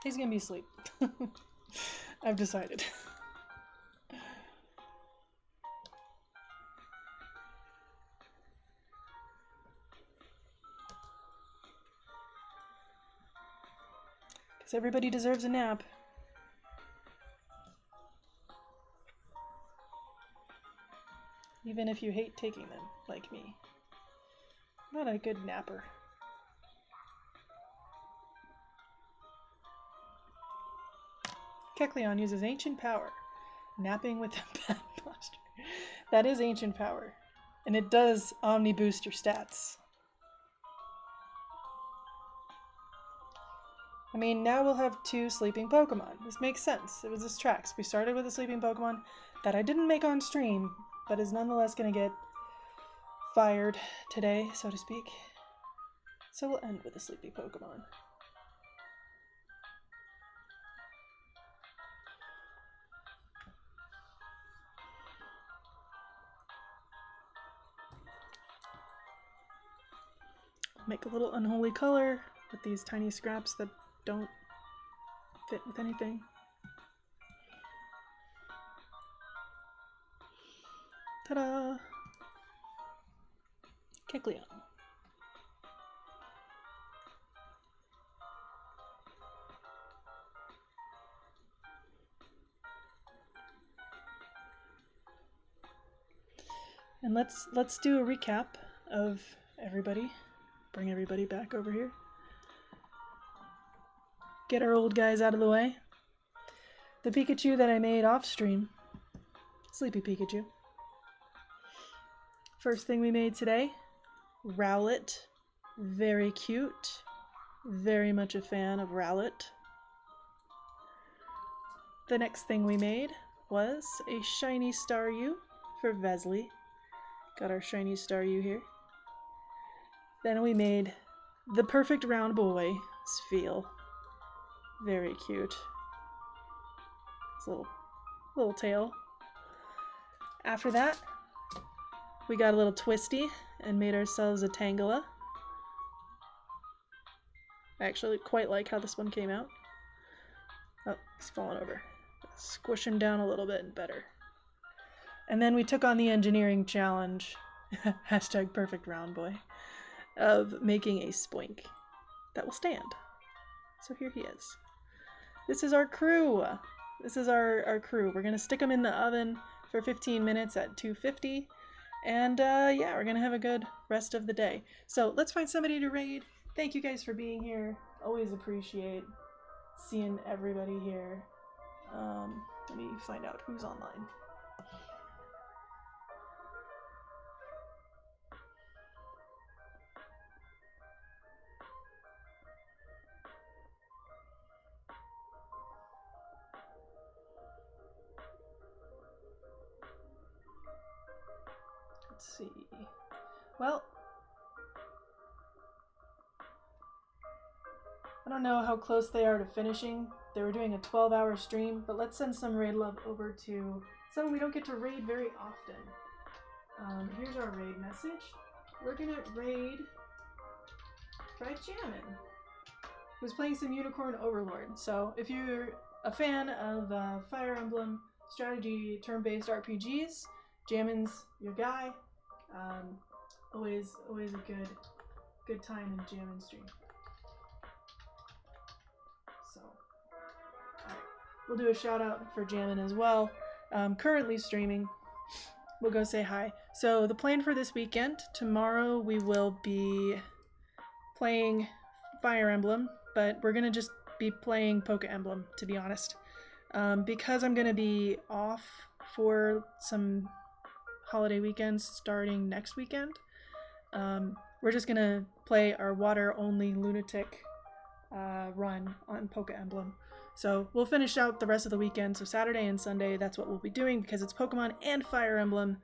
S1: He's gonna be asleep. I've decided. Because everybody deserves a nap. Even if you hate taking them, like me. Not a good napper. Kecleon uses ancient power, napping with a bad posture. That is ancient power, and it does omni boost your stats. I mean, now we'll have 2 sleeping Pokemon. This makes sense. It was this tracks. We started with a sleeping Pokemon that I didn't make on stream, but is nonetheless going to get fired today, so to speak. So we'll end with a sleeping Pokemon. Make a little unholy color with these tiny scraps that don't fit with anything. Ta-da! Kecleon. And let's do a recap of everybody. Bring everybody back over here. Get our old guys out of the way. The Pikachu that I made off stream. Sleepy Pikachu. First thing we made today Rowlet. Very cute. Very much a fan of Rowlet. The next thing we made was a shiny Staryu for Vesli. Got our shiny Staryu here. Then we made the perfect round boy, Sfeel. Very cute. His little tail. After that, we got a little twisty and made ourselves a Tangela. I actually quite like how this one came out. Oh, he's fallen over. Squish him down a little bit and better. And then we took on the engineering challenge, hashtag perfect round boy, of making a Spoink that will stand. So here he is. This is our crew. This is our crew. We're going to stick them in the oven for 15 minutes at 250. And yeah, we're going to have a good rest of the day. So let's find somebody to raid. Thank you guys for being here. Always appreciate seeing everybody here. Let me find out who's online. Let's see. Well, I don't know how close they are to finishing. They were doing a 12-hour stream, but let's send some raid love over to someone we don't get to raid very often. Here's our raid message. We're gonna raid Fred Jammin, who's playing some Unicorn Overlord. So if you're a fan of Fire Emblem strategy turn-based RPGs, Jammin's your guy. Always a good time in Jammin stream. So, alright, we'll do a shout out for Jammin as well. Currently streaming. We'll go say hi. So the plan for this weekend, tomorrow we will be playing Fire Emblem, but we're gonna just be playing Poke Emblem, to be honest. Because I'm gonna be off for some holiday weekends starting next weekend, we're just gonna play our water only lunatic run on Poke Emblem. So we'll finish out the rest of the weekend. So Saturday and Sunday, that's what we'll be doing because it's Pokemon and Fire Emblem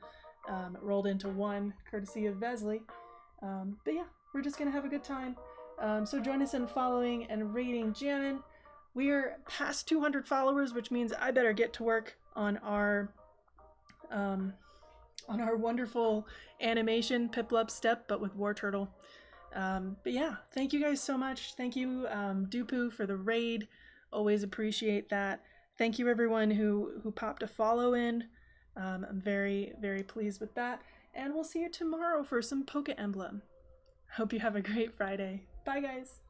S1: rolled into one, courtesy of Vesli. But yeah, we're just gonna have a good time. So join us in following and rating Jammin. We're past 200 followers, which means I better get to work on our wonderful animation Piplup step, but with War Turtle. But yeah, thank you guys so much. Thank you, Dupu, for the raid. Always appreciate that. Thank you everyone who popped a follow in. I'm very, very pleased with that. And we'll see you tomorrow for some Poke Emblem. Hope you have a great Friday. Bye guys.